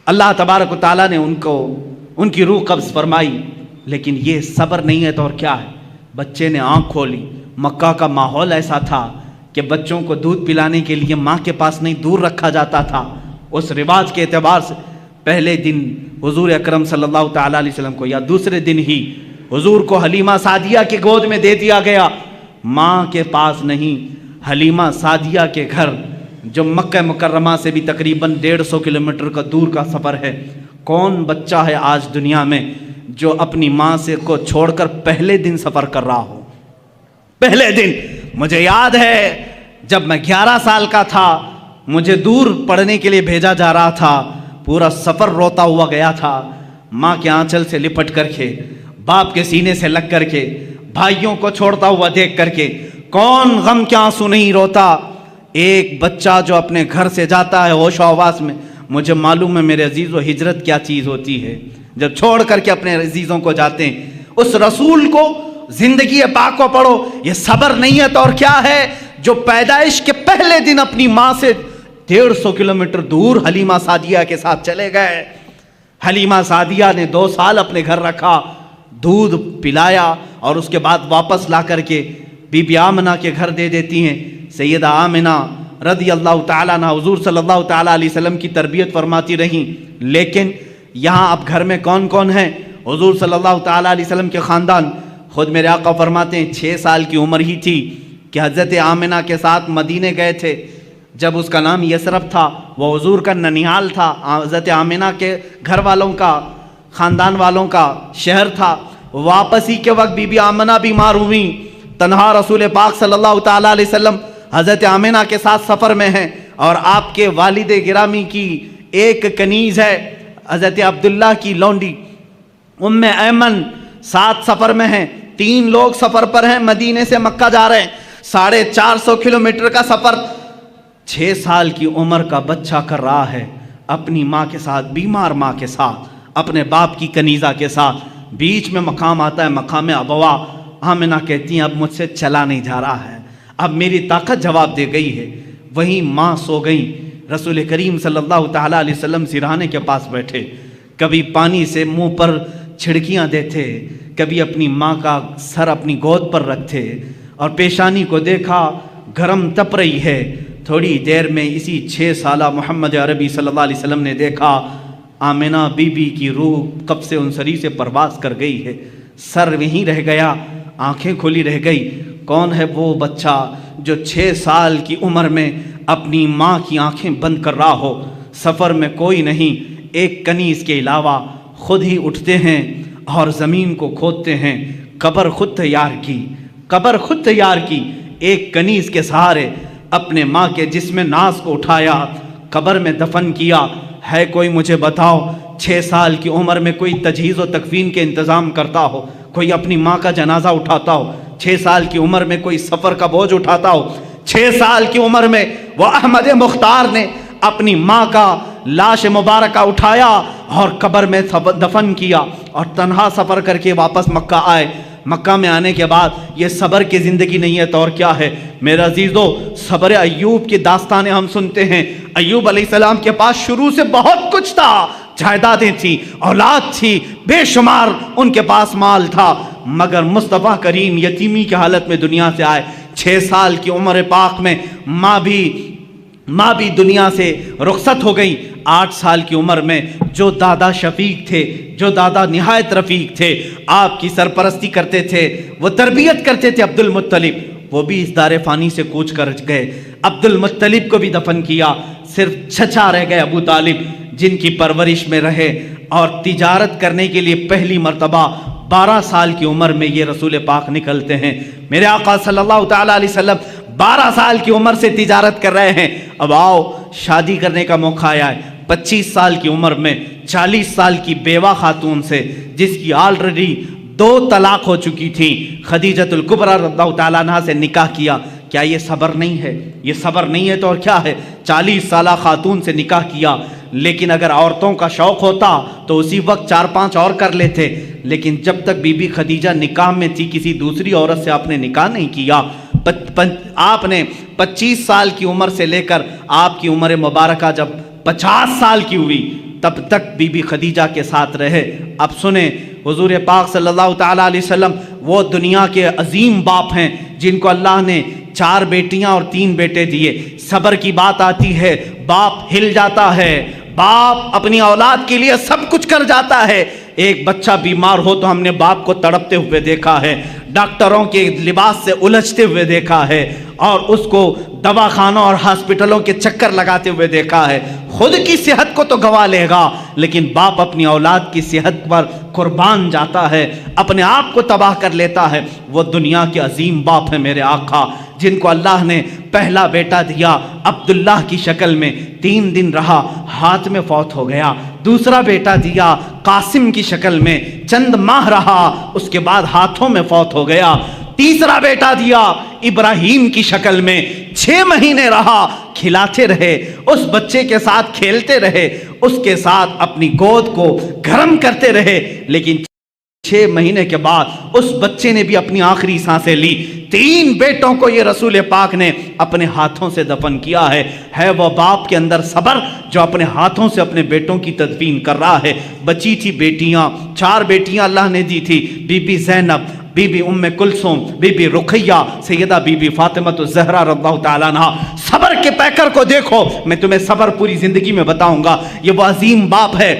اللہ تبارک و تعالیٰ نے ان کی روح قبض فرمائی۔ لیکن یہ صبر نہیں ہے تو اور کیا ہے؟ بچے نے آنکھ کھولی، مکہ کا ماحول ایسا تھا کہ بچوں کو دودھ پلانے کے لیے ماں کے پاس نہیں، دور رکھا جاتا تھا۔ اس رواج کے اعتبار سے پہلے دن حضور اکرم صلی اللہ تعالیٰ علیہ وسلم کو یا دوسرے دن ہی حضور کو حلیمہ سعدیہ کے گود میں دے دیا گیا، ماں کے پاس نہیں۔ حلیمہ سعدیہ کے گھر جو مکہ مکرمہ سے بھی تقریباً 150 کلومیٹر کا دور کا سفر ہے، کون بچہ ہے آج دنیا میں جو اپنی ماں سے کو چھوڑ کر پہلے دن سفر کر رہا ہو؟ پہلے دن مجھے یاد ہے جب میں 11 سال کا تھا، مجھے دور پڑھنے کے لیے بھیجا جا رہا تھا، پورا سفر روتا ہوا گیا تھا، ماں کے آنچل سے لپٹ کر کے، باپ کے سینے سے لگ کر کے، بھائیوں کو چھوڑتا ہوا دیکھ کر کے، کون غم کے آنسو نہیں روتا؟ ایک بچہ جو اپنے گھر سے جاتا ہے ہوش و حواس میں، مجھے معلوم ہے میرے عزیزو ہجرت کیا چیز ہوتی ہے، جب چھوڑ کر کے اپنے عزیزوں کو جاتے ہیں۔ اس رسول کو، زندگی پاک کو پڑھو، یہ صبر نہیں ہے تو اور کیا ہے؟ جو پیدائش کے پہلے دن اپنی ماں سے 150 کلومیٹر دور حلیمہ سعدیہ کے ساتھ چلے گئے۔ حلیمہ سعدیہ نے 2 سال اپنے گھر رکھا، دودھ پلایا، اور اس کے بعد واپس لا کر کے بی بی آمنہ کے گھر دے دیتی ہیں۔ سیدہ آمنہ رضی اللہ تعالیٰ عنہ حضور صلی اللہ تعالیٰ علیہ وسلم کی تربیت فرماتی رہیں۔ لیکن یہاں اب گھر میں کون کون ہیں؟ حضور صلی اللہ تعالیٰ علیہ وسلم کے خاندان۔ خود میرے آقا فرماتے ہیں 6 سال کی عمر ہی تھی کہ حضرت آمنہ کے ساتھ مدینے گئے تھے، جب اس کا نام یثرب تھا، وہ حضور کا ننیال تھا، حضرت آمنہ کے گھر والوں کا، خاندان والوں کا شہر تھا۔ واپسی کے وقت بی بی آمنہ بیمار ہوئیں، تنہا رسول پاک صلی اللہ تعالیٰ علیہ وسلم حضرت آمنہ کے ساتھ سفر میں ہیں، اور آپ کے والد گرامی کی ایک کنیز ہے حضرت عبداللہ کی لونڈی ام ایمن، ساتھ سفر میں ہیں۔ 3 لوگ سفر پر ہیں، مدینے سے مکہ جا رہے ہیں، 450 کلومیٹر کا سفر۔ 6 سال کی عمر کا بچہ کر رہا ہے اپنی ماں کے ساتھ، بیمار ماں کے ساتھ، اپنے باپ کی کنیزہ کے ساتھ۔ بیچ میں مقام آتا ہے، مقام ابوا۔ آمنہ کہتی ہیں اب مجھ سے چلا نہیں جا رہا ہے، اب میری طاقت جواب دے گئی ہے۔ وہیں ماں سو گئیں۔ رسول کریم صلی اللہ تعالیٰ علیہ وسلم سرہانے کے پاس بیٹھے، کبھی پانی سے منہ پر چھڑکیاں دیتے، کبھی اپنی ماں کا سر اپنی گود پر رکھتے، اور پیشانی کو دیکھا گرم تپ رہی ہے۔ تھوڑی دیر میں اسی 6 سالہ محمد عربی صلی اللہ علیہ وسلم نے دیکھا آمنہ بی بی کی روح قبض انصری سے پرواز کر گئی ہے، سر وہیں رہ گیا، آنکھیں کھلی رہ گئی۔ کون ہے وہ بچہ جو 6 سال کی عمر میں اپنی ماں کی آنکھیں بند کر رہا ہو؟ سفر میں کوئی نہیں، ایک کنیز کے علاوہ خود ہی اٹھتے ہیں اور زمین کو کھودتے ہیں، قبر خود تیار کی، قبر خود تیار کی، ایک کنیز کے سہارے اپنے ماں کے جسم ناز کو اٹھایا، قبر میں دفن کیا۔ ہے کوئی مجھے بتاؤ 6 سال کی عمر میں کوئی تجہیز و تکفین کے انتظام کرتا ہو، کوئی اپنی ماں کا جنازہ اٹھاتا ہو؟ 6 سال کی عمر میں کوئی سفر کا بوجھ اٹھاتا ہو؟ 6 سال کی عمر میں وہ احمد مختار نے اپنی ماں کا لاش مبارکہ اٹھایا اور قبر میں دفن کیا، اور تنہا سفر کر کے واپس مکہ آئے۔ مکہ میں آنے کے بعد یہ صبر کی زندگی نہیں ہے تو اور کیا ہے؟ میرا عزیزو، صبر ایوب کی داستانیں ہم سنتے ہیں۔ ایوب علیہ السلام کے پاس شروع سے بہت کچھ تھا، جائیدادیں تھیں، اولاد تھی، بے شمار ان کے پاس مال تھا، مگر مصطفیٰ کریم یتیمی کی حالت میں دنیا سے آئے۔ 6 سال کی عمر پاک میں ماں بھی دنیا سے رخصت ہو گئی۔ 8 سال کی عمر میں جو دادا شفیق تھے، جو دادا نہایت رفیق تھے، آپ کی سرپرستی کرتے تھے، وہ تربیت کرتے تھے عبد المطلب، وہ بھی اس دار فانی سے کوچ کر گئے۔ عبد المطلب کو بھی دفن کیا، صرف چچا رہ گئے ابو طالب، جن کی پرورش میں رہے اور تجارت کرنے کے لیے پہلی مرتبہ 12 سال کی عمر میں یہ رسول پاک نکلتے ہیں۔ میرے آقا صلی اللہ تعالیٰ علیہ وسلم 12 سال کی عمر سے تجارت کر رہے ہیں۔ اب آؤ شادی کرنے کا موقع آیا ہے 25 سال کی عمر میں 40 سال کی بیوہ خاتون سے، جس کی آلریڈی 2 طلاق ہو چکی تھی، خدیجۃ الکبریٰ رضی اللہ تعالیٰ عنہا سے نکاح کیا۔ کیا یہ صبر نہیں ہے؟ یہ صبر نہیں ہے تو اور کیا ہے؟ 40 سالہ خاتون سے نکاح کیا، لیکن اگر عورتوں کا شوق ہوتا تو اسی وقت 4-5 اور کر لیتے، لیکن جب تک بی بی خدیجہ نکاح میں تھی کسی دوسری عورت سے آپ نے نکاح نہیں کیا۔ آپ نے 25 سال کی عمر سے لے کر آپ کی عمر مبارکہ جب 50 سال کی ہوئی تب تک بی بی خدیجہ کے ساتھ رہے۔ اب سنیں، حضور پاک صلی اللہ تعالیٰ علیہ وسلم وہ دنیا کے عظیم باپ ہیں جن کو اللہ نے 4 بیٹیاں اور 3 بیٹے دیے۔ صبر کی بات آتی ہے، باپ ہل جاتا ہے، باپ اپنی اولاد کے لیے سب کچھ کر جاتا ہے۔ ایک بچہ بیمار ہو تو ہم نے باپ کو تڑپتے ہوئے دیکھا ہے، ڈاکٹروں کے لباس سے الجھتے ہوئے دیکھا ہے، اور اس کو دواخانوں اور ہاسپٹلوں کے چکر لگاتے ہوئے دیکھا ہے۔ خود کی صحت کو تو گوا لے گا، لیکن باپ اپنی اولاد کی صحت پر قربان جاتا ہے، اپنے آپ کو تباہ کر لیتا ہے۔ وہ دنیا کے عظیم باپ ہیں میرے آقا، جن کو اللہ نے پہلا بیٹا دیا عبداللہ کی شکل میں، 3 دن رہا، ہاتھ میں فوت ہو گیا۔ دوسرا بیٹا دیا قاسم کی شکل میں، چند ماہ رہا، اس کے بعد ہاتھوں میں فوت ہو گیا۔ تیسرا بیٹا دیا ابراہیم کی شکل میں، 6 مہینے رہا، کھلاتے رہے، اس بچے کے ساتھ کھیلتے رہے، اس کے ساتھ اپنی گود کو گرم کرتے رہے، لیکن 6 مہینے کے بعد اس بچے نے بھی اپنی آخری سانسیں لی۔ 3 بیٹوں کو یہ رسول پاک نے اپنے ہاتھوں سے دفن کیا ہے وہ باپ کے اندر صبر جو اپنے ہاتھوں سے اپنے بیٹوں کی تدفین کر رہا ہے۔ بچی تھی بیٹیاں، 4 بیٹیاں اللہ نے دی تھی، بی بی زینب، بی بی ام کلثوم، بی بی رقیہ، سیدہ بی بی فاطمہ الزہرا رضی اللہ تعالیٰ عنہا۔ صبر کے پیکر کو دیکھو، میں تمہیں صبر پوری زندگی میں بتاؤں گا۔ یہ وہ عظیم باپ ہے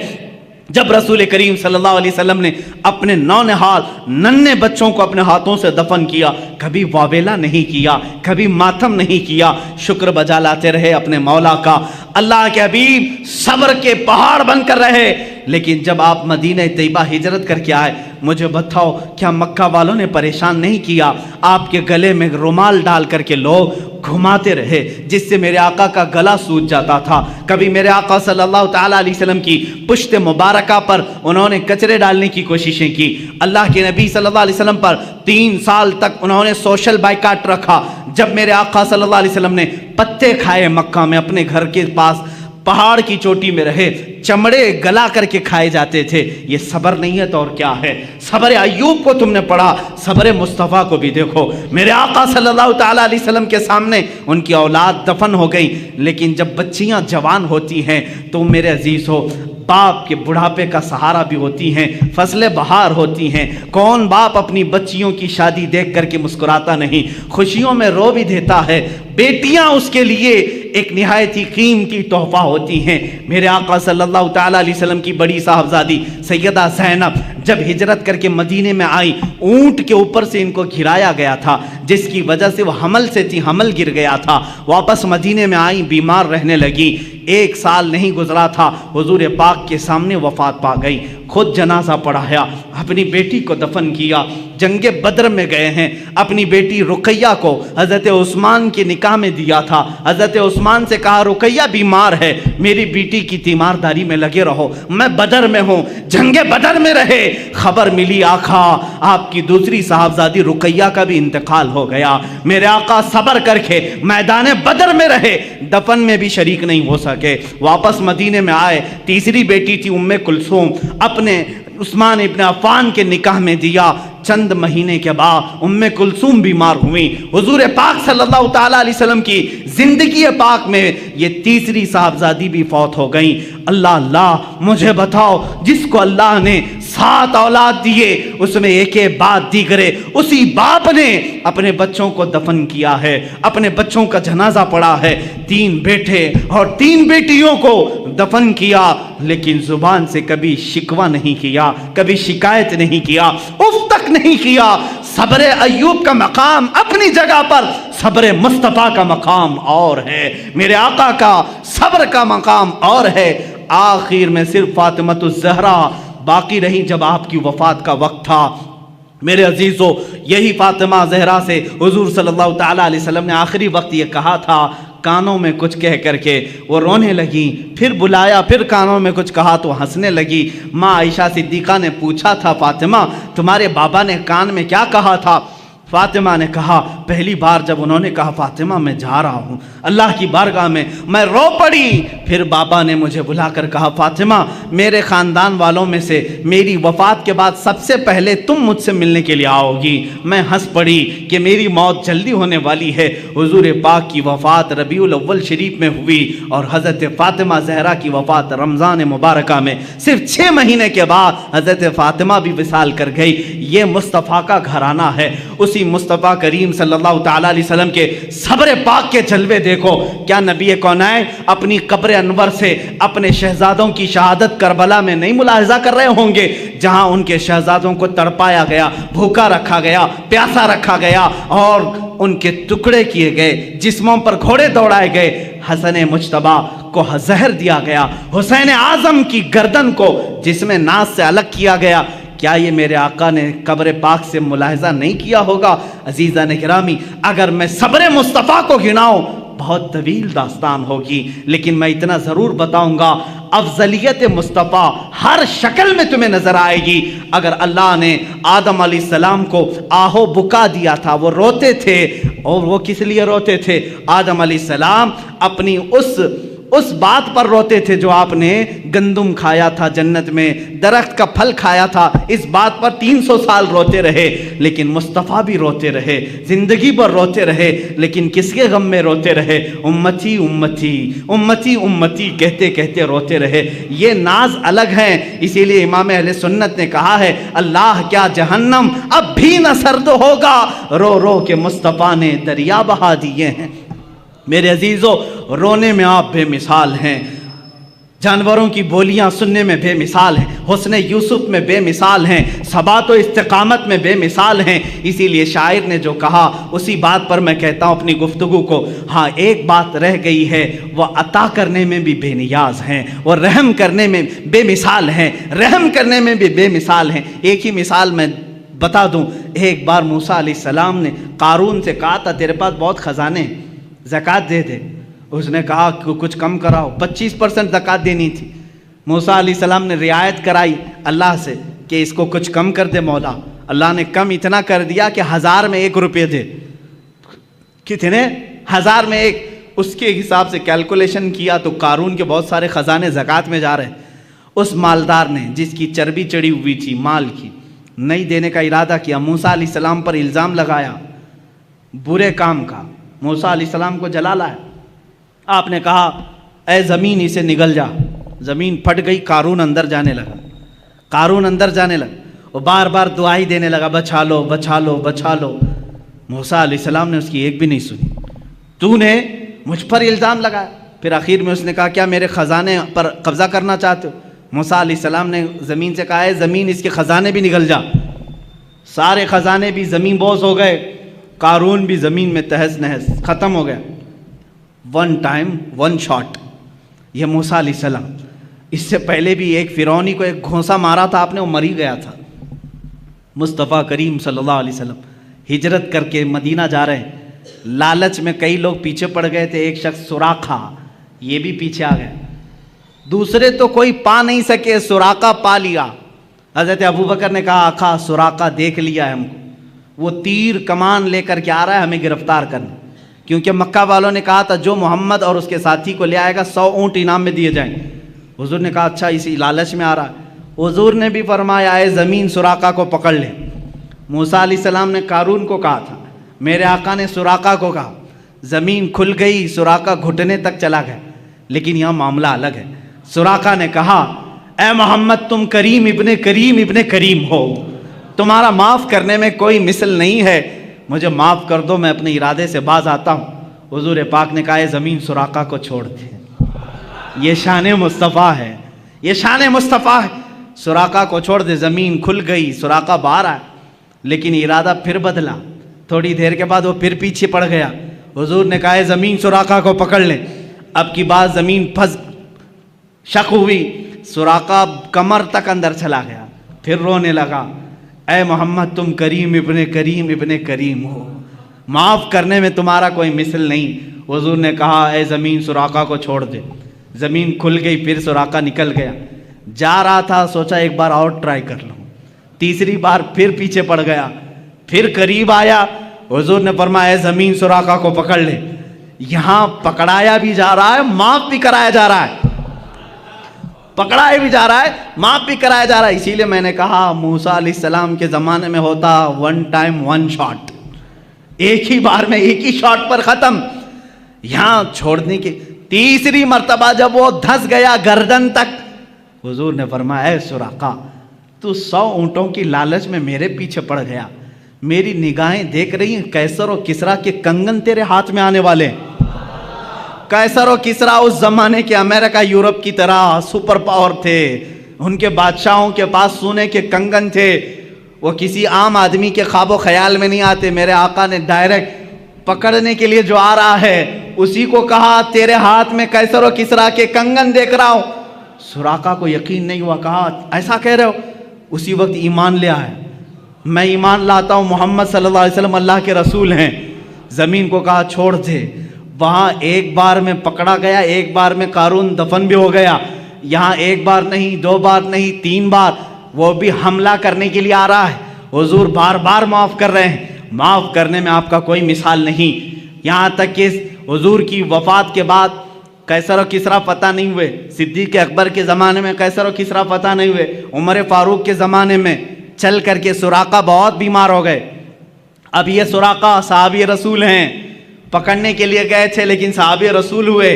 جب رسول کریم صلی اللہ علیہ وسلم نے اپنے نونہال ننھے بچوں کو اپنے ہاتھوں سے دفن کیا، کبھی واویلا نہیں کیا، کبھی ماتم نہیں کیا، شکر بجا لاتے رہے اپنے مولا کا۔ اللہ کے حبیب صبر کے پہاڑ بن کر رہے، لیکن جب آپ مدینہ طیبہ ہجرت کر کے آئے، مجھے بتاؤ کیا مکہ والوں نے پریشان نہیں کیا؟ آپ کے گلے میں رومال ڈال کر کے لوگ گھماتے رہے، جس سے میرے آقا کا گلا سوج جاتا تھا۔ کبھی میرے آقا صلی اللہ تعالیٰ علیہ وسلم کی پشت مبارکہ پر انہوں نے کچرے ڈالنے کی کوششیں کی۔ اللہ کے نبی صلی اللہ علیہ وسلم پر 3 سال تک انہوں نے سوشل بائیکاٹ رکھا۔ جب میرے آقا صلی اللہ علیہ وسلم نے پتے کھائے مکہ میں، اپنے گھر کے پاس پہاڑ کی چوٹی میں رہے، چمڑے گلا کر کے کھائے جاتے تھے۔ یہ صبر نہیں ہے تو اور کیا ہے؟ صبر ایوب کو تم نے پڑھا، صبر مصطفیٰ کو بھی دیکھو۔ میرے آقا صلی اللہ تعالیٰ علیہ وسلم کے سامنے ان کی اولاد دفن ہو گئی، لیکن جب بچیاں جوان ہوتی ہیں تو میرے عزیز ہو، باپ کے بڑھاپے کا سہارا بھی ہوتی ہیں، فصل بہار ہوتی ہیں۔ کون باپ اپنی بچیوں کی شادی دیکھ کر کے مسکراتا نہیں، خوشیوں میں رو بھی دیتا ہے۔ بیٹیاں اس کے لیے ایک نہایت ہی قیمتی تحفہ ہوتی ہیں۔ میرے آقا صلی اللہ تعالیٰ علیہ وسلم کی بڑی صاحبزادی سیدہ زینب جب ہجرت کر کے مدینے میں آئی، اونٹ کے اوپر سے ان کو گھرایا گیا تھا، جس کی وجہ سے وہ حمل سے تھی، حمل گر گیا تھا۔ واپس مدینے میں آئی، بیمار رہنے لگی۔ 1 سال نہیں گزرا تھا، حضور پاک کے سامنے وفات پا گئی۔ خود جنازہ پڑھایا، اپنی بیٹی کو دفن کیا۔ جنگ بدر میں گئے ہیں، اپنی بیٹی رقیہ کو حضرت عثمان کے نکاح میں دیا تھا۔ حضرت عثمان سے کہا رقیہ بیمار ہے، میری بیٹی کی تیمارداری میں لگے رہو، میں بدر میں ہوں۔ جنگ بدر میں رہے، خبر ملی آقا آپ کی دوسری صاحبزادی رقیہ کا بھی انتقال ہو گیا۔ میرے آقا صبر کر کے میدان بدر میں رہے، دفن میں بھی شریک نہیں ہو سکے۔ واپس مدینے میں آئے، تیسری بیٹی تھی ام کلثوم، اپنے عثمان ابن عفان کے نکاح میں دیا۔ چند مہینے کے بعد ام کلثوم بیمار ہوئی۔ حضور پاک صلی اللہ تعالیٰ علیہ وسلم کی زندگی پاک میں یہ تیسری صاحبزادی بھی فوت ہو گئیں۔ اللہ مجھے بتاؤ، جس کو اللہ نے 7 اولاد دیے، اس میں ایک بعد دیگرے اسی باپ نے اپنے بچوں کو دفن کیا ہے، اپنے بچوں کا جنازہ پڑا ہے، 3 بیٹے اور 3 بیٹیوں کو دفن کیا، لیکن زبان سے کبھی شکوہ نہیں کیا، کبھی شکایت نہیں کیا، اف تک نہیں کیا۔ صبر ایوب کا مقام اپنی جگہ پر، صبر مصطفیٰ کا مقام اور ہے، میرے آقا کا صبر کا مقام اور ہے۔ آخر میں صرف فاطمۃ الزہرا باقی رہی جب آپ کی وفات کا وقت تھا۔ میرے عزیزو، یہی فاطمہ زہرا سے حضور صلی اللہ تعالیٰ علیہ وسلم نے آخری وقت یہ کہا تھا، کانوں میں کچھ کہہ کر کے وہ رونے لگی، پھر بلایا، پھر کانوں میں کچھ کہا تو ہنسنے لگی۔ ماں عائشہ صدیقہ نے پوچھا تھا، فاطمہ تمہارے بابا نے کان میں کیا کہا تھا؟ فاطمہ نے کہا، پہلی بار جب انہوں نے کہا فاطمہ میں جا رہا ہوں اللہ کی بارگاہ میں رو پڑی۔ پھر بابا نے مجھے بلا کر کہا، فاطمہ میرے خاندان والوں میں سے میری وفات کے بعد سب سے پہلے تم مجھ سے ملنے کے لیے آؤ گی۔ میں ہنس پڑی کہ میری موت جلدی ہونے والی ہے۔ حضور پاک کی وفات ربیع الاول شریف میں ہوئی اور حضرت فاطمہ زہرا کی وفات رمضان مبارکہ میں، صرف 6 مہینے کے بعد حضرت فاطمہ بھی وصال کر گئی۔ یہ مصطفیٰ کا گھرانہ ہے۔ اسی مصطفیٰ کریم صلی اللہ تعالیٰ علیہ وسلم کے صبر پاک کے جلوے دیکھو۔ کیا نبی کونین اپنی قبر انور سے اپنے شہزادوں کی شہادت کربلا میں نہیں ملاحظہ کر رہے ہوں گے، جہاں ان کے شہزادوں کو تڑپایا گیا، بھوکا رکھا گیا، پیاسا رکھا گیا اور ان کے ٹکڑے کیے گئے، جسموں پر گھوڑے دوڑائے گئے، حسن مجتبیٰ کو زہر دیا گیا، حسین اعظم کی گردن کو جسم ناز سے الگ کیا گیا۔ کیا یہ میرے آقا نے قبر پاک سے ملاحظہ نہیں کیا ہوگا؟ عزیزان گرامی، اگر میں صبر مصطفیٰ کو گناؤں بہت طویل داستان ہوگی، لیکن میں اتنا ضرور بتاؤں گا، افضلیت مصطفیٰ ہر شکل میں تمہیں نظر آئے گی۔ اگر اللہ نے آدم علیہ السلام کو آہو بکا دیا تھا، وہ روتے تھے، اور وہ کس لیے روتے تھے؟ آدم علیہ السلام اپنی اس بات پر روتے تھے جو آپ نے گندم کھایا تھا جنت میں، درخت کا پھل کھایا تھا، اس بات پر 300 سال روتے رہے، لیکن مصطفیٰ بھی روتے رہے، زندگی پر روتے رہے، لیکن کس کے غم میں روتے رہے؟ امتی امتی امتی امتی کہتے کہتے روتے رہے۔ یہ ناز الگ ہیں، اسی لیے امام اہل سنت نے کہا ہے، اللہ کیا جہنم اب بھی نہ سرد ہوگا، رو رو کے مصطفیٰ نے دریا بہا دیے ہیں۔ میرے عزیزو، رونے میں آپ بے مثال ہیں، جانوروں کی بولیاں سننے میں بے مثال ہیں، حسن یوسف میں بے مثال ہیں، ثبات و استقامت میں بے مثال ہیں۔ اسی لیے شاعر نے جو کہا اسی بات پر میں کہتا ہوں اپنی گفتگو کو، ہاں ایک بات رہ گئی ہے، وہ عطا کرنے میں بھی بے نیاز ہیں، وہ رحم کرنے میں بے مثال ہیں، رحم کرنے میں بھی بے مثال ہیں۔ ایک ہی مثال میں بتا دوں، ایک بار موسیٰ علیہ السلام نے قارون سے کہا تھا، تیرے پاس بہت خزانے ہیں، زکوٰۃ دے دے۔ اس نے کہا کہ کچھ کم کراؤ، 25% زکوٰۃ دینی تھی۔ موسیٰ علیہ السلام نے رعایت کرائی اللہ سے کہ اس کو کچھ کم کر دے مولا۔ اللہ نے کم اتنا کر دیا کہ 1000 میں 1 روپے دے۔ کتنے؟ 1000 میں 1۔ اس کے حساب سے کیلکولیشن کیا تو قارون کے بہت سارے خزانے زکوٰۃ میں جا رہے ہیں۔ اس مالدار نے جس کی چربی چڑھی ہوئی تھی مال کی، نہیں دینے کا ارادہ کیا، موسیٰ علیہ السلام پر الزام لگایا برے کام کا، موسیٰ علیہ السلام کو جلا لایا۔ آپ نے کہا اے زمین اسے نگل جا۔ زمین پھٹ گئی، قارون اندر جانے لگا، قارون اندر جانے لگا، وہ بار بار دعائی دینے لگا، بچا لو بچا لو بچا لو۔ موسیٰ علیہ السلام نے اس کی ایک بھی نہیں سنی، تو نے مجھ پر الزام لگایا۔ پھر آخر میں اس نے کہا کیا میرے خزانے پر قبضہ کرنا چاہتے ہو؟ موسیٰ علیہ السلام نے زمین سے کہا ہے زمین اس کے خزانے بھی نگل جا۔ سارے خزانے بھی زمین بوس ہو گئے، قارون بھی زمین میں تہس نہس ختم ہو گیا۔ 1 ٹائم 1 شاٹ۔ یہ موسیٰ علیہ السلام، اس سے پہلے بھی ایک فرعونی کو ایک گھونسا مارا تھا آپ نے، وہ مر ہی گیا تھا۔ مصطفیٰ کریم صلی اللہ علیہ وسلم ہجرت کر کے مدینہ جا رہے ہیں، لالچ میں کئی لوگ پیچھے پڑ گئے تھے، ایک شخص سراقہ، یہ بھی پیچھے آ گیا، دوسرے تو کوئی پا نہیں سکے، سراقہ پا لیا۔ حضرت ابوبکر نے کہا آقا سراقہ دیکھ لیا ہے ہم کو، وہ تیر کمان لے کر کے آ رہا ہے ہمیں گرفتار کرنے، کیونکہ مکہ والوں نے کہا تھا جو محمد اور اس کے ساتھی کو لے آئے گا 100 اونٹ انعام میں دیے جائیں۔ حضور نے کہا اچھا اسی لالچ میں آ رہا ہے۔ حضور نے بھی فرمایا اے زمین سراقہ کو پکڑ لے۔ موسیٰ علیہ السلام نے قارون کو کہا تھا، میرے آقا نے سراقہ کو کہا، زمین کھل گئی، سراقہ گھٹنے تک چلا گیا، لیکن یہاں معاملہ الگ ہے۔ سراقہ نے کہا اے محمد تم کریم ابن کریم ہو، تمہارا معاف کرنے میں کوئی مثل نہیں ہے، مجھے معاف کر دو، میں اپنے ارادے سے باز آتا ہوں۔ حضور پاک نے کہا اے زمین سراقہ کو چھوڑ دے، یہ شان مصطفیٰ ہے، یہ شان مصطفیٰ ہے، سراقہ کو چھوڑ دے۔ زمین کھل گئی، سراقہ باہر آیا، لیکن ارادہ پھر بدلا، تھوڑی دیر کے بعد وہ پھر پیچھے پڑ گیا۔ حضور نے کہا اے زمین سراقہ کو پکڑ لے۔ اب کی بات زمین پھنس شک ہوئی، سراقہ کمر تک اندر چلا گیا، پھر رونے لگا، اے محمد تم کریم ابن کریم ہو، معاف کرنے میں تمہارا کوئی مثل نہیں۔ حضور نے کہا اے زمین سراقہ کو چھوڑ دے۔ زمین کھل گئی، پھر سراقہ نکل گیا، جا رہا تھا، سوچا ایک بار اور ٹرائی کر لوں، تیسری بار پھر پیچھے پڑ گیا، پھر قریب آیا۔ حضور نے فرمایا اے زمین سراقہ کو پکڑ لے۔ یہاں پکڑایا بھی جا رہا ہے، معاف بھی کرایا جا رہا ہے، پکڑایا بھی جا رہا ہے، معاف بھی کرایا جا رہا ہے۔ اسی لیے میں نے کہا موسیٰ علیہ السلام کے زمانے میں ہوتا ون ٹائم ون شاٹ، ایک ہی بار میں ایک ہی شاٹ پر ختم۔ یہاں چھوڑنے کی تیسری مرتبہ جب وہ دھس گیا گردن تک، حضور نے فرمایا اے سراقہ تو 100 اونٹوں کی لالچ میں میرے پیچھے پڑ گیا، میری نگاہیں دیکھ رہی ہیں قیصر و کسریٰ کے کنگن تیرے ہاتھ میں آنے والے ہیں۔ قیصر و کسریٰ اس زمانے کے امریکہ یورپ کی طرح سپر پاور تھے، ان کے بادشاہوں کے پاس سونے کے کنگن تھے، وہ کسی عام آدمی کے خواب و خیال میں نہیں آتے۔ میرے آقا نے ڈائریکٹ پکڑنے کے لیے جو آ رہا ہے اسی کو کہا تیرے ہاتھ میں قیصر و کسریٰ کے کنگن دیکھ رہا ہوں۔ سراقہ کو یقین نہیں ہوا، کہا ایسا کہہ رہے ہو؟ اسی وقت ایمان لے آیا، میں ایمان لاتا ہوں محمد صلی اللہ علیہ وسلم اللہ کے رسول ہیں۔ زمین کو کہا چھوڑ دے۔ وہاں ایک بار میں پکڑا گیا، ایک بار میں قارون دفن بھی ہو گیا۔ یہاں ایک بار نہیں، 2 بار نہیں، 3 بار وہ بھی حملہ کرنے کے لیے آ رہا ہے۔ حضور بار بار معاف کر رہے ہیں، معاف کرنے میں آپ کا کوئی مثال نہیں۔ یہاں تک کہ حضور کی وفات کے بعد قیصر و کسریٰ فتح نہیں ہوئے، صدیق اکبر کے زمانے میں قیصر و کسریٰ فتح نہیں ہوئے، عمر فاروق کے زمانے میں چل کر کے سراقہ بہت بیمار ہو گئے۔ اب یہ سراقہ صحابی رسول ہیں، پکڑنے کے لیے گئے تھے لیکن صحابی رسول ہوئے۔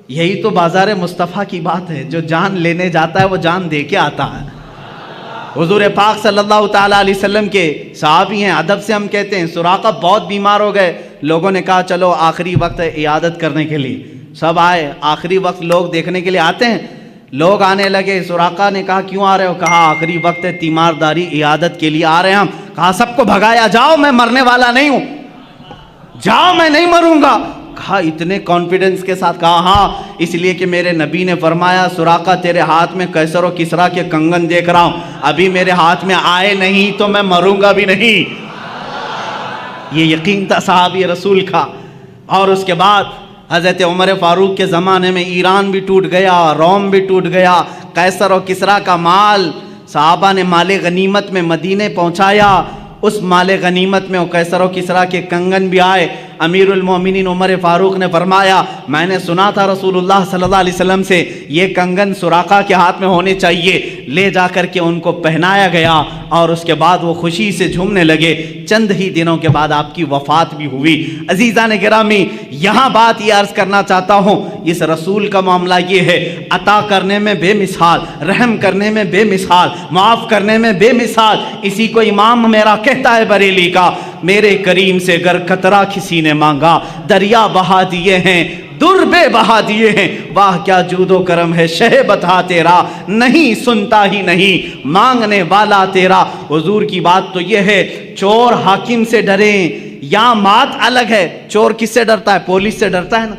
یہی تو بازار مصطفیٰ کی بات ہے، جو جان لینے جاتا ہے وہ جان دے کے آتا ہے۔ حضور پاک صلی اللہ تعالیٰ علیہ وسلم کے صحابی ہیں، ادب سے ہم کہتے ہیں سراقہ بہت بیمار ہو گئے۔ لوگوں نے کہا چلو آخری وقت ہے عیادت کرنے کے لیے، سب آئے، آخری وقت لوگ دیکھنے کے لیے آتے ہیں، لوگ آنے لگے۔ سراقہ نے کہا کیوں آ رہے ہو؟ کہا آخری وقت ہے، تیمارداری عیادت کے لیے آ رہے ہیں ہم۔ کہا سب کو بھگایا، جاؤ میں مرنے والا نہیں ہوں، جاؤ میں نہیں مروں گا۔ کہا اتنے کانفیڈنس کے ساتھ، کہا ہاں اس لیے کہ میرے نبی نے فرمایا سراقہ تیرے ہاتھ میں قیصر و کسریٰ کے کنگن دیکھ رہا ہوں، ابھی میرے ہاتھ میں آئے نہیں تو میں مروں گا بھی نہیں۔ یہ یقین تھا صحابی رسول کا۔ اور اس کے بعد حضرت عمر فاروق کے زمانے میں ایران بھی ٹوٹ گیا، روم بھی ٹوٹ گیا، قیصر و کسریٰ کا مال صحابہ نے مال غنیمت میں مدینے پہنچایا، اس مال غنیمت میں قیصر و کسریٰ کے کنگن بھی آئے۔ امیر المومنین عمر فاروق نے فرمایا میں نے سنا تھا رسول اللہ صلی اللہ علیہ وسلم سے یہ کنگن سراقہ کے ہاتھ میں ہونے چاہیے، لے جا کر کے ان کو پہنایا گیا اور اس کے بعد وہ خوشی سے جھومنے لگے۔ چند ہی دنوں کے بعد آپ کی وفات بھی ہوئی۔ عزیزان گرامی، یہاں بات یہ عرض کرنا چاہتا ہوں، اس رسول کا معاملہ یہ ہے، عطا کرنے میں بے مثال، رحم کرنے میں بے مثال، معاف کرنے میں بے مثال۔ اسی کو امام میرا کہتا ہے بریلی کا، میرے کریم سے گر قطرہ کسی نے مانگا، دریا بہا دیے ہیں، در بے بہا دیے ہیں، واہ کیا جود و کرم ہے شہ بتا تیرا، نہیں سنتا ہی نہیں مانگنے والا تیرا۔ حضور کی بات تو یہ ہے، چور حاکم سے ڈریں یا مات الگ ہے۔ چور کس سے ڈرتا ہے؟ پولیس سے ڈرتا ہے نا،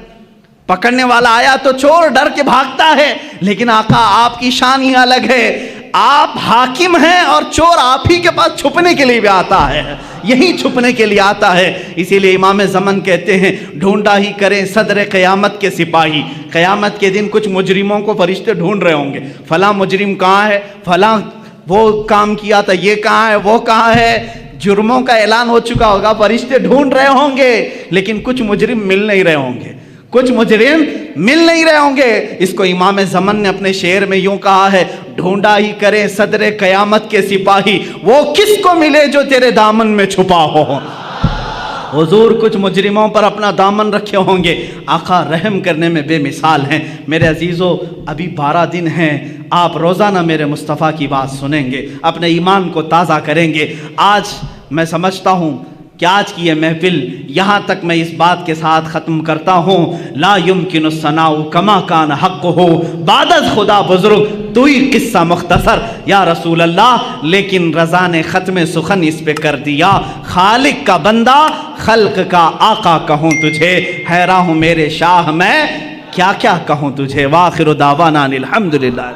پکڑنے والا آیا تو چور ڈر کے بھاگتا ہے، لیکن آقا آپ کی شان ہی الگ ہے، آپ حاکم ہیں اور چور آپ ہی کے پاس چھپنے کے لیے بھی آتا ہے، یہی چھپنے کے لیے آتا ہے۔ اسی لیے امام زمن کہتے ہیں ڈھونڈا ہی کریں صدر قیامت کے سپاہی، قیامت کے دن کچھ مجرموں کو فرشتے ڈھونڈ رہے ہوں گے، فلاں مجرم کہاں ہے، فلاں وہ کام کیا تھا، یہ کہاں ہے، وہ کہاں ہے، جرموں کا اعلان ہو چکا ہوگا، فرشتے ڈھونڈ رہے ہوں گے، لیکن کچھ مجرم مل نہیں رہے ہوں گے، کچھ مجرم مل نہیں رہے ہوں گے۔ اس کو امام زمن نے اپنے شعر میں یوں کہا ہے، ڈھونڈا ہی کریں صدر قیامت کے سپاہی، وہ کس کو ملے جو تیرے دامن میں چھپا ہو، حضور کچھ مجرموں پر اپنا دامن رکھے ہوں گے، آقا رحم کرنے میں بے مثال ہیں۔ میرے عزیزو، ابھی 12 دن ہیں، آپ روزانہ میرے مصطفیٰ کی بات سنیں گے، اپنے ایمان کو تازہ کریں گے۔ آج میں سمجھتا ہوں کہ آج کی یہ محفل یہاں تک میں اس بات کے ساتھ ختم کرتا ہوں، لا یمکن الثناء کما کان حق ہو، بعد از خدا بزرگ تو ہی قصہ مختصر یا رسول اللہ، لیکن رضا نے ختم سخن اس پہ کر دیا، خالق کا بندہ خلق کا آقا کہوں تجھے، حیران ہوں میرے شاہ میں کیا کیا کہوں تجھے۔ وآخر دعوانا الحمدللہ۔